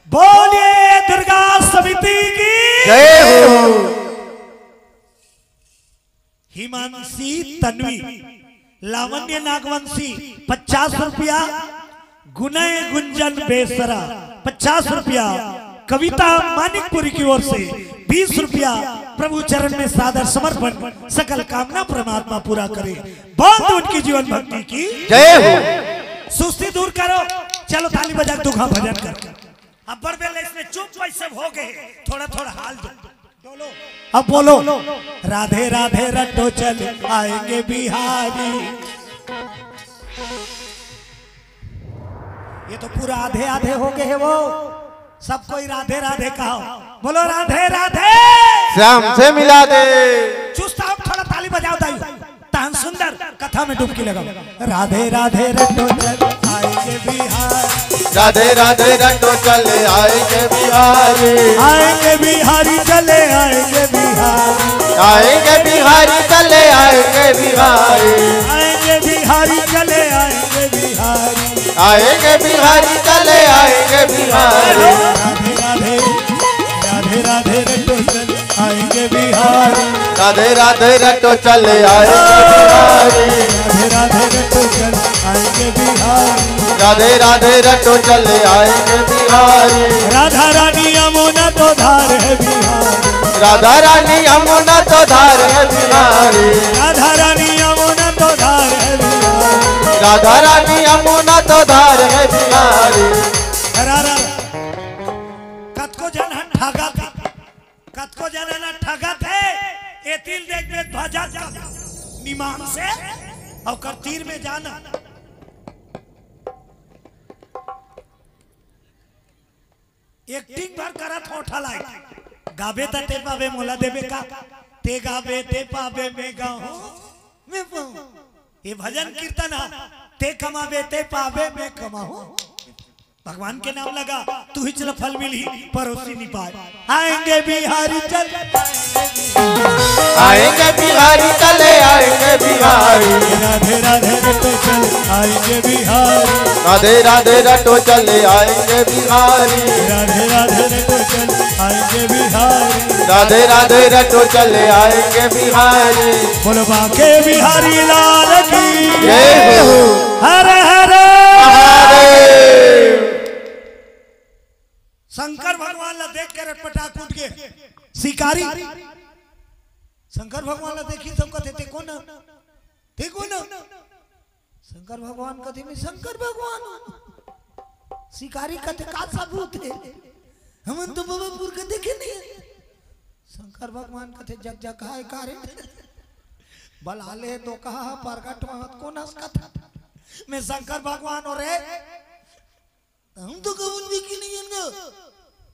बोलिए दुर्गा समिति की जय हो। हिमांशी तन्वी लावण्य नागवंशी 50 रुपया। गुनय गुंजन बेसरा 50 रुपया। कविता मानिकपुरी की ओर से 20 रुपया प्रभु चरण में सादर समर्पण। सकल कामना परमात्मा पूरा करे। बहुत उनकी जीवन भक्ति की जय हो। सुस्ती दूर करो। चलो ताली बजा दुखा भजन कर। अब बड़बेले इसमें चुप पैसे हो गए थोड़ा थोड़ा हाल दो। अब बोलो राधे राधे रटो चल आएंगे बिहारी। ये तो पूरा आधे आधे हो गए है वो सब कोई राधे राधे कहो। बोलो राधे राधे श्याम से मिला दे। चुस्ता थोड़ा ताली बजाओ दाई तान सुंदर कथा में डुबकी लगाओ। राधे राधे रटो चल आएंगे बिहारी। राधे राधे रटो चले आएंगे बिहारी। आएंगे बिहारी चले आएंगे बिहारी। आएंगे बिहारी चले आएंगे बिहारी। आएंगे बिहारी चले आएंगे बिहारी। आएंगे बिहारी चले आएंगे बिहारी। राधे राधे राधे रटो चल आएंगे बिहारी। राधे राधे रटो चले आएंगे बिहारी। राधे राधे रटो चल आएंगे बिहारी। राधे राधे रटो चले आएंगे बिहारी। राधा रानी यमुना तो धार है बिहारी। राधा रानी यमुना तो धार है बिहारी। राधा रानी यमुना तो धार है बिहारी। राधा रानी यमुना तो धार है बिहारी। कतको जन ठगा थे कतको जन ठगा थे ये तिल देख देख भजा निमान से और कर तीर में जाना। एक्टिंग भर करत होठा लाई गावे त ते पावे मोला देवे का ते गावे ते पावे में गाऊं मैं पाऊं। ये भजन कीर्तन है ते कमावे ते पावे मैं कमाऊं। भगवान के नाम लगा तू ही चल फल मिली परोसी नहीं पाए। आएंगे बिहारी चल आएंगे बिहारी चले आएंगे बिहारी। राधे राधे रटो चल आएंगे बिहारी। राधे राधे रटो चले आएंगे बिहारी। राधे राधे रटो चल आएंगे बिहारी। राधे राधे रटो चले आएंगे बिहारी। बोलो बाके बिहारी लाल की जय हो। हरे हरे महादेव। शंकर भगवान ला देख के रटपटा कूद गए शिकारी। शंकर भगवान ला देखी तो कहते देखो ना शंकर भगवान कहते में शंकर भगवान शिकारी कहते का सबूत है हम तो बाबापुर के देखे नहीं। शंकर भगवान कहते जग जग है कारे बलाले तो कहा प्रकट महत को नस कथा मैं शंकर भगवान और हम तो कबूल भी की नहीं है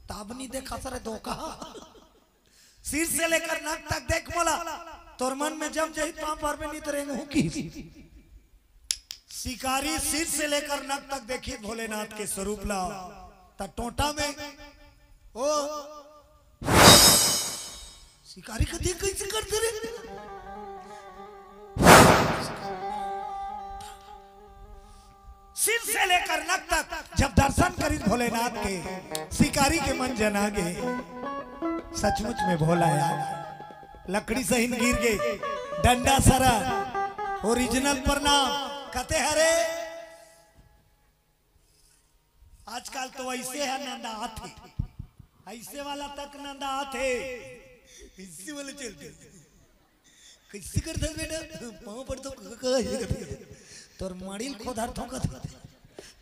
ताबनी देखा सरे दो कहा सिर से लेकर नाक तक देख बोला तोर मन में जब जही पांव पर में नहीं तरेंगे हूं की। शिकारी सिर से लेकर नाक तक देखी भोलेनाथ के स्वरूप ला ता टोटा में ओ शिकारी का देख कैसे करते रे सिर से लेकर नक तक जब दर्शन करी भोलेनाथ के शिकारी के मन जनागे सचमुच में भोला यार लकड़ी सहिन गिर गए डंडा सरा ओरिजिनल प्रणाम कहते हरे आजकल तो ऐसे है नंदा हाथी ऐसे वाला तक नंदा हाथे इससे वाले चलते कैसे करते बेटा पाँव पर तो तोर माड़िल खोदार ठोकत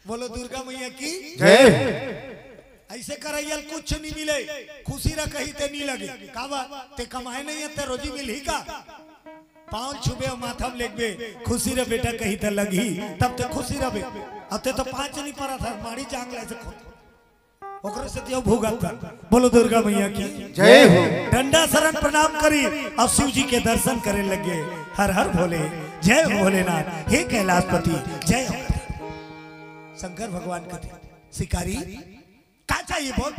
बोलो दुर्गा मैया की जय ऐसे करैयल कुछ नहीं मिले खुशी रह कहीं ते नहीं लगे कावा ते कमाए नहीं है ते रोजी मिल ही का पाँव छुबे और माथा में लेगबे खुशी रे बेटा कहीं ते लगी तब ते खुशी रहे अब ते तो 5 नहीं पड़ा था माड़ी जांग ले से खोद ओकरे से त्यो भूगत था बोलो दुर्गा मैया की जय हो डंडा शरण प्रणाम करी और शिव जी के दर्शन करे लगे हर हर भोले जय हो भोलेनाथ हे कैलाशपति जय हो शंकर भगवान का शिकारी का चाहिए बोल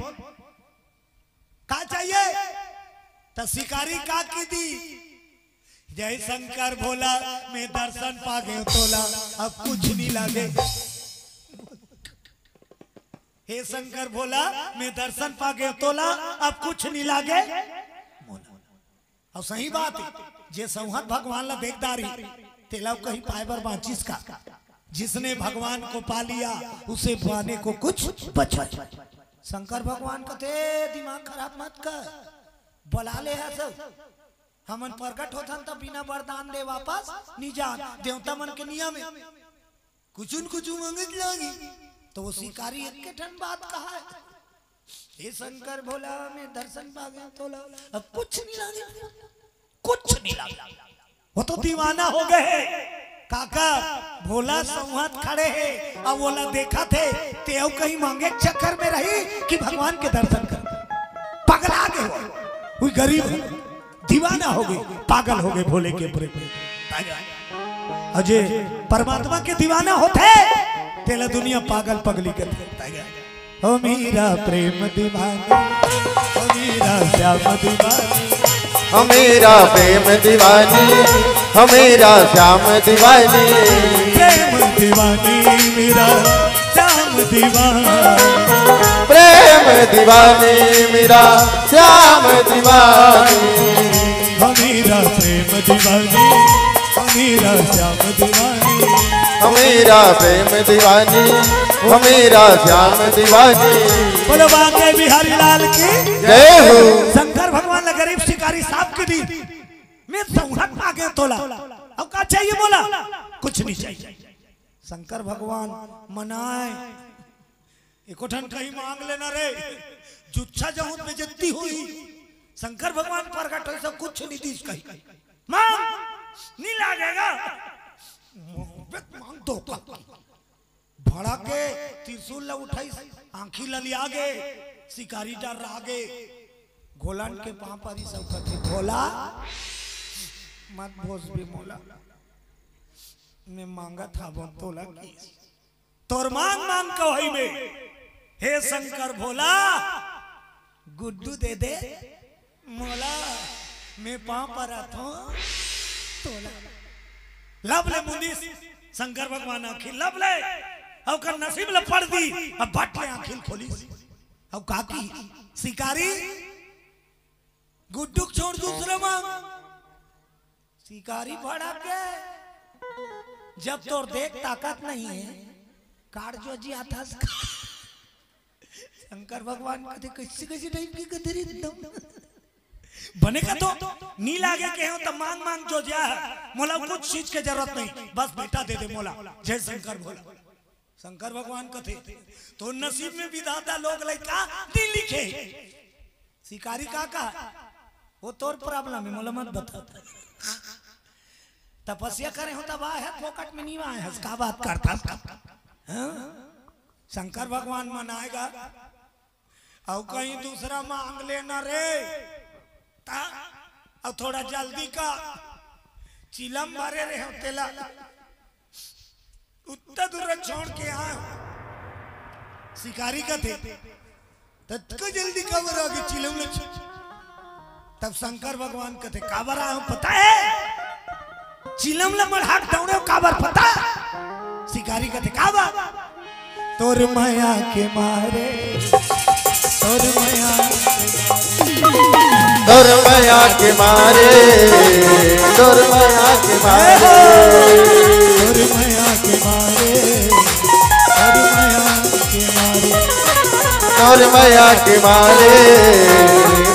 का चाहिए तो शिकारी का की दी जय शंकर भोला मैं दर्शन पा गए तोला अब कुछ नहीं लागे हे शंकर भोला मैं दर्शन पा गए तोला अब कुछ नहीं लागे और सही बात है जे संहत भगवान ला देखदारी तेला कहीं पाएबर बांचिस का जिसने भगवान को पा लिया उसे पाने को कुछ बचा शंकर भगवान कहते दिमाग खराब मत कर बुला ले है सब हमन प्रकट होथन तो बिना वरदान दे वापस नहीं जा देवता मन के नियम है कुछ मंगत लागी तो वो शिकारी एक के ठन बात कहा है हे शंकर भोला मैं दर्शन पा गया तो अब कुछ नहीं लागे कुछ नहीं लागे वो तो दीवाना हो गए काका भोला संवाद खड़े हैं अब बोला देखा थे तेव कहीं मांगे चक्कर में रही कि भगवान के दर्शन कर पगला गए कोई गरीब दीवाना हो गए पागल हो गए भोले के पूरे अजय परमात्मा के दीवाना होते तेला दुनिया पागल पगली करते हो मेरा प्रेम दीवाना हो मेरा श्याम दीवानी हो मेरा प्रेम दीवानी हो मेरा श्याम दीवानी प्रेम दीवानी मेरा श्याम दीवानी प्रेम दीवानी मेरा श्याम दीवानी हो मेरा प्रेम दीवानी हो मेरा श्याम दीवानी हो मेरा प्रेम दीवानी हो मेरा श्याम दीवानी बोलो बांके बिहारी लाल की जय हो शंकर भगवान गरीब शिकारी साहब की दी मैं संहत आ गया तोला अब क्या चाहिए बोला कुछ नहीं चाहिए शंकर भगवान मनाए इकोठन कहीं मांग लेना रे जुच्छा जहूं बेइज्जती हुई शंकर भगवान प्रकट हो सब कुछ नहीं दी कहीं मांग नहीं लागेगा मांग दो भड़ा के त्रिशूल ला उठाई आंखी ललिया गे शिकारी डर रागे गोलन के पांव पर ही सब कथे भोला मत भोस भी मोला मैं मांगा था वो तोला की तोर मांग कही में हे शंकर भोला गुड्डू दे दे मोला मैं पांव पर आता हूं तोला लब ले मुंडीस शंकर भगवान आखिर लब ले अब कर नसीब ले पड़ दी अब बट ले आखिर खोली अब काकी शिकारी गुड्डू छोड़ दूसरे मांग शिकारी भड़ा के जब तोर देख ताकत नहीं है कार जो जी आता शंकर भगवान कहते कैसे कैसे टाइप की गदरी बनेगा तो नी लागे के हो तो मांग मांग जो जा मोला कुछ चीज के जरूरत नहीं बस बेटा दे दे मोला जय शंकर भोला शंकर भगवान कहते तो नसीब में विधाता लोग लइका दी लिखे शिकारी का वो तोर प्रॉब्लम है मोला मत बता तपस्या करे होता बा है फोकट में नहीं आए का बात करता शंकर भगवान मनाएगा और कहीं दूसरा मांग लेना रे और थोड़ा जल्दी का चिलम भरे रहे तेला उतना दूर छोड़ के आ शिकारी का थे तत्को जल्दी कबर आ गई चिलम ले तब शंकर भगवान कहते काबर आया पता है चिलम ला मढ़ाक दौड़े काबर पता शिकारी कहते काबर तोर माया के मारे तोर माया तोर माया के मारे तोर माया के मारे तोर माया के मारे तोर माया के मारे तोर माया के मारे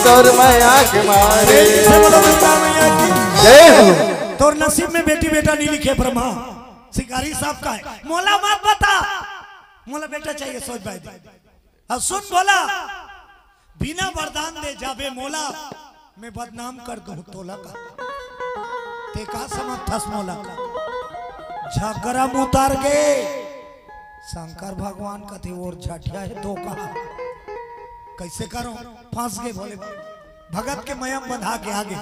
तोर माया के मारे बोलो माया की जय हो। तोर नसीब में बेटी बेटा नहीं लिखे ब्रह्मा शिकारी साहब का है। मोला मत बता, मोला बेटा चाहिए सोच भाई। अब सुन बोला, बिना वरदान दे जाबे मोला मैं बदनाम कर दूं तोला का। ते का समझ थस मोला का झगड़ा उतार के शंकर भगवान का थे और झटिया है तो कहा कैसे करो फंस गए बोले भगत के मयम बंधा के आगे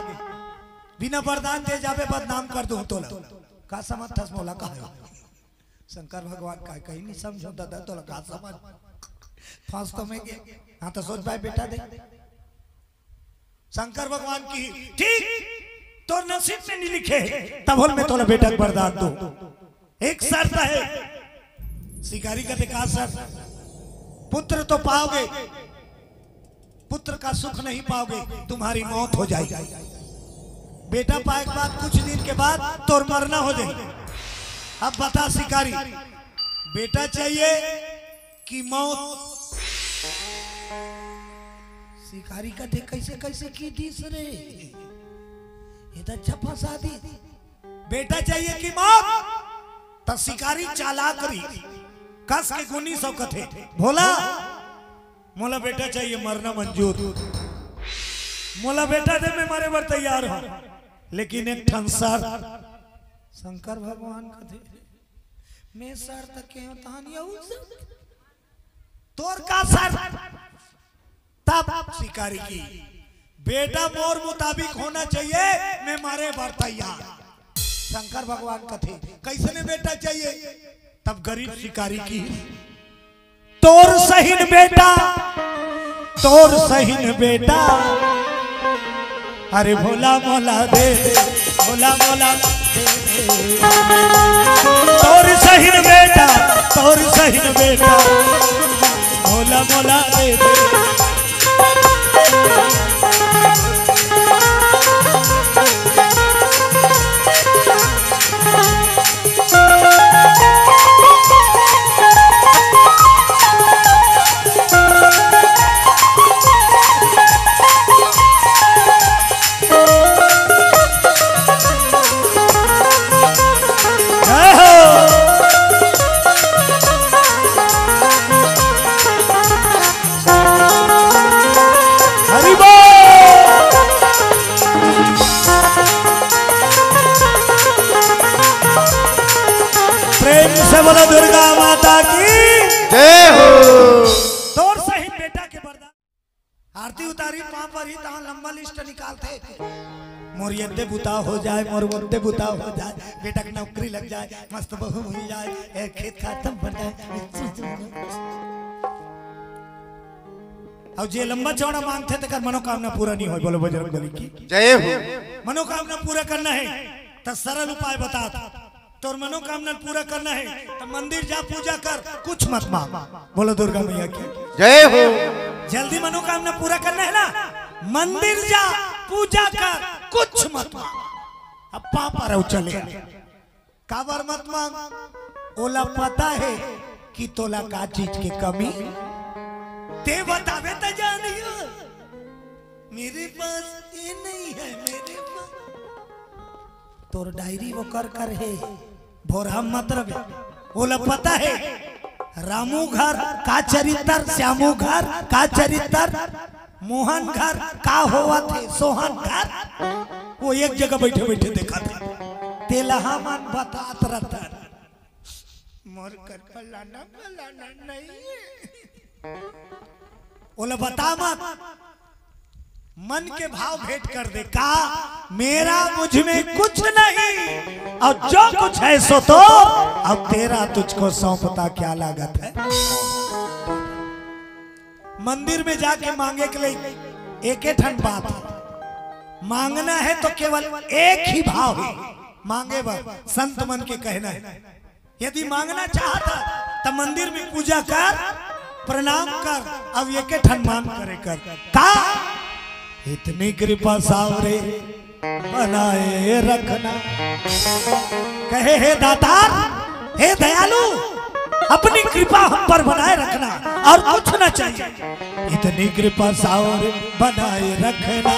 बिना वरदान दे जाबे बदनाम कर दूं तोला का समझ थस मोला का है। शंकर भगवान का कहीं नहीं समझो दादा तोला का समझ फंस तो मैं गया। हाँ तो सोच भाई बेटा दे शंकर भगवान की ठीक तो नसीब में नहीं लिखे तब मैं तोला बेटा वरदान दो। एक शर्त है शिकारी का देखा सर पुत्र तो पाओगे पुत्र का सुख नहीं पाओगे तुम्हारी मौत हो जाएगी। बेटा पाए के बाद कुछ दिन के बाद तोर मरना हो जाएगी। अब बता शिकारी बेटा चाहिए कि मौत। शिकारी का देख कैसे कैसे की दिस रे ये तो अच्छा फंसा दी। बेटा चाहिए कि मौत तो शिकारी चालाक रही कस के गुनी सब कथे बोला मोला बेटा चाहिए मरना मंजूर। मोला बेटा दे मैं मारे बर तैयार हूं लेकिन एक ठंसर शंकर भगवान कथे मैं सर तक के तानिया तोर का सर तब शिकारी की बेटा मोर मुताबिक होना चाहिए मैं मारे बर तैयार। शंकर भगवान कथे कैसे ने बेटा चाहिए तब गरीब शिकारी की तोर सहीन बेटा तोर सहीन बेटा अरे भोला मोला दे भोला मोला दे तोर सहीन बेटा तोर सहीन बेटा भोला मोला दे बोलो दुर्गा माता की जय हो। तोर सही बेटा के वरदान आरती उतारी वहां पर ही तहां लंबा लिस्ट निकालते मोर यद्दे बुता हो जाए मोर वद्दे बुता हो जाए बेटा की नौकरी लग जाए मस्त बहू मिल जाए खेत खत्म बन जाए और जे लंबा चौड़ा मांगते तक मनोकामना पूरा नहीं हो। बोलो बजरंगबली की जय हो। मनोकामना पूरा करना है तो सरल उपाय बता तो मनोकामना पूरा करना है तो मंदिर जा पूजा कर कुछ मत मांग। बोलो दुर्गा मैया की जय हो। जल्दी मनोकामना पूरा करना है ना मंदिर जा पूजा कर कुछ मत मांग। अब पापा रहो चले काबर मत मांग ओला पता है कि तोला का चीज की कमी ते बतावे तो जानियो मेरे पास ये नहीं है मेरे पास तोर डायरी वो कर कर है भोरा मतलब बोला पता है रामू घर का चरित्र श्यामू घर का चरित्र मोहन घर का हुआ थे सोहन घर वो एक जगह बैठे बैठे देखा था तेलहा मन बतात रहता मोर कर फलाना फलाना नहीं बोला बता मत मन के भाव भेंट कर दे का मेरा मुझ में कुछ नहीं और जो कुछ है सो तो अब तेरा तुझको सौंपता क्या लागत है। मंदिर में जाके मांगे के लिए एक ही ठंड बात है मांगना है तो केवल एक ही भाव है मांगे बस संत मन के कहना है। यदि मांगना चाहता तो मंदिर में पूजा कर प्रणाम कर अब एक ही ठंड मांग करे कर का इतनी कृपा सावरे बनाए रखना कहे हे दातार हे दयालु अपनी कृपा हम पर बनाए रखना और कुछ ना चाहिए। इतनी कृपा सावर बनाए रखना,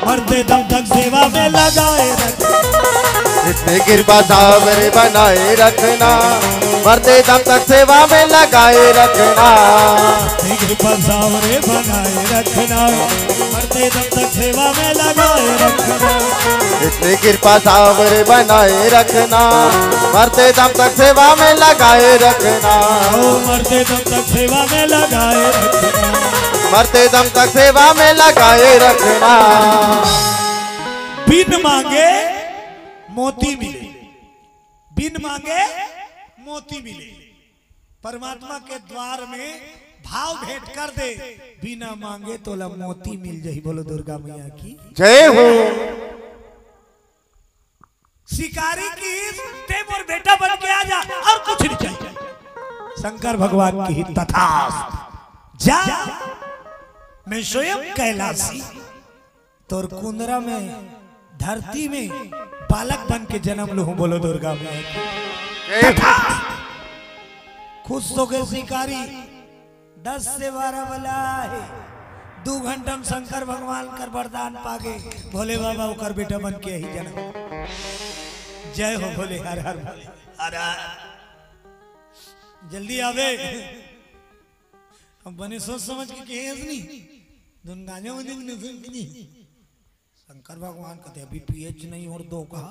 मरते दम तक सेवा में लगाए रखना। इतनी कृपा सावर बनाए रखना, मरते दम तक सेवा में लगाए रखना। इतनी कृपा सावर बनाए रखना, मरते दम तक सेवा में लगाए रखना। इतनी कृपा सावर बनाए रखना, मरते दम तक सेवा में लगाए रखना। ओ मरते दम तक सेवा में लगाए रखना, मरते दम तक सेवा में लगाए रखना। बिन मांगे मोती मिले, बिन मांगे मोती मिले। परमात्मा के द्वार में भाव भेंट कर दे, बिना मांगे तो ला मोती मिल जाही। बोलो दुर्गा मैया की जय हो। शिकारी की टेम और बेटा बन के आ जा, और कुछ नहीं चाहिए। शंकर भगवान की तथास्तु। जा मैं स्वयं कैलाशी तोर कुंदरा में धरती में बालक बन के जन्म लूं। बोलो दुर्गा मैया की। खुश तो के शिकारी 10 से 12 वाला है, 2 घंटा में शंकर भगवान कर वरदान पागे, भोले बाबा ओकर बेटा बन के ही जन्म। जय हो भोले, हर हर भोले, हर हर। जल्दी आवे, हम बने सोच समझ के केस नहीं दुनिया में। शंकर भगवान कहते अभी पीएच नहीं और 2 कहा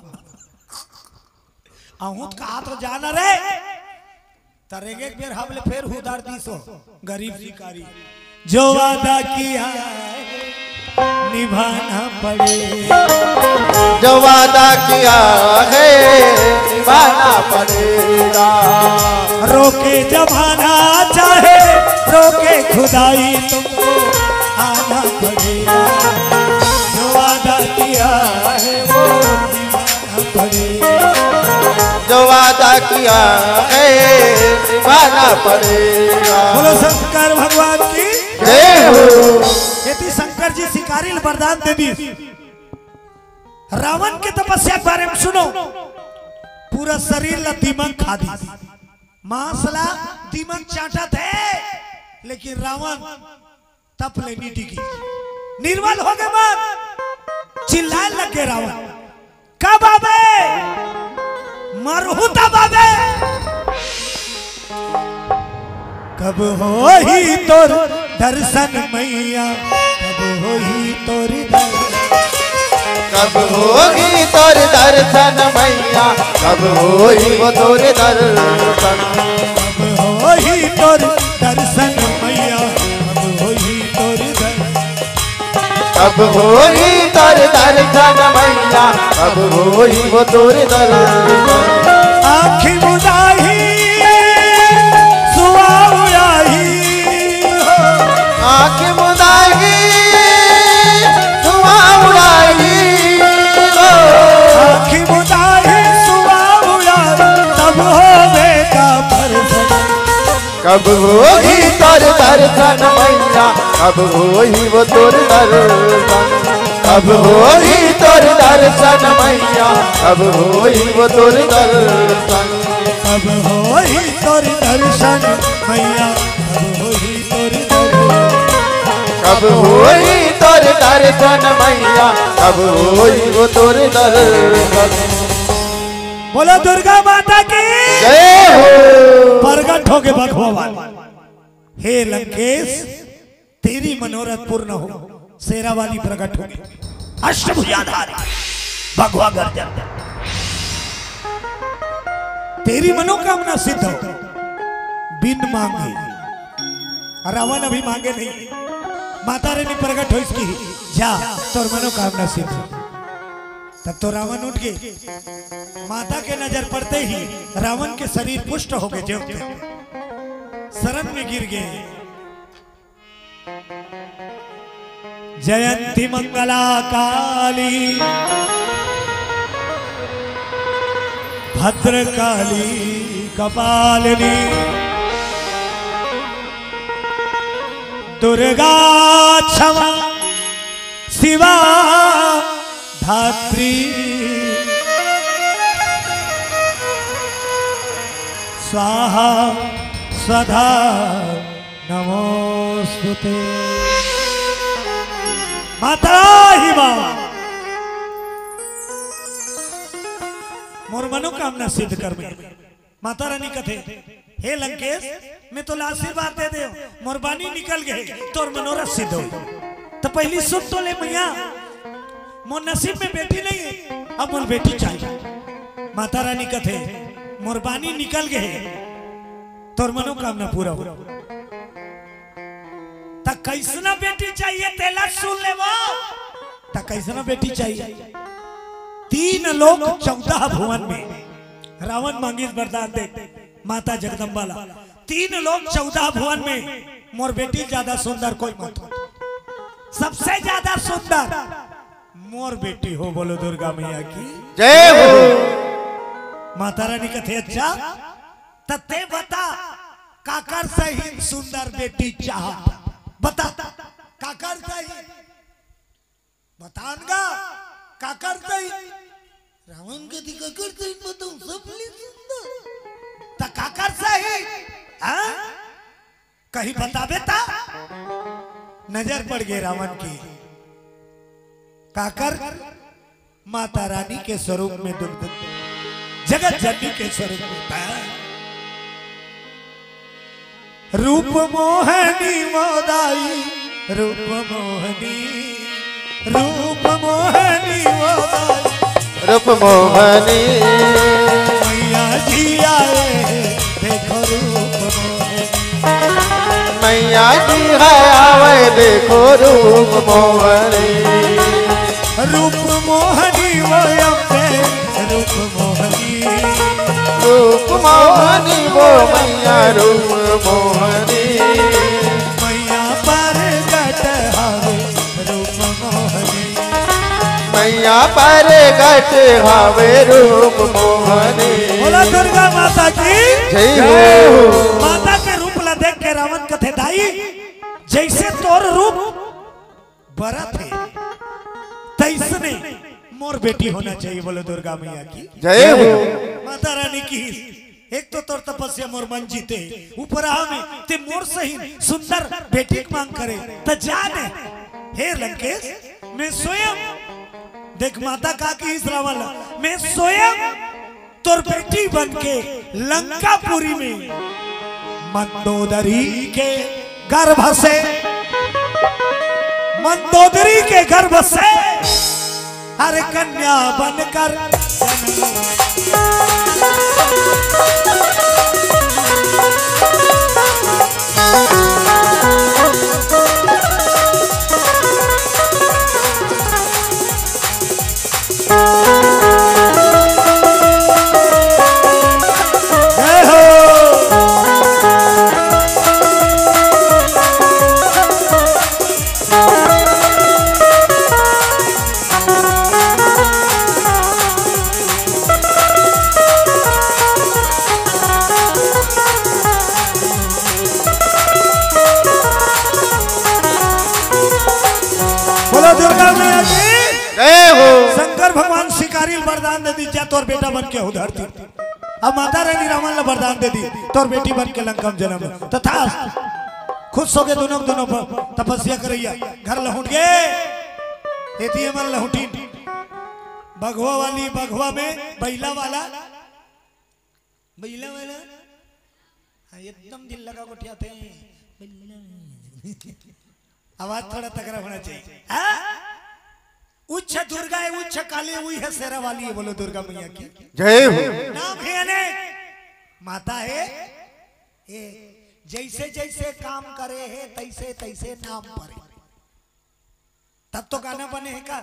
आहूत कहा तो जाना रे तरेगे एक बेर हमले फिर हुदार 200 गरीब शिकारी। जो वादा किया निभाना पड़ेगा, जो वादा किया है निभाना पड़ेगा। रोके जमाना चाहे रोके खुदाई तुमको आना पड़ेगा। जो वादा किया है वो निभाना पड़ेगा, जो वादा किया है निभाना पड़ेगा। बोलो शंकर भगवान की जय हो। यदि शंकर जी शिकारी वरदान दे दी, रावण के तपस्या के बारे में सुनो। पूरा शरीर ला दीमक खा दी, मांसला दीमक चाटा थे, लेकिन रावण तप ले नीति की निर्मल हो गए मन। चिल्लाने लगे रावण, कब आवे मरहू तब आवे, कब हो ही तोर दर्शन मैया, कब हो ही तोर कब होगी तोर दर्शन मैया, कब होगी वो तोर दर्शन। कब हो ही तोर दर्शन मैया, कब हो ही तोर कब होगी तोर दर्शन मैया, कब होगी वो तोर दर्शन। आँखी मुदाही सुआई, आँख मुदाई सुआई, आँखी मुदाही सुआई, तब होवे का दर्शन। कब होगी तोर दर्शन मैया, कब होगी वो तोर दर्शन। कब होगी तोर दर्शन मैया, कब होगी वो तोर दर्शन। कब हो ही तोर दर्शन मैया, कब हो ही तोर दर्शन। कब होगी तोर दर्शन मैया, कब होगी वो तोर दर्शन। बोलो दुर्गा माता की जय हो। प्रगट हो के भगवान। हे लंकेश, तेरी मनोरथ पूर्ण हो। शेरा वाली प्रगट हो गई, अष्टभुजाधारी भगवा गर्जन, तेरी मनोकामना सिद्ध हो बिन मांगे। रावण अभी मांगे नहीं, माता रानी प्रकट हो इसकी, जा तोर मनोकामना सिद्ध। तब तो रावण उठ गए, माता के नजर पड़ते ही रावण के शरीर पुष्ट हो गए, जो शरण में गिर गए। जयंती मंगला काली भद्रकाली कपालिनी दुर्गा क्षमा शिवा धात्री स्वाहा स्वधा नमोस्तुते माता ही मां मोर मनोकामना सिद्ध कर में माता रानी कथे हे लंकेश मैं तो आशीर्वाद दे दे मोर बानी निकल गए तोर मनोरथ सिद्ध हो तो पहली सुन तो ले मैया मोर नसीब में बेटी नहीं है अब मोर बेटी चाहिए माता रानी कथे मोर बानी निकल गए तोर मनोकामना पूरा हो तक कैसना बेटी चाहिए तेला सुन ले वो तक कैसना बेटी चाहिए 3 लोग 14 भुवन में रावण मांगिस वरदान दे माता जगदम्बा 3 लोग 14 भुवन में मोर बेटी ज्यादा सुंदर कोई मत सबसे ज्यादा सुंदर मोर बेटी हो बोलो दुर्गा मैया की जय हो। माता रानी कथे अच्छा तते बता काकर सही सुंदर बेटी चाह बता काकर सही बतानगा काकर सही रावण के दी काकर सही बताऊं सब सुंदर ता काकर सही हां कहीं बताबे ता नजर पड़ गए रावण की काकर माता रानी के स्वरूप में दुर्गा जगत जननी के स्वरूप में रूप मोहनी मोदाई रूप मोहनी मोदाई रूप मोहनी मैया जी आए देखो रूप मोहनी मैया जी है आवे देखो रूप मोहनी रूप मोहनी वो अम्बे रूप मोहनी वो मैया रूप मोहनी मैया पर गट हावे रूप मोहनी मैया पर गट हावे रूप मोहनी। बोला दुर्गा माता की जय हो। माता के रूप ला देख के रावण कथे दाई जैसे तोर रूप बरत है तैसने मोर बेटी होना चाहिए बोलो दुर्गा मैया की जय हो। माता रानी की एक तो तोर तपस्या मोर मन जीते ऊपर हमें ते मोर सही सुंदर बेटी की मांग करे त जाने हे लंकेश मैं स्वयं देख माता का की इस रावण मैं स्वयं तोर बेटी बन के लंकापुरी में मंदोदरी के गर्भ से मंदोदरी के गर्भ से हर कन्या बनकर शंकर भगवान शिकारी वरदान दे दी जा तोर बेटा बन के उधर थी अब माता रानी रावण ने वरदान दे दी तोर बेटी बन के लंका में जन्म तथा खुश हो गए दोनों तपस्या करैया घर लहुट गए एती मन लहुटी बघवा वाली बघवा में बैला वाला एकदम दिल लगा गोठियाते आवाज थोड़ा तगड़ा होना चाहिए उच्च दुर्गा है उच्च काली हुई है शेरा वाली है बोलो दुर्गा मैया की जय हो। नाम है अनेक माता है ए, जैसे जैसे काम करे है तैसे तैसे नाम पड़े तब तो गाना बने है का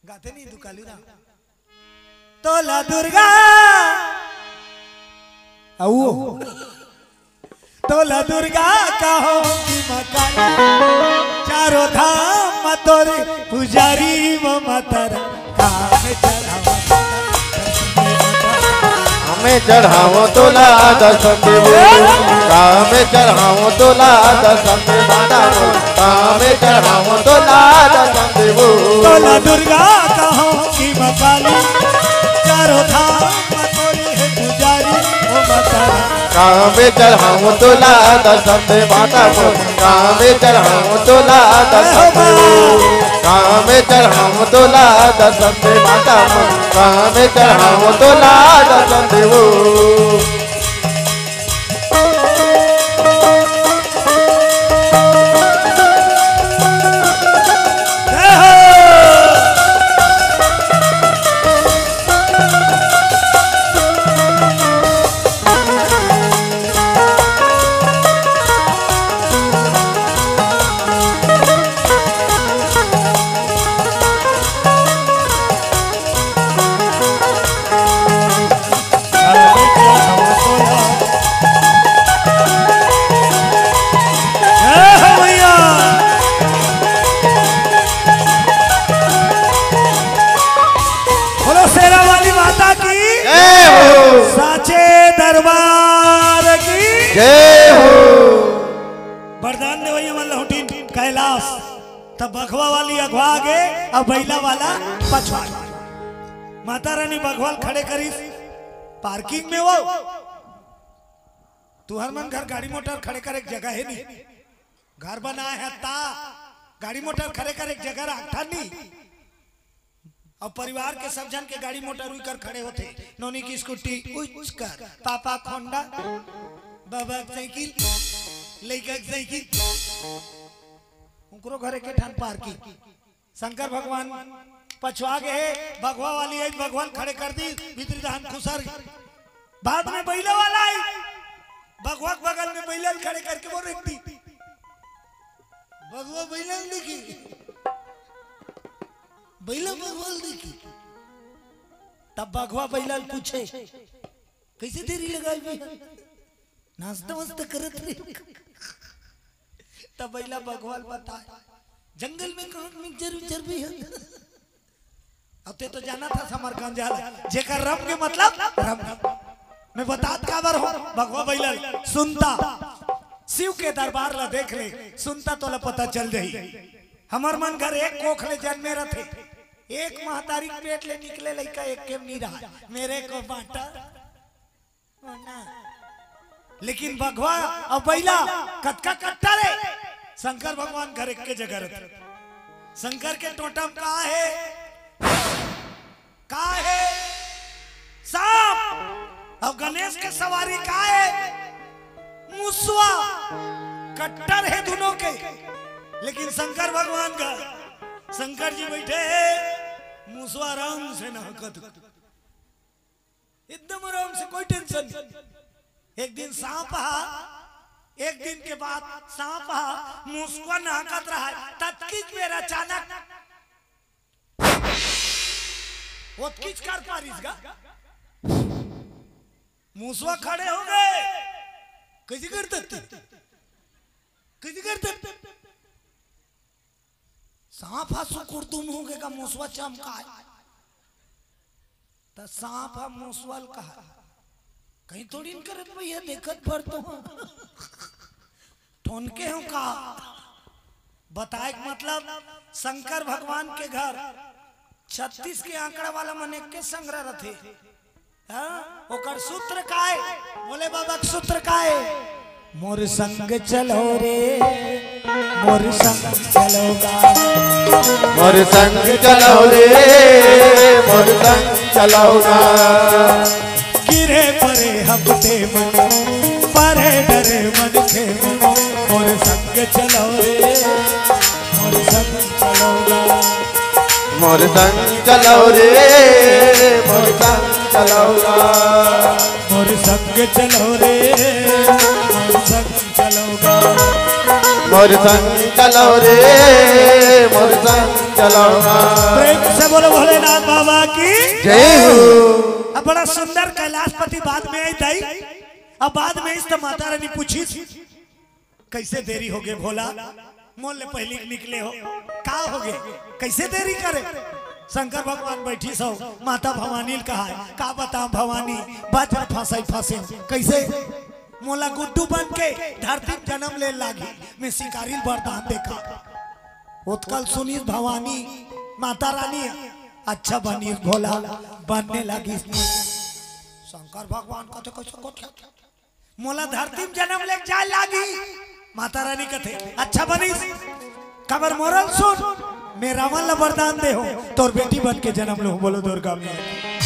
गाते नहीं दुकाली ना तो ला दुर्गा तो ला दुर्गा कहो कि मकान चारों धाम तोरे पुजारी मातारा हमें चढ़ाओ तोला दर्शन देवो हमें चढ़ाओ तोला दर्शन देवो हमें चढ़ाओ तोला दर्शन देवो तोला दुर्गा कहो कि मकाली चारों धाम तोरे पुजारी ओ मातारा कामे चढ़ाऊं तोला दर्शन दे माता मोर कामे चढ़ाऊं तोला दर्शन दे कामे चढ़ाऊं तोला दर्शन दे माता मोर कामे चढ़ाऊं तोला दर्शन देवो साचे दरबार की जय हो। वरदान ने वही मन लहुटी कैलाश तब बखवा वाली अगवा आगे और बैला वाला पछवा माता रानी बखवाल खड़े करी पार्किंग में वो तू हर मन घर गाड़ी मोटर खड़े कर एक जगह है नहीं घर बना है ता गाड़ी मोटर खड़े कर एक जगह रखा नहीं और परिवार के सब जन के गाड़ी मोटर उड़ कर खड़े होते नोनी की स्कूटी उच कर पापा खोंडा बाबा साइकिल लड़का साइकिल उनको घरे के ठान पार्किंग शंकर भगवान पछवा गए भगवा वाली है भगवान खड़े कर दी भीतरी धान खुसर बाद में बैला वाला आई भगवा बगल में बैला खड़े करके वो रखती भगवा बैला देखी बैला भगवान देखी तब भगवा बैला पूछे कैसे देरी लगाई नाश्ता वास्ता करत रही तब बैला भगवान बताए जंगल में कहाँ मिक्सर भी है अब ते तो जाना था समरकंद जाला जेकर रब के मतलब रब मैं बतात काबर हो भगवा बैला सुनता शिव के दरबार ला देख ले सुनता तो ला पता चल जाई हमार मन घर एक कोखले जन्मे रथे एक महतारी पेट ले निकले लड़का एक के नहीं रहा मेरे को बांटा ना लेकिन भगवा और बैला कटका कट्टा रे शंकर भगवान घर एक के जगह रहे शंकर के टोटम का है सांप और गणेश के सवारी का है मुसवा कट्टर है दोनों के लेकिन शंकर भगवान का शंकर जी बैठे मुसवा आराम से नहकत एकदम आराम से कोई टेंशन एक दिन सांप एक दिन के बाद सांप मुसवा नहकत रहा तत्किच में अचानक वो किच कर पारिस गा मुसवा खड़े हो गए कैसे करते सांप सुकुर्तुम हो गए का मुसवा चमका तो सांप मुसवल कहा कहीं थोड़ी न करत भैया देखत पर तो ठोनके हो का बताए मतलब शंकर भगवान के घर 36 के आंकड़ा वाला मन के संग्रह रथे ओकर सूत्र का है बोले बाबा सूत्र का है मोर संग चलो रे मोर संग चलोगा मोर संग चलो रे मोर संग चलोगा गिरे परे हफ्ते मन परे डरे मन के मोर संग चलो रे मोर संग चलोगा मोर संग चलो रे मोर संग चलोगा मोर संग चलो रे मोर संग चलोगा मोर संग चलो रे मोर संग चलोगा प्रेम से बोलो भोलेनाथ बाबा की जय हो। अब बड़ा सुंदर कैलाशपति बाद में आई दाई अब बाद में इस माता रानी पूछी कैसे देरी हो गए भोला मोल पहले निकले हो का हो गए कैसे देरी करे शंकर भगवान बैठी सो माता भवानी कहा का बता भवानी बाजा फंसाई फंसे कैसे मोला गुड्डू बन के धरती जन्म ले लागी मैं शिकारी वरदान देखा उत्कल सुनी भवानी माता रानी अच्छा बनी भोला बनने लगी शंकर भगवान का तो कैसे मोला धरती में जन्म ले जाए लागी माता रानी कथे अच्छा बनी कबर मोरल सुन मैं रावण ला वरदान दे हो तोर बेटी बन के जन्म लो बोलो दुर्गा मैया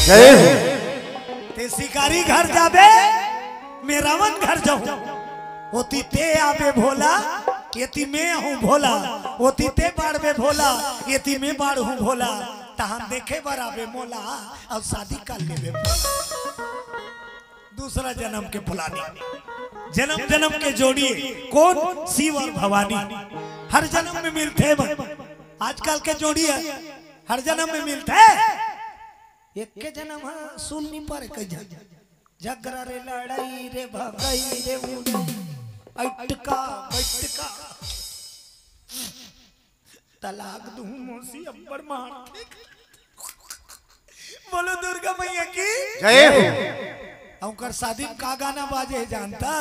जय हो ते शिकारी घर जाबे मैं रावण घर जाऊं होती ते आबे भोला येती मैं हूँ भोला होती ते बाड़बे भोला येती मैं बाड़ हूँ भोला तहां देखे बराबे मोला अब शादी कर लेबे दूसरा जन्म के फुलानी जन्म जन्म के जोड़िए कौन शिव और भवानी हर जन्म में मिलते हैं आजकल के जोड़िए हर जन्म में मिलते हैं एक के जन्म सुन नहीं पारे कई झगड़ा रे लड़ाई रे भगाई रे अटका बैठका तलाक दूं मौसी अब्बर मार बोलो दुर्गा मैया की जय हो औकर शादी में का गाना बाजे जानता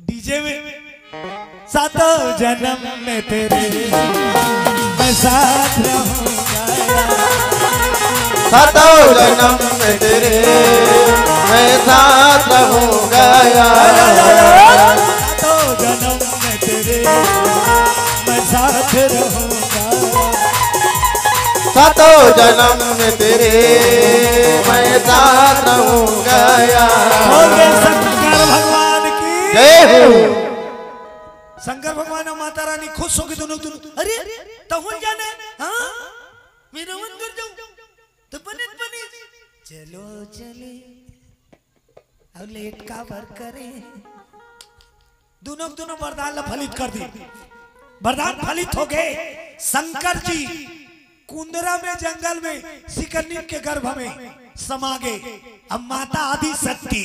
डीजे में सातों जन्म में तेरे मैं साथ रहूंगा सातों जन्म में तेरे मैं साथ रहूंगा सातों जन्म में तेरे मैं साथ रहूंगा सातों जन्म में तेरे मैं साथ रहूंगा शंकर भगवान की जय हो शंकर भगवान और माता रानी खुश होगी दोनों दोनों अरे तहुन जाने हाँ मेरा मन कर जाऊं तो बने बने चलो चले अब लेट का भर करे दोनों दोनों वरदान फलित कर दी वरदान फलित हो गए शंकर जी कुंदरा में जंगल में सिकन्नी के गर्भ में समा गए अब माता आदि शक्ति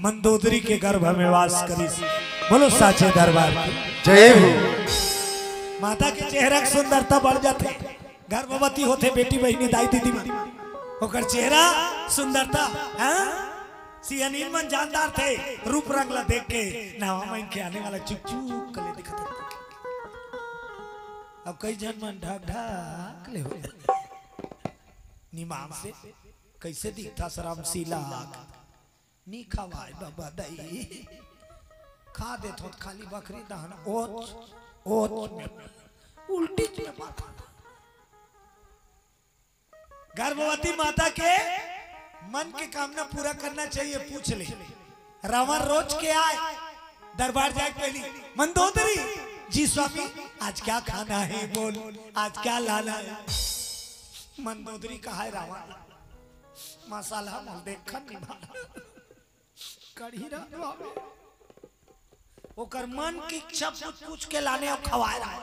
मंदोदरी के गर्भ में वास करी बोलो साचे दरबार की जय हो माता के चेहरा की सुंदरता बढ़ जाते गर्भवती होते बेटी बहनी दाई दीदी में होकर चेहरा सुंदरता सियानीन मन जानदार थे रूप रंग ला देख के नावा मन के आने वाला चुप चुप कले दिखता अब कई जन मन ढक ढक ले हो निमाम से कैसे दिखता सराम सीला नी खवाए बाबा दई खा दे तो खाली बकरी दहन ओत में उल्टी में माथा गर्भवती माता के मन की कामना पूरा करना चाहिए पूछ ले रावण रोज के आए दरबार जाए पहली मंदोदरी जी स्वामी आज क्या खाना है बोल आज क्या लाना है मंदोदरी कहा है रावण मसाला मल देखा निभाना कढ़ी रहा ओकर मन की इच्छा पूछ पूछ के लाने और खवाए रहा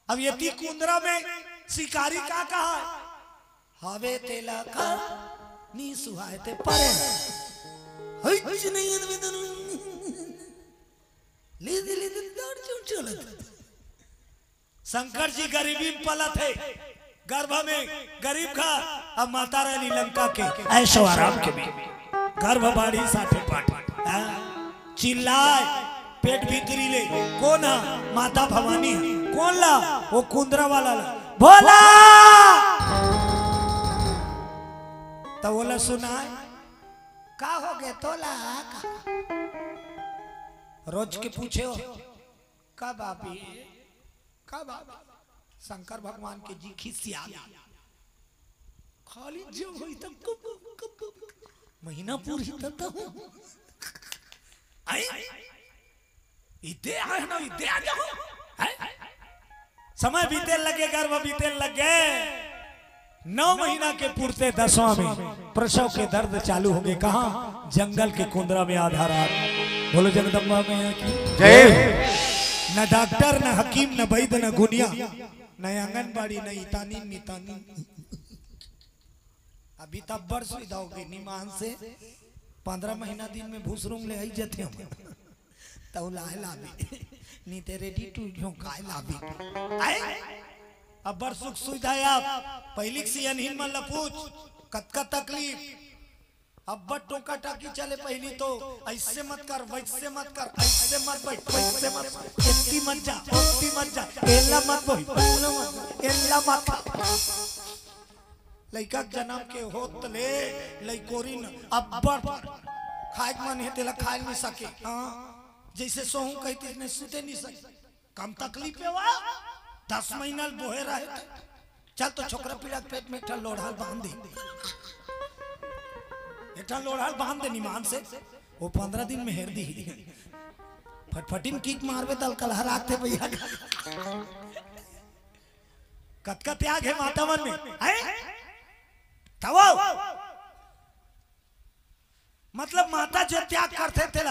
अब यति कुंदरा में शिकारी का कहा हवे तेला का नी सुहाए ते परे हई नहीं ले दौड़ क्यों चलत शंकर जी गरीबी में पला थे गर्भ में गरीब का अब माता रानी लंका के ऐशो आराम के भी गर्भ बाड़ी साथे पाट चिल्लाए पेट भीतरी ले कौन है माता भवानी कौन ला वो कुंदरा वाला ला भोला तो बोला सुना का हो गए तोला रोज के पूछे हो का बाबी का बाबा शंकर भगवान के जी खिसिया खाली जो हुई तब महीना पूरी तब आई इते आए ना इते आ जाओ समय बीते लगे गर्भ बीते लगे 9 महीना के पूर्ते 10वां में प्रसव के दर्द चालू हो गए कहाँ जंगल के कुंदरा में आधा रात बोलो जगदम्बा मैया की जय न डॉक्टर न हकीम न वैद न गुनिया न आंगनबाड़ी न इतानी मितानी अभी तब बड़ सुविधा होगी निमान से 15 महीना दिन में भूसरूम ले आई जाते हम तो लाए लाभी नी ते रेडी टू जो काय लाभी आए अब बड़ सुख सुविधा आप पहली से अनहीन मन ला पूछ कतका तकलीफ अब बड़ टोका टाकी चले पहली तो ऐसे मत कर वैसे मत कर ऐसे मत बैठ वैसे मत इतनी मत जा उतनी मत जा एला मत बोल एला मत लइका जन्म के होत ले लइकोरिन अब बड़ खाए मन है तेला खाए नहीं सके हाँ जैसे सोहू कहते नहीं सुते नहीं सके कम तकलीफ है वा 10 महीना बोहे रहे चल तो छोकरा पीड़ा पेट में ठल लोढ़ाल बांध दे ठल लोढ़ाल बांध दे निमान से वो 15 दिन में हेर दी फटफटिन किक मारवे तल कलहर आते भैया कतका त्याग है माता मन में है तब मतलब माता जो त्याग करते थे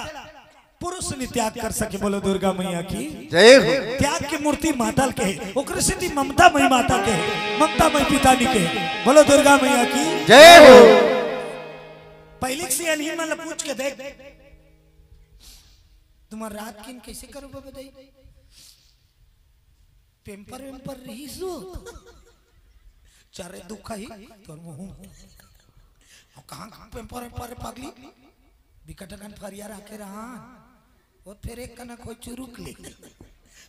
पुरुष नहीं त्याग कर सके बोलो दुर्गा मैया की जय हो। त्याग की मूर्ति माता के ओकरे से ममता मई माता के ममता मई पिता के बोलो दुर्गा मैया की जय हो। पहले से अनहीन मतलब पूछ के देख तुम्हारा रात किन कैसे करोगे बताइए पेम्पर वेम्पर रही सो चारे दुख ही तो कहाँ कहाँ पेम्पर वेम्पर पगली बिकटकन फरिया रखे रहा और फिर एक कना कोई चुरुक ले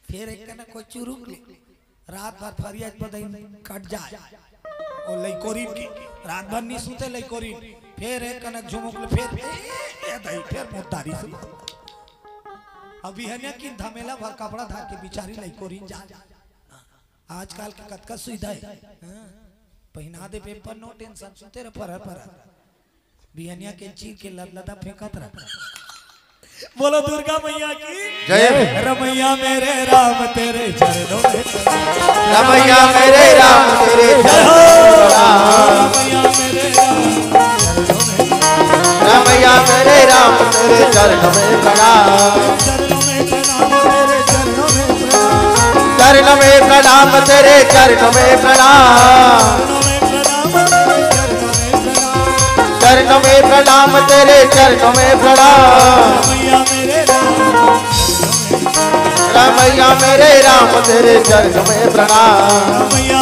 फिर एक कना कोई चुरुक ले रात भर फरिया बदई कट जाए और लइकोरी की रात भर नहीं सुते लइकोरी फिर एक कनक झुमुक ले फिर मोतारी से अभी है ना कि धमेला भर कपड़ा धा के बिचारी लइकोरी जा आजकल के कतका सुविधा है पहना दे पेपर नो टेंशन सुते रह पर बिहनिया के चीर के लदा फेंकत रह बोलो दुर्गा मैया की जय। रमैया मेरे राम तेरे चरणों में रमैया मेरे राम तेरे रमैया मेरे राम तेरे चरणों में प्रणाम चरणों में प्रणाम तेरे चरणों में प्रणाम चरणों में प्रणाम तेरे चरणों में प्रणाम रमैया मेरे राम तेरे चरणों में प्रणाम रमैया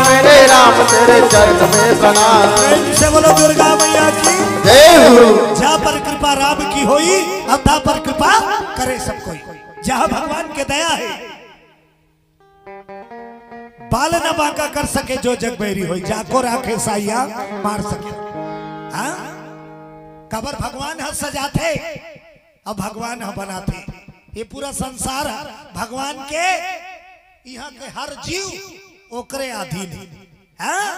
मेरे राम तेरे चरणों में प्रणाम से बोलो दुर्गा मैया की जय हो। जहाँ पर कृपा राम की होई अब ता पर कृपा करे सब कोई जहाँ भगवान के दया है बाल न बांका कर सके जो जग बैरी हो जाको राखे साइया मार सके हाँ कबर भगवान है सजाते अब भगवान है बनाते ये पूरा संसार है भगवान के यहाँ के हर जीव ओकरे अधीन है हाँ?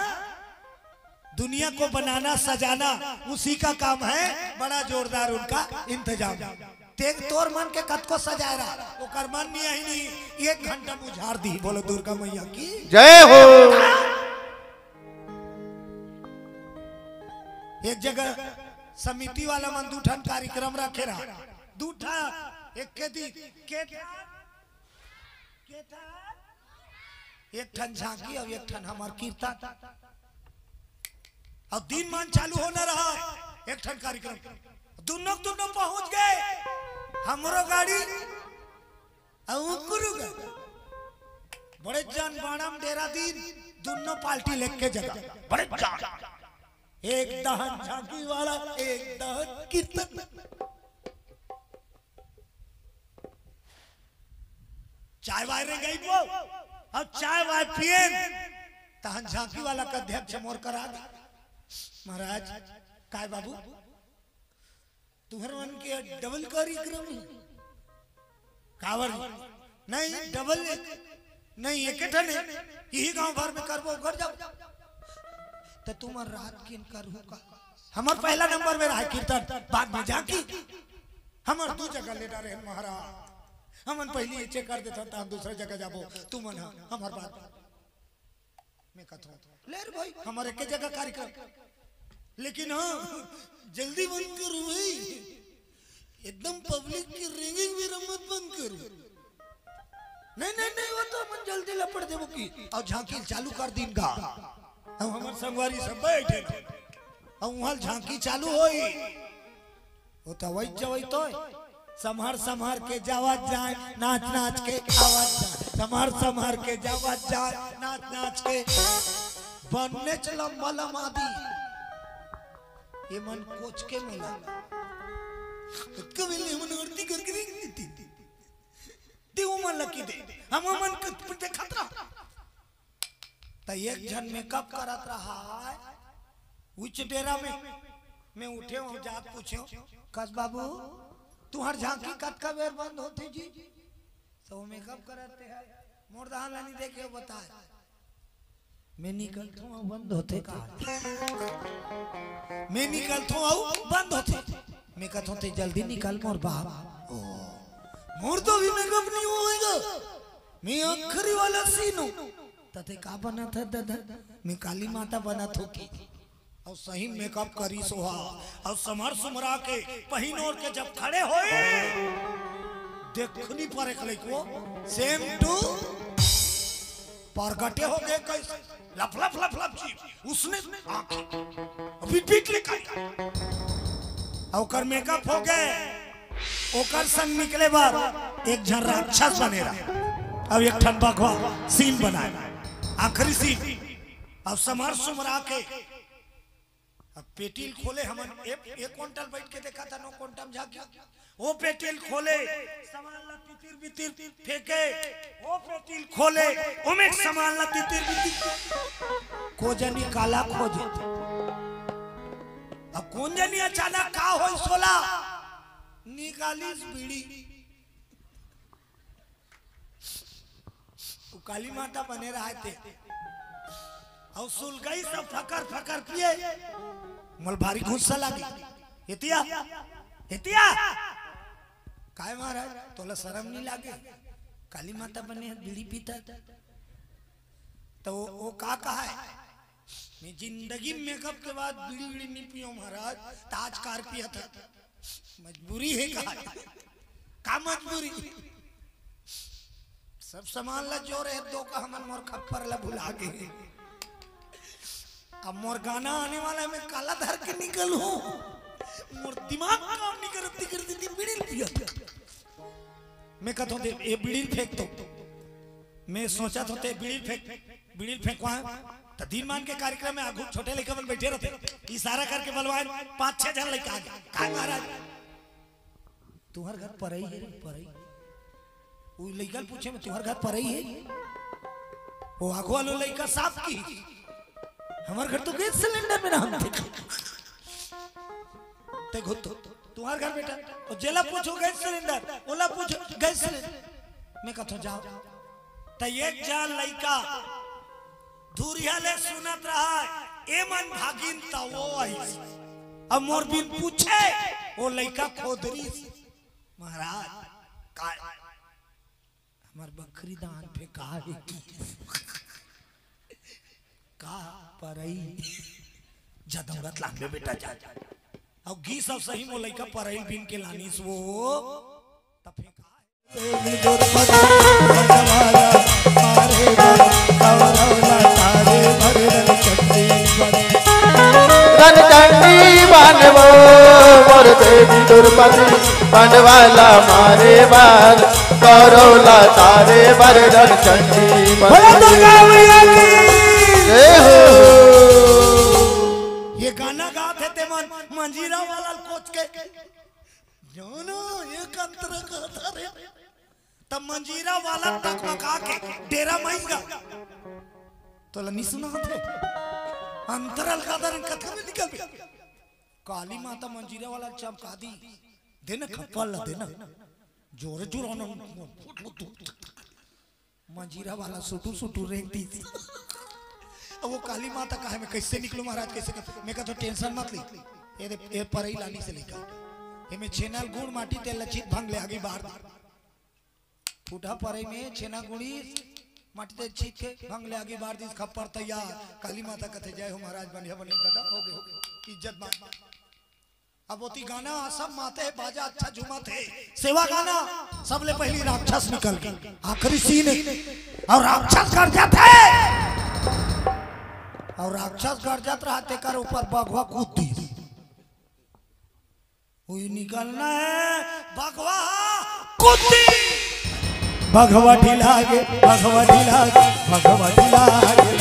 दुनिया को बनाना सजाना उसी का काम है बड़ा जोरदार उनका इंतजाम तेग तोर मन के कत को सजाए रहा वो कर मन नहीं आई नहीं 1 घंटा बुझार दी बोलो दुर्गा मैया की जय हो। एक जगह समिति वाला मन दूठन कार्यक्रम रखे रहा दूठा एक के दी एक ठन झांकी और एक ठन हमार कीर्तन और दिन मान चालू होना रहा एक ठन कार्यक्रम दोनों पहुंच गए हमरो गाड़ी बड़े जान बाणाम डेरा दिन दोनों पार्टी लेके जगह बड़े जान एक दहन झांकी वाला एक दहन कीर्तन चाय वाय रे गई वो अब चाय वाय पिए तहन झांकी वाला का अध्यक्ष मोर करा महाराज काय बाबू तुम्हारे मन के डबल कार्यक्रम कावर नहीं डबल नहीं एक यही गांव भर में करबो घर जाओ तो तुम्हार रात किन करू का हमार पहला नंबर में रहा कीर्तन बाद में झांकी हमार 2 जगह ले डाले महाराज हमन पहले चेक कर देता था दूसरा जगह जाबो तुमन हमार बात मैं कथो ले रे भाई हमारे के जगह कार्यक्रम लेकिन हाँ जल्दी बंद करो भाई एकदम पब्लिक की रिंगिंग भी रमत बंद करो नहीं वो तो मन जल्दी लपड़ देबो की और झांकी चालू कर दिन का हम हमार संगवारी सब बैठे और वहां झांकी चालू होई वो तो वही जवई तो संभार के जावत जाए नाच नाच के आवाज जाए संभार के जावत जाए नाच के बनने चला मलम आदि ये मन कोच के मिला कभी मन उड़ती करके नहीं दे वो मन लकी दे हम मन पे खतरा तो एक जन मेकअप करत रहा उच्च डेरा में मैं उठे हूँ जात पूछे कस बाबू तुहर झांकी कत का बेर बंद होती जी तो मेकअप कराते हैं मुर्दा नहीं देखे बता मैं निकलता हूँ बंद होते का मैं निकलता हूँ बंद होते मैं कहता हूँ जल्दी निकल मोर बाप मोर तो भी मेकअप नहीं होएगा मैं आखिरी वाला सीन हूँ तते का बना था दादा मैं काली माता बना थोकी और सही मेकअप करी सोहा और समर सुमरा के पहिन और के जब खड़े होए देखनी पर एक लइको सेम टू परगटे हो गए कैसे लफ लफ लफ लफ जी उसने आंखें बीट बीट लेकर और कर मेकअप हो गए ओकर संग निकले बाद एक जन राक्षस बने रहा अब एक ठन बघवा सीन बनाया आखिरी सीन अब समर सुमरा के अब पेटील खोले हम एक क्विंटल बैठ के देखा था 9 क्विंटल झाकिया वो पेटील खोले सामान ला तितिर बितिर फेंके वो पेटील खोले ओमे सामान ला तितिर बितिर को जनी काला खोजे अब कौन जनी अचानक का होई सोला निकाली बीड़ी काली माता बने रहे थे और सुल गई सब फकर फकर पिए मल भारी गुस्सा लगी हेतिया हेतिया काय महाराज तोला शर्म नहीं लागे काली माता बने बीड़ी पीता तो वो का कहा है मैं जिंदगी मेकअप के बाद बीड़ी बीड़ी नहीं पियो महाराज ताज कार पिया था मजबूरी है कहा का मजबूरी सब सामान ला जोर है दो का हमन मोर खप्पर ला भुला गए अब मोर गाना आने वाला है मैं काला धर के निकल हूँ मोर दिमाग काम नहीं करती बीड़ी पिया मैं कहता हूँ ये बीड़ी फेंक दो मैं सोचा था बीड़ी फेंकवा तो दिन मान के कार्यक्रम में आगू छोटे लड़के बन बैठे रहते इशारा करके बलवाए 5-6 जन लड़का आ महाराज तुम्हार घर पर ही है पर वो लड़का पूछे मैं तुम्हार घर पर ही है वो आगू वालों लड़का साफ की हमारे घर तो गैस सिलेंडर में ना हम देखो तो तुम्हारे घर बेटा और जेला पूछो गैस सिलेंडर ओला पूछो गैस सिलेंडर मैं कहता जाओ तो एक जा लड़का दूरिया ले सुनत रहा ए मन भागिन ता वो आई अब मोर बिन पूछे वो लड़का खोदरी महाराज का हमार बकरी दान पे का है का परई जदौरत लांबे बेटा जा अब घी सब सही मो लइका परई बिन के लानीस वो तफे का रणचंडी बनवो मोर देवी दुर्पति बनवाला मारे बार करौला तारे बर रणचंडी ये गाना गाते थे मंजीरा वाला कोच के जानो एक अंतर गाता रे तब मंजीरा वाला तक मका के डेरा माइंगा तो नहीं सुना थे अंतरल का दर कथा में निकल गया काली माता मंजीरा वाला चमका दी देना खप्पल देना जोर जोर मंजीरा वाला सुटू सुटू रेंग दी वो काली माता कहा मैं कैसे निकलूं महाराज कैसे मैं कहा तो टेंशन मत ली ये परई लानी से लेकर ये में छेना गुड़ माटी तेल लचित भंग ले आगे बाहर फूटा परई में छेना गुड़ी माटी तेल छीट के भंग ले आगे बाहर दिस खप्पर तैयार काली माता कथे जय हो महाराज बनिया बने दादा हो गए इज्जत मान अब होती गाना सब माते बाजा अच्छा झूमा थे सेवा गाना सबले पहली राक्षस निकल गई आखिरी सीन और राक्षस कर जाते और राक्षस घर जात रहते कर ऊपर बघवा कूद दी हुई निकलना है बघवा कूद दी भगवा ढिला गे भगवा ढिला गे भगवा ढिला गे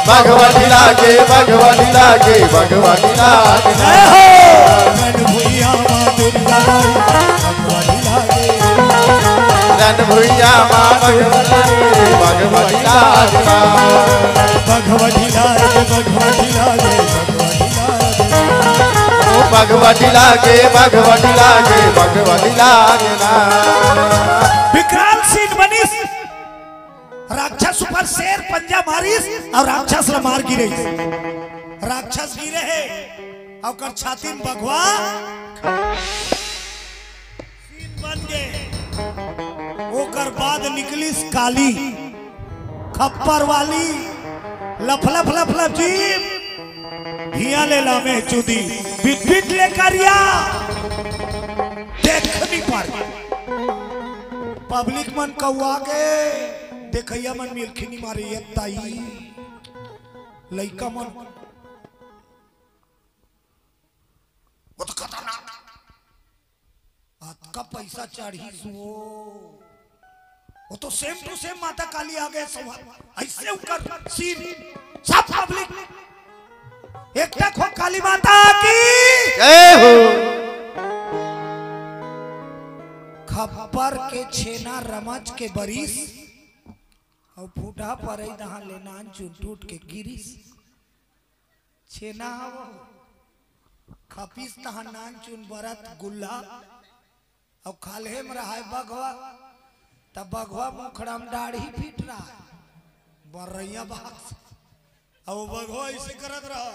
भगवा ढिला गे भगवा ढिला गे भगवा ढिला गे रण भुइया मां दुर्गा भगवा ढिला गे रण भुइया मां भगवा ढिला गे भगवा ढिला गे भगवा ढिला गे भगवा भगवती लागे ना। विकराल सीन बनिस राक्षस ऊपर शेर पंजा मारिस और राक्षस ला मार गिरे। राक्षस गिरे है और कर छाती में भगवा सीन बन गए। ओकर बाद निकलिस काली खप्पर वाली लफलफ लफलफ जीव धिया ले ला में चुदी बिट बिट ले करिया देख नहीं पार। पब्लिक मन कौआ के देखैया मन मिलखिनी मारे ये ताई लइका मन वो तो खतरनाक आपका पैसा चढ़ी सो वो तो सेम टू सेम माता काली आ गए सवाल ऐसे उकर सीन सब पब्लिक एक तक हो काली माता की जय हो। खप्पर के छेना रमच के बरिस और फूटा पर दहा लेना टूट के गिरिस छेना हो खपीस तहा नान चुन बरत गुल्ला और खाले में रहा बघवा तब बघवा मुखड़ा में दाढ़ी पीट रहा है बरैया बात और बघवा ऐसे करत रहा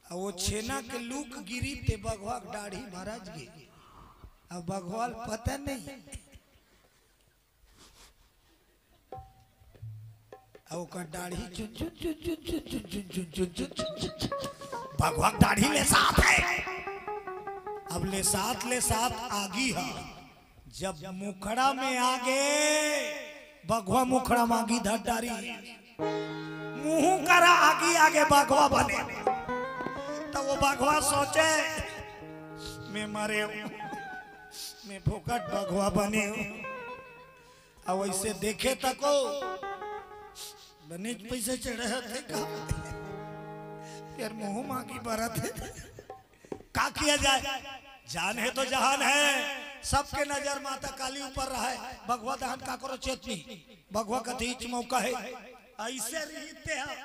और वो छेना के लूक गिरी ते बघवा दाढ़ी महाराज गे अब बघवा पता नहीं और दाढ़ी चुन चुन चुन चुन चुन चुन चुन चुन चुन बघवा दाढ़ी ले साथ है। अब ले साथ आगी है जब मुखड़ा में आगे बघवा मुखड़ा मांगी धटारी मुंह करा आगे बघवा बने तो वो बघवा सोचे मैं मरे मैं फोकट बघवा बने अब वैसे देखे तको बनेज पैसे चढ़े थे का यार मुंह मांगी बरत है का किया जाए जान है तो जहान है सबके नजर माता काली ऊपर रहा है भगवा दहन का करो चेतनी भगवा का तीच मौका है ऐसे रहते हैं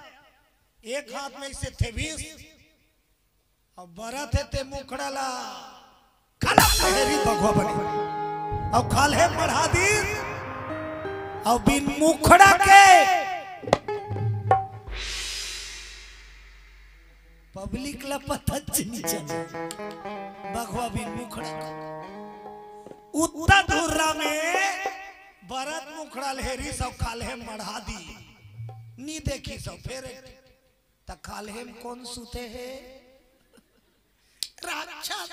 एक हाथ में इसे थे 20 और बरत है ते मुखड़ाला कला हेरी भगवा बने और खाल है बढ़ा दी और बिन मुखड़ा के पब्लिक ला पता नहीं चला बघवा बिन मुखड़ा उत्तर धुर्रा में भरत मुखड़ा लहरी सब खाले मढ़ा दी नी देखी सब फिर त खाले कौन सुते है राक्षस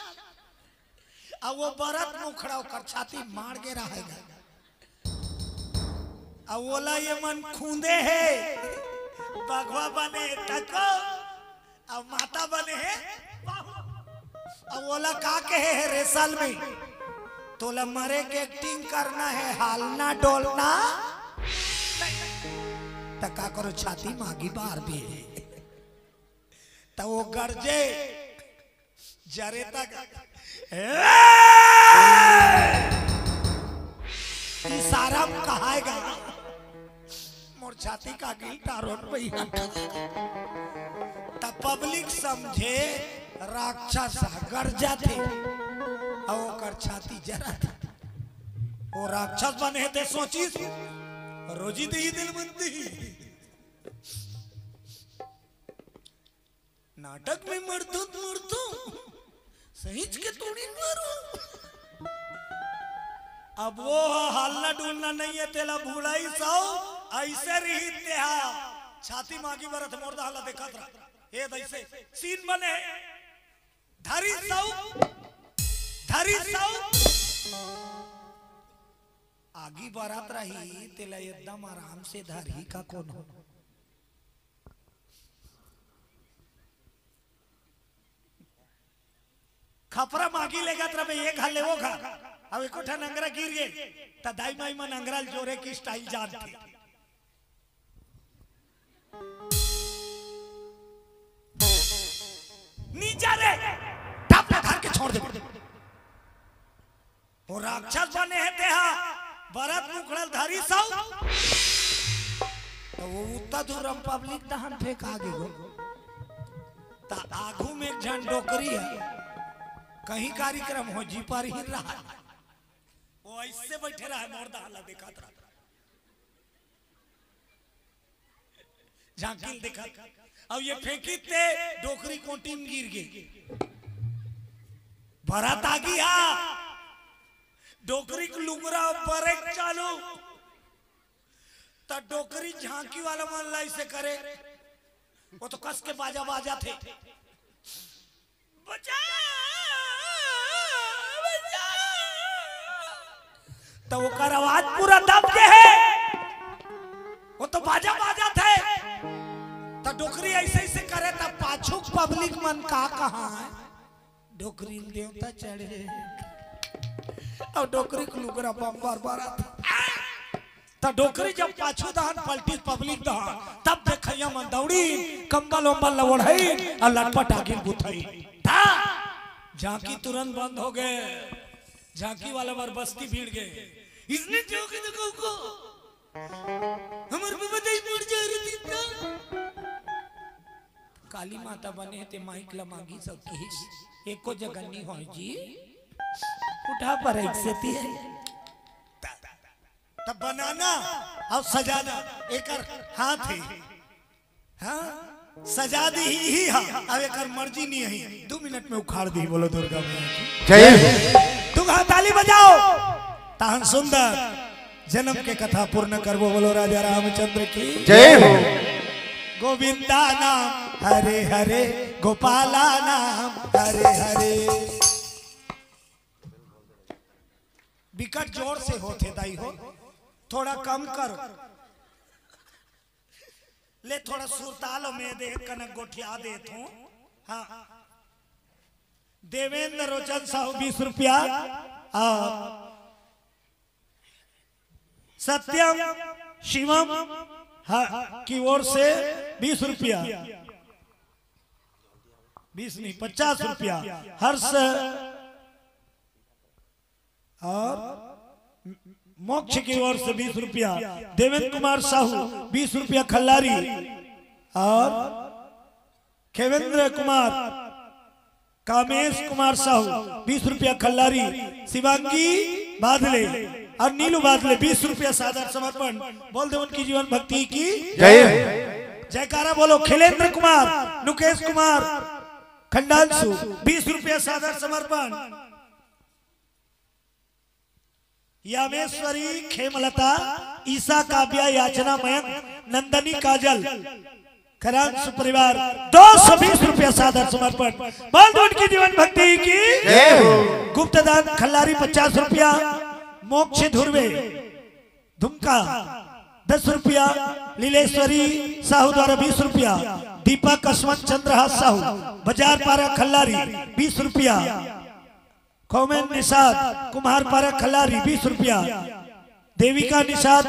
अब वो भरत मुखड़ा कर छाती मार के रहेगा अब बोला ये मन खूंदे है बघवा बने तको अब माता बने हैं अब बोला का कहे है रेसल में तोला मरे के एक्टिंग करना है हालना डोलना तो का करो छाती मागी बार भी है तो वो गरजे जरे तक इशारा कहाएगा मोर छाती का गिल टारोट भैया तब पब्लिक समझे राक्षस गरजा थे और कर छाती जरा थी वो राक्षस बने थे सोची रोजी दे दिल मंदी नाटक में मरदू सहीच के तोड़ी मारो अब वो हालना डूलना नहीं है तेला भूलाई सौ ऐसे रही छाती मांगी बरत मोर्दा हाला देखा था ये दैसे सीन बने धरी सौ आगी बारात रही तेला एकदम आराम से धरी का कौन हो खपरा मागी लेगा तरह में एक हाले वो खा अब एक उठा नंगरा गिर गए तो दाई माई में नंगराल जोरे की स्टाइल जानती नीचा रे टप धर के छोड़ दे वो राक्षस बने हैं तेहा भरत मुखड़ल धारी सौ तो वो उत्ता दूर पब्लिक दहन फेंक आगे गो आगू में एक झन डोकरी है, कहीं कार्यक्रम हो जी पर ही रहा है। वो ऐसे बैठे रहा मोरदा हला देखा था, झांकिल देखा। अब ये फेंकी थे डोकरी कोटी में गिर गई, भरत आ गया, डोकरी को लुगरा ब्रेक चालू, तो डोकरी झांकी वाला मन लाई से करे, वो तो कस के बाजा बाजा थे, बचा बचा, तो वो कर आवाज पूरा दब के है, वो तो बाजा बाजा थे, तो डोकरी ऐसे ऐसे करे, तब पाछू पब्लिक मन का कहाँ है, डोकरी देवता चढ़े, और डोकरी को लुगरा बार बार तो डोकरी जब पाछू दहन पलटी पब्लिक दहन, तब देखैया मन दौड़ी, कंबल उम्बल लवड़ई और लटपट आगे बुथई था। झांकी तुरंत बंद हो गए, झांकी वाला बार बस्ती भीड़ गए, इसने चौकी देखो को हमारे पे बताई मुड़ जा रही थी। काली माता बने थे माइक ला मांगी सबकी, एक को जगह नहीं हो जी, उठा पर एक से थी तब बनाना और सजाना एक हाथ है, हाँ सजा दी ही हाँ, अब एक मर्जी नहीं है, 2 मिनट में उखाड़ दी। बोलो दुर्गा जय तुम हाँ ताली बजाओ, ताहन सुंदर जन्म के कथा पूर्ण करवो। बोलो राजा रामचंद्र की जय हो। गोविंदा नाम हरे हरे, गोपाला नाम हरे हरे। विकट जोर से होते दाई हो, थोड़ा कम करो, ले थोड़ा सुरताल में दे कनक गोठिया दे तू। हाँ देवेंद्र रोचन साहू 20 रुपया, सत्यम शिवम की ओर से 20 रुपया, 20 नहीं 50 रुपया, हर्ष और मोक्ष की ओर से 20 रुपया, देवेंद्र कुमार साहू 20 रुपया खल्लारी, और खेवेंद्र कुमार कामेश कुमार साहू 20 रुपया खल्लारी, शिवांगी बादले और नीलू बादले 20 रुपया सादर समर्पण। बोल दे उनकी जीवन भक्ति की जय। जयकारा बोलो। खिलेंद्र कुमार, नुकेश कुमार खंडांशु 20 रुपया सादर समर्पण। यामेश्वरी, खेमलता, ईसा काव्या, याचना मयंक, नंदनी काजल खरांशु परिवार 220 रुपया सादर समर्पण। बोल दो उनकी जीवन भक्ति की जय हो। गुप्तदान खल्लारी 50 रुपया, मोक्ष धुर्वे धुमका 10 रुपया, लीलेश्वरी साहू द्वारा 20 रुपया, दीपक अश्वंत चंद्रहास साहू बाजार पारा खल्लारी 20 रुपया, कौमेन निषाद कुमार पारा खल्लारी 20 रुपया, देविका निषाद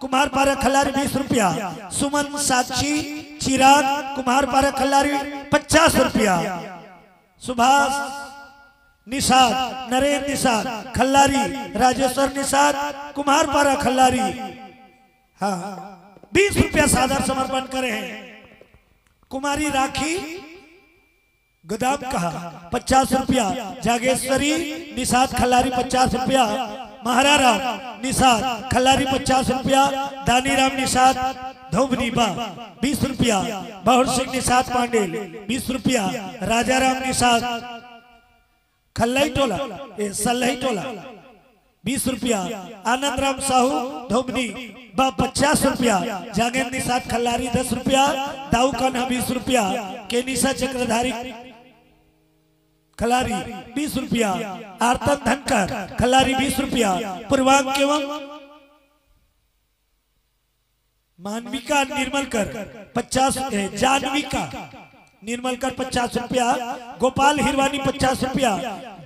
कुमार पारा खल्लारी 20 रुपया, सुमन साक्षी चिराग कुमार पारा खल्लारी 50 रुपया, सुभाष निषाद, नरेंद्र निषाद खल्लारी, राजेश्वर निषाद कुमार पारा खल्लारी हाँ 20 रुपया सादर समर्पण करे हैं। कुमारी राखी गोदाम कहा 50 रुपया, जागेश्वरी निषाद खल्लारी 50 रुपया, महारारा निषाद खल्लारी 50 रुपया, दानीराम निषाद धोबनी बा 20 रुपया, बहुर सिंह निषाद पांडेल 20 रुपया, राजाराम निषाद खल्लाई टोला सल्लई टोला 20 रुपया, आनंद राम साहू धोबनी बा 50 रुपया, जागेंद्र निषाद खल्लारी 10 रुपया, दाऊ कान्हा 20 रुपया, केनिसा चक्रधारी खल्लारी 20 रुपया, आरतन धनकर खल्लारी 20 रुपया, पूर्वांग एवं मानविका निर्मलकर 50, जानविका निर्मलकर 50 रुपया, गोपाल हिरवानी 50 रुपया,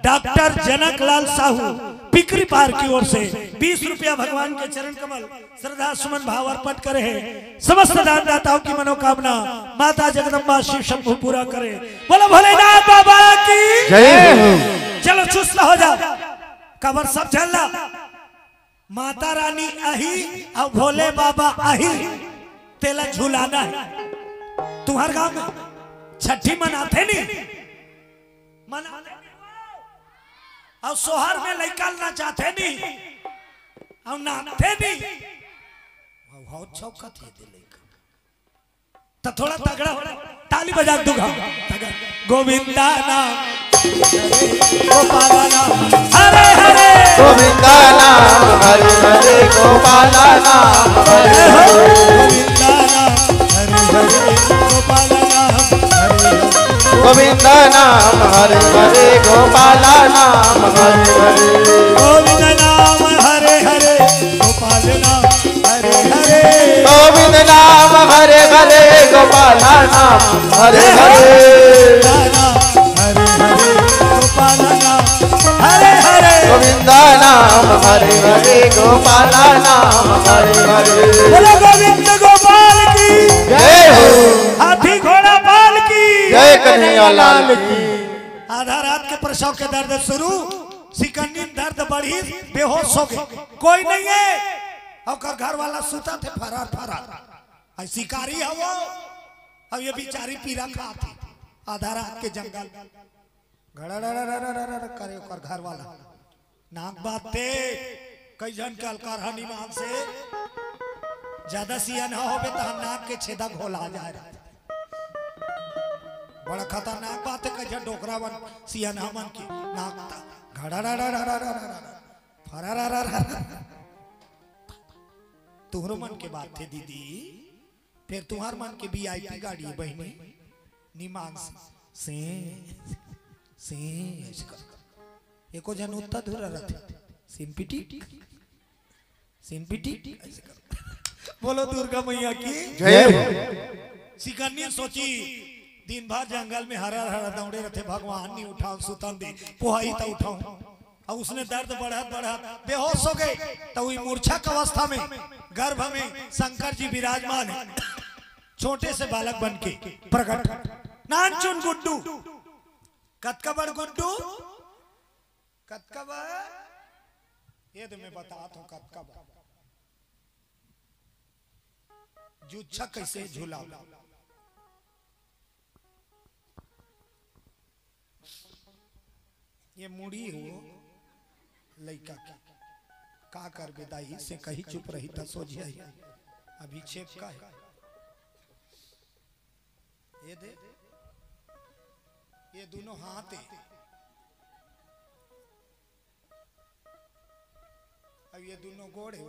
डॉक्टर जनकलाल साहू पिकरी पार की ओर से 20 रुपया भगवान के चरण कमल श्रद्धा सुमन भाव अर्पण करे हैं। समस्त दानदाताओं की मनोकामना माता जगदम्बा शिव शंभु पूरा करे। बोलो भोलेनाथ बाबा की जय। चलो चुस्त हो जा, कबर सब झल्ला, माता रानी आही और भोले बाबा आही, तेला झूलाना है तुम्हारे गांव में। छठी मनाते नहीं मनाते और सोहर में लड़का नाचाते नहीं और नाचते नहीं चौका थे तो थोड़ा तगड़ा ताली बजा दूंगा गोविंदा नाम गोपाला नाम हरे हरे गोविंदा नाम हरे हरे गोपाला नाम हरे हरे गोविंदा नाम हरे हरे गोपाला नाम हरे हरे गोविंदा नाम हरे हरे गोपाला नाम हरे हरे गोविंद नाम हरे हरे गोपाल नाम हरे हरे गोविंद नाम हरे हरे गोपाला नाम हरे हरे हरे हरे गोपाल नाम हरे हरे गोविंदा नाम हरे हरे गोपाला नाम हरे हरे बोलो गोविंद गोपाल की जय हो हाथी घोड़ा बाल की जय कन्हैया लाल की। आधा रात के प्रसव के दर्द शुरू सिकंडी दर्द बढ़ी बेहोश हो गए कोई नहीं है और घर वाला सुता थे फरार फरार शिकारी है वो अब ये बेचारी पीरा खाती आधा रात के जंगल घड़ा करे ओकर घर वाला नाक बाते कई जन कल कर हनीमान से ज्यादा सिया ना हो तो नाक के छेदा घोला जाए बड़ा खतरनाक बात है कई जन डोकरा बन सिया ना मन की नाक घड़ा तुम्हारो मन के बात थे दीदी फिर तुम्हार मन के वीआईपी गाड़ी है बहनी निमान से एको जन उत्ता धुरा रहते सिंपिटी बोलो दुर्गा मैया की जय हो सिकन्नी सोची दिन भर जंगल में हरा हरा दौड़े रहते भगवान नहीं उठाओ सुतन दे पोहाई तो उठाऊं और उसने दर्द बढ़त बेहोश हो गए तो वही मूर्छक अवस्था में गर्भ में शंकर जी विराजमान है छोटे से बालक बन के प्रकट नानचुन गुड्डू कतकबर गुड्डू कतकबर ये तो मैं बताता हूँ कतकबर जुच्छा कैसे झूला ये मुड़ी हो लड़का का कर बेदाई से कहीं चुप रही था सोझिया अभी छेप का है ये दे ये दोनों हाथ है अब ये दोनों गोड़ है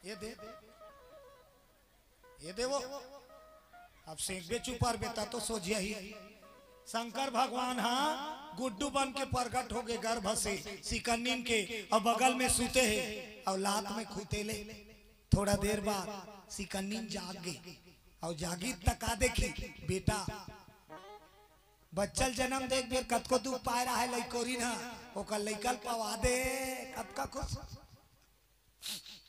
ये दे वो अब सेंक बे चुपार बेटा तो सोझिया ही शंकर भगवान हाँ गुड्डू बन के प्रकट हो गए गर्भ से सिकन्नीन के और बगल में सूते हैं और लात में खूतेले थोड़ा देर बाद सिकन्नीन जाग गई और जागी तका देखी बेटा बच्चल जन्म देख बेर कतको दुख पाए रहा है लइकोरी ना ओकर लइकल पवा दे कतका खुश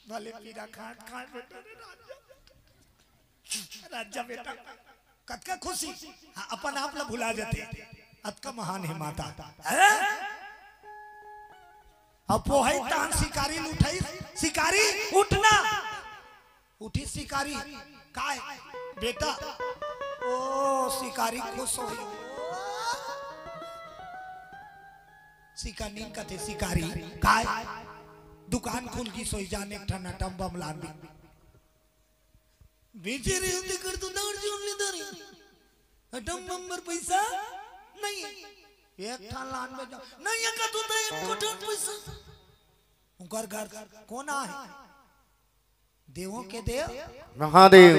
भले पीरा खाट खाट बेटा राजा बेटा कतका खुशी हाँ, अपन आप ला भुला जाते अतका महान है माता अपोहई तान शिकारी लुठाई शिकारी उठना उठी शिकारी काय बेटा ओ शिकारी खुश हो शिकारी कथे शिकारी काय दुकान खुल की सोई जाने ठना टम्बम लांदी बेचे रहे होते कर तो दौड़ जोड़ ले दरी अटम नंबर पैसा नहीं एक ठा लान में जा नहीं है का तो एक कोटन पैसा उनकर घर कौन है देवों के देव महादेव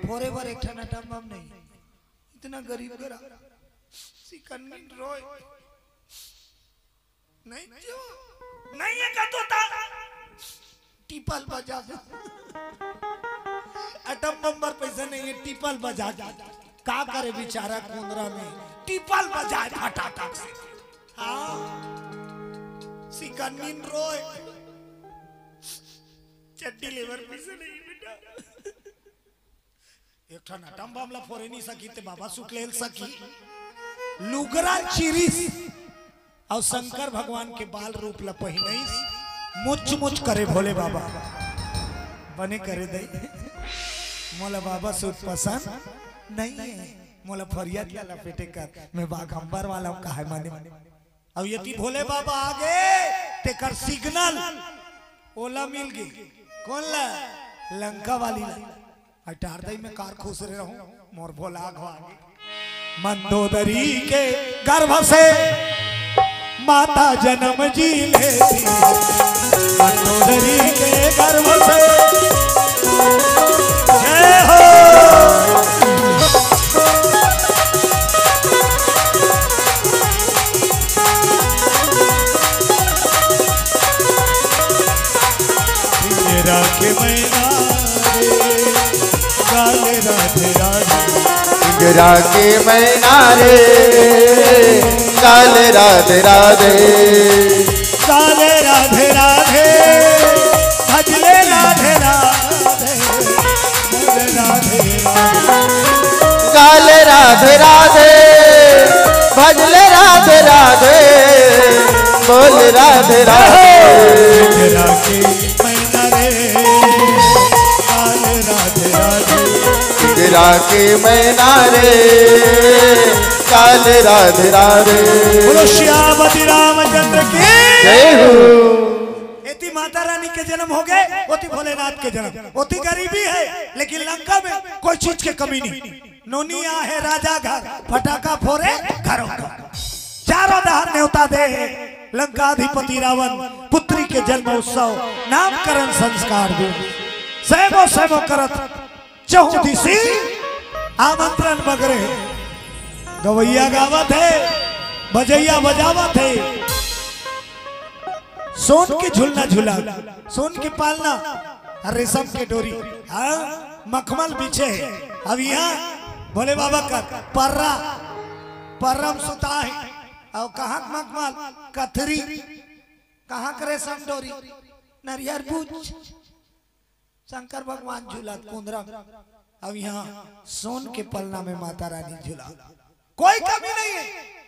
फोरे बार एक ठा अटम बम नहीं इतना गरीब करा सिकन्नी रोय नहीं जो नहीं है का तो टिपल बजा अटम नंबर पैसा नहीं है टिपल बजा का करे बेचारा कुंदरा में टिपल बजा फटाफट से हाँ सिकन्नी रोय चड्डी लेवर पैसा नहीं बेटा एक ठन अटम बमला फोरे नहीं सकी ते बाबा सुट ले सकी लुगरा चिरिस और शंकर भगवान के बाल रूप ला पहिनई मुच मुच करे भोले बाबा बने करे दे मोला बाबा सूट पसंद नहीं है मोला फरिया दिया लपेटे कर मैं बाघंबर वाला कहा माने अब यदि भोले बाबा आगे तेकर सिग्नल ओला मिल गई कौन ला लंका वाली ला हटार दई में कार खुश रहे रहूं मोर भोला आगे मंदोदरी के गर्भ से माता जन्म जी लेती मंदोदरी के गर्भ से जय हो के मैना रे काले राधे राधे इंदिरा के मैना रे काले राधे राधे काले राधे राधे भजले राधे राधे बोले राधे राधे काले राधे राधे भजले राधे राधे बोल राधे राधे इंदिरा के मैना रे काले राधे राधे इंदिरा के मैना रे काले राधे राधे बोलो श्यामति रामचंद्र की जय हो। इतनी माता रानी के जन्म हो गए ओती भोलेनाथ के जन्म ओती गरीबी है लेकिन लंका में कोई चीज की कमी नहीं नोनिया है राजा घर फटाका फोड़े घरों घर चारों दहार न्योता दे लंकाधिपति रावण पुत्री के जन्म उत्सव नामकरण संस्कार दे सैमो सैमो करत चहुदिशी आमंत्रण बगरे गवैया गावत है बजैया बजावत है सोन के झूलना झूला सोन की पालना रेशम के डोरी हाँ मखमल पीछे है अब यहाँ भोले बाबा का पर्रा परम सुता है और कहाँ मखमल कथरी कहाँ का रेशम डोरी नरियर पूछ शंकर भगवान झूला कुंदरा अब यहाँ सोन के पलना में माता रानी झूला कोई कमी नहीं है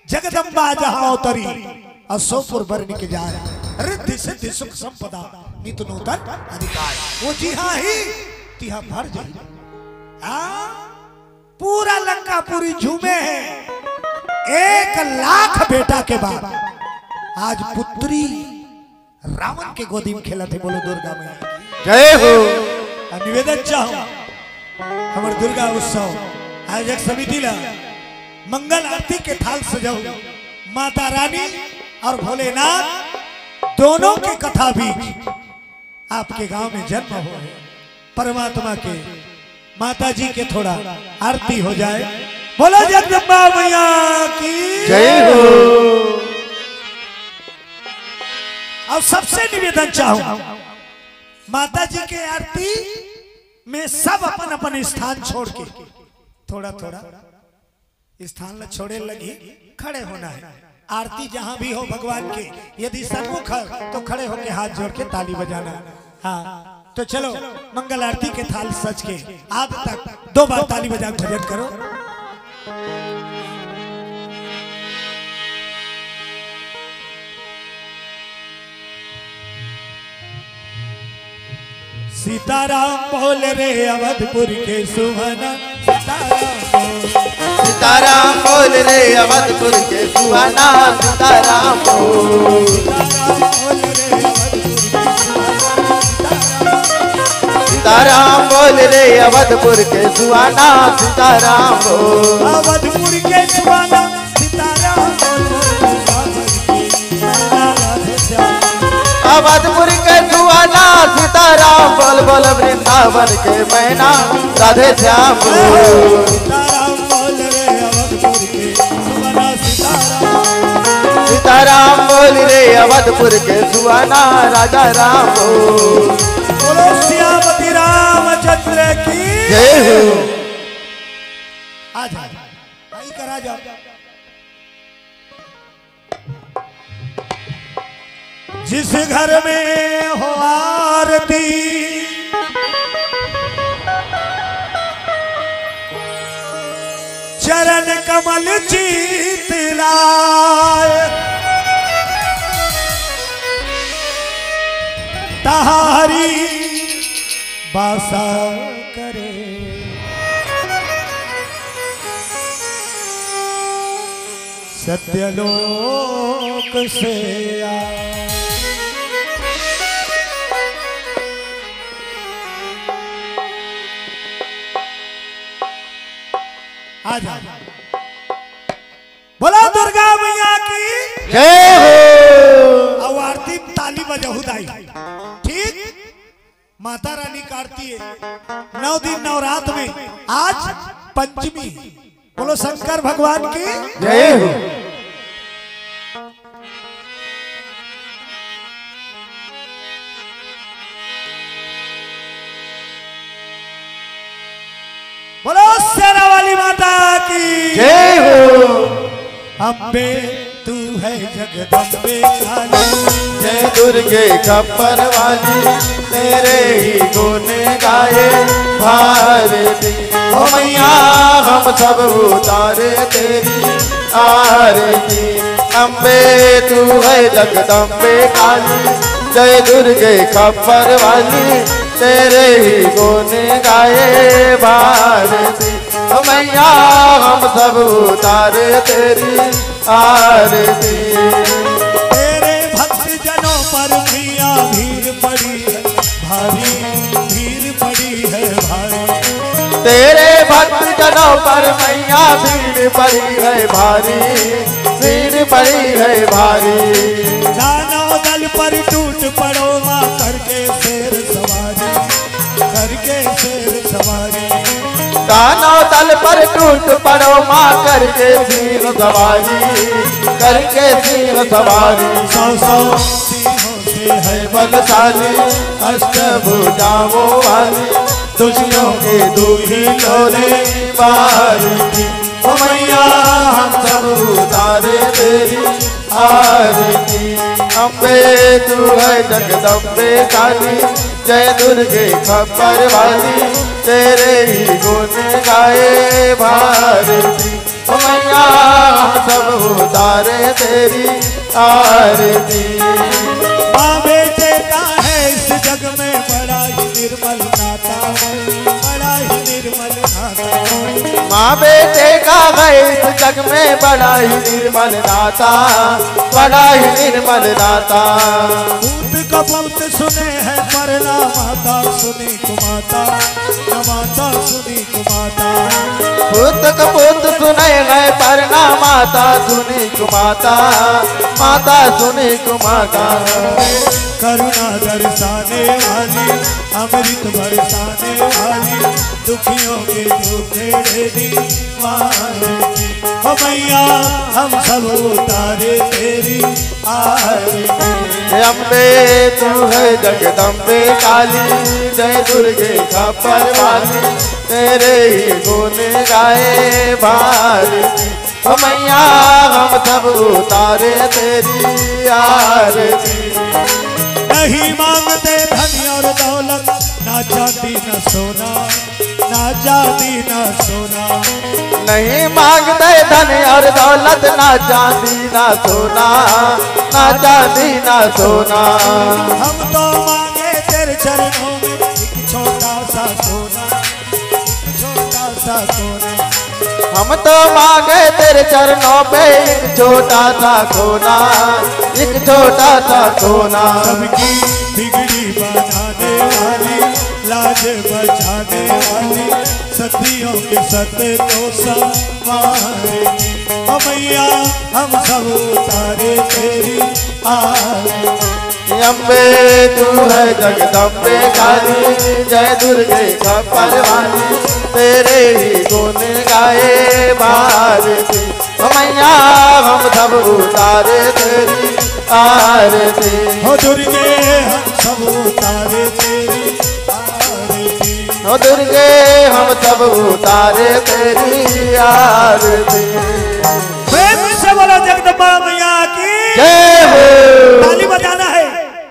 जगदम्बा जहाँ अवतरी अशोकपुर बरनी के जाए रिद्धि सिद्धि सुख संपदा नित नूतन अधिकार वो जी हाँ ही तिहा भर जाए पूरा लंका पूरी झूमे है 1 लाख बेटा के बाद आज पुत्री रावण के गोदी में खेला थे बोलो दुर्गा मैया जय हो। निवेदन चाहो हमारे दुर्गा उत्सव आयोजक समिति ला मंगल आरती के थाल सजाओ माता रानी और भोलेनाथ दोनों के कथा भी आपके गांव में जन्म हो है परमात्मा के माता जी के थोड़ा आरती हो जाए बोलो जगदम्बा मैया की जय हो। और सबसे निवेदन चाहूं माता जी के आरती में सब अपन अपन स्थान छोड़ के थोड़ा थोड़ा स्थान ला छोड़े लगी खड़े होना है आरती जहां भी हो भगवान के यदि सन्मुख है तो खड़े होके हाथ जोड़ के ताली बजाना हाँ तो चलो मंगल आरती के थाल सज के आज तक 2 बार ताली बजा भजन करो सीताराम बोल रे अवधपुर के सुहाना सीताराम बोल रे अवधपुर के सुहाना सीताराम बोल सीताराम बोल रे अवधपुर के सुहाना सीताराम बोल अवधपुर के सुहाना सीताराम अवधपुर के सुहाना सीताराम बोल बोल वृंदावन के मैना राधे श्याम बोल सीताराम बोल रे अवधपुर के सुहाना सीताराम सीताराम बोल रे अवधपुर के सुहाना राजा राम बोल बोलो श्यामति रामचंद्र की जय हो। आ जाओ आई करा जाओ जिस घर में हो आरती चरण कमल जीत लाए तहारी बासा करे सत्यलोक से आ जा बोला दुर्गा मैया की जय हो। अब आरती ताली बजाऊ दाई ठीक। माता रानी काटती है 9 दिन नवरात्र में, आज पंचमी। बोलो शंकर भगवान की जय हो। बोलो शेरा वाली माता की जय हो। अम्बे तू है जगदम्बे काली, जय दुर्गे खप्पर वाली, तेरे ही गुण गाए भारती। ओ मैया हम सब उतारे तेरी आरती। अम्बे तू है जगदम्बे काली, जय दुर्गे खप्पर वाली, तेरे ही गुण गाए भारती। ओ मैया हम सब उतारे तेरी आरती। तेरे भक्त जनों पर मैया भीड़ पड़ी है भारी, भीड़ पड़ी है भारी। तेरे भक्त जनों पर मैया भीड़ पड़ी है भारी, भीड़ पड़ी है भारी। दानव दल पर टूट पड़ो माँ करके शेर सवारी, करके शेर सवारी। दानव दल पर टूट पड़ो माँ करके सिंह सवारी, करके सिंह सवारी। 100 सिंहों से है बलशाली अष्टभुजाओं वाली, दुष्टों के दूही लोरे बारी। ओ मैया हम सब उतारे तेरी आरती। अम्बे तू है जगदम्बे काली, जय दुर्गे खप्पर वाली, तेरे ही गुण गाए भारती। ओ मैया हम सब उतारे तेरी आरती। माँ बेटे का है इस जग में बड़ा ही निर्मल नाता, बड़ा ही निर्मल नाता। माँ बेटे का है इस जग में बड़ा ही निर्मल नाता, बड़ा ही निर्मल नाता। पूत कपूत सुने हैं पर ना माता सुनी कुमाता, न माता सुनी कुमाता। पुत कपूत सुने हैं पर ना माता सुनी कुमाता, माता सुनी कुमाता। करुणा दर्शाने वाली, अमृत बरसाने वाली, दुखियों के दुखेड़ी मारती। ओ मैया हम सब उतारे तेरी आरती। अम्बे तू है जगदम्बे काली, जय दुर्गे खप्पर वाली, तेरे ही गुण गाए भारती। ओ मैया हम सब उतारे तेरी आरती। नहीं मांगते धन और दौलत, ना चांदी न सोना, ना चांदी न सोना। नहीं मांगते धन और दौलत, ना चांदी ना सोना, ना चांदी ना सोना। हम तो मांगे तेरे चरणों में एक छोटा सा सोना, एक छोटा सा सोना। हम तो मांगे तेरे चरणों पे एक छोटा सा सोना, एक छोटा सा सोना। सबकी बिगड़ी बनाने वाली, लाज बचाने वाली, सतियों के सत्य तो संवारेगी। ओ मैया हम सब उतारे तेरी आरती। अम्बे तू है जगदम्बे काली, जय दुर्गे खप्पर वाली, तेरे ही गुण गाए भारती। ओ मैया हम सब उतारे तेरी आरती। हो दुर्गे हम सब उतारे तेरी आरती। ओ दुर्गे हम सब उतारे तेरी आरती। प्रेम से बोलो जगदम्बा मैया की जय हो। ताली बजाना है।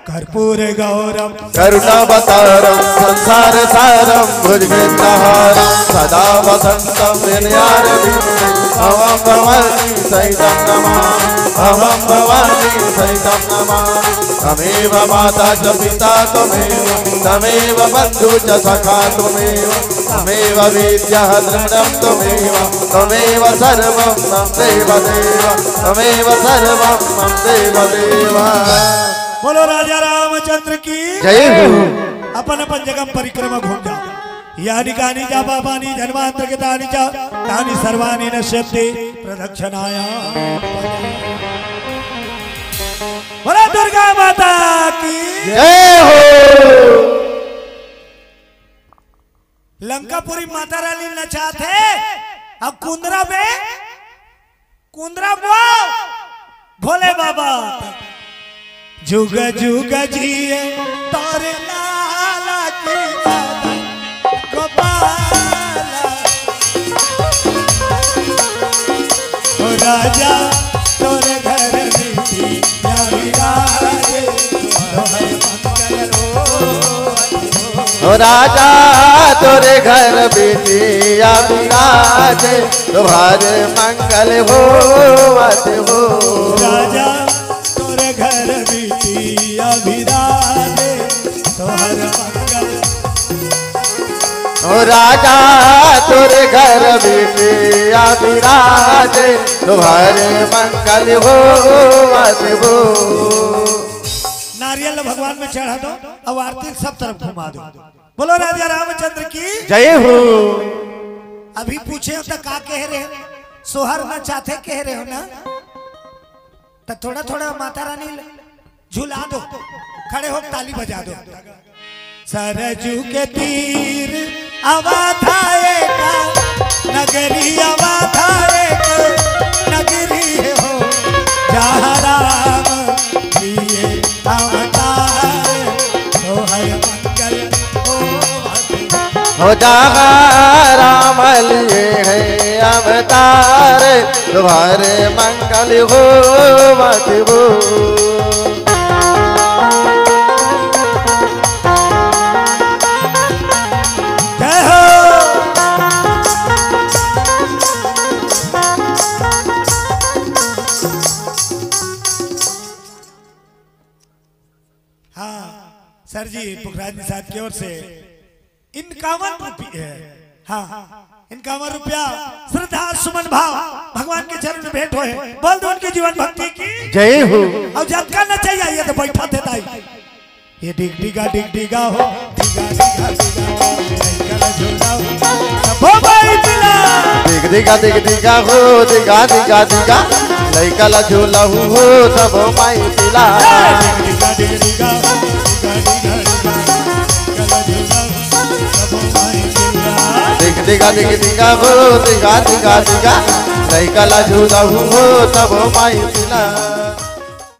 कर्पूर गौरम करुणावतारम संसार सारम भुजगेन्द्रहारम सदा वसंतम विनयारविंदे अहं भवानी सहितं नमामि, अहं भवानी सहितं नमामि। तमेव माता च पिता त्वमेव, तमेव बन्धु च सखा त्वमेव, त्वमेव विद्या दृढं त्वमेव त्वमेव सर्वं मम देव देव त्वमेव सर्वं मम देव देव। बोलो राजा रामचंद्र की जय हो। अपन अपन जगह परिक्रमा घूम जाओ। यानी कानी जा पापानी जन्मांतर के तानी जा तानी सर्वानी नश्यन्ति प्रदक्षिणाया। बोला दुर्गा माता की जय हो। लंकापुरी माता रानी नचा थे अब कुंदरा में कुंदरा वो भोले बाबा जुग जुग जिए तारे लाला की गोपाला ओ राजा तोरे घर बीती या विराजे तोहर मंगल ओ राजा तोरे घर बिटिया विराजे तुम्हारे मंगल हो हो। राजा तोरे घर बिटिया विराजे तोहर मंगल। ओ राजा तोरे घर बिटिया विराजे तुम्हारे मंगल हो हो। नारियल भगवान में चढ़ा दो और आरती सब तरफ घुमा दो। बोलो राजा रामचंद्र की जय हो। अभी पूछे हो तो का कह रहे हो सोहर में चाहते कह रहे हो ना तो थोड़ा थोड़ा माता रानी झुला दो खड़े हो ताली बजा दो। सरजू के तीर अवाधाए का नगरी अवाधाए का नगरी हो जहाँ राम लिए अवतार सोहर मंगल हो जहाँ राम लिए है अवतार तुम्हारे मंगल हो मत हो। जय हो। हाँ सर जी पुखराज निषाद की ओर से 51 रुपये हाँ 51 रुपया श्रद्धा सुमन भाव भगवान के चरण में भेंट होए। बोल दो उनकी जीवन भक्ति की जय हो। और जब का न चाहिए ये तो बैठा देता ही ये डिग डिगा हो डिगा डिगा डिगा झूला हो भाई पिला दिग दिगा दिग दिगा हो दिगा दिगा दिगा लइका ला झूला हो सब माई पिला। डिगा डिग डिगा दिग दिगा दिग दिगा हो दिगा दिगा दिगा लइका ला झूला हो सब माई पिला।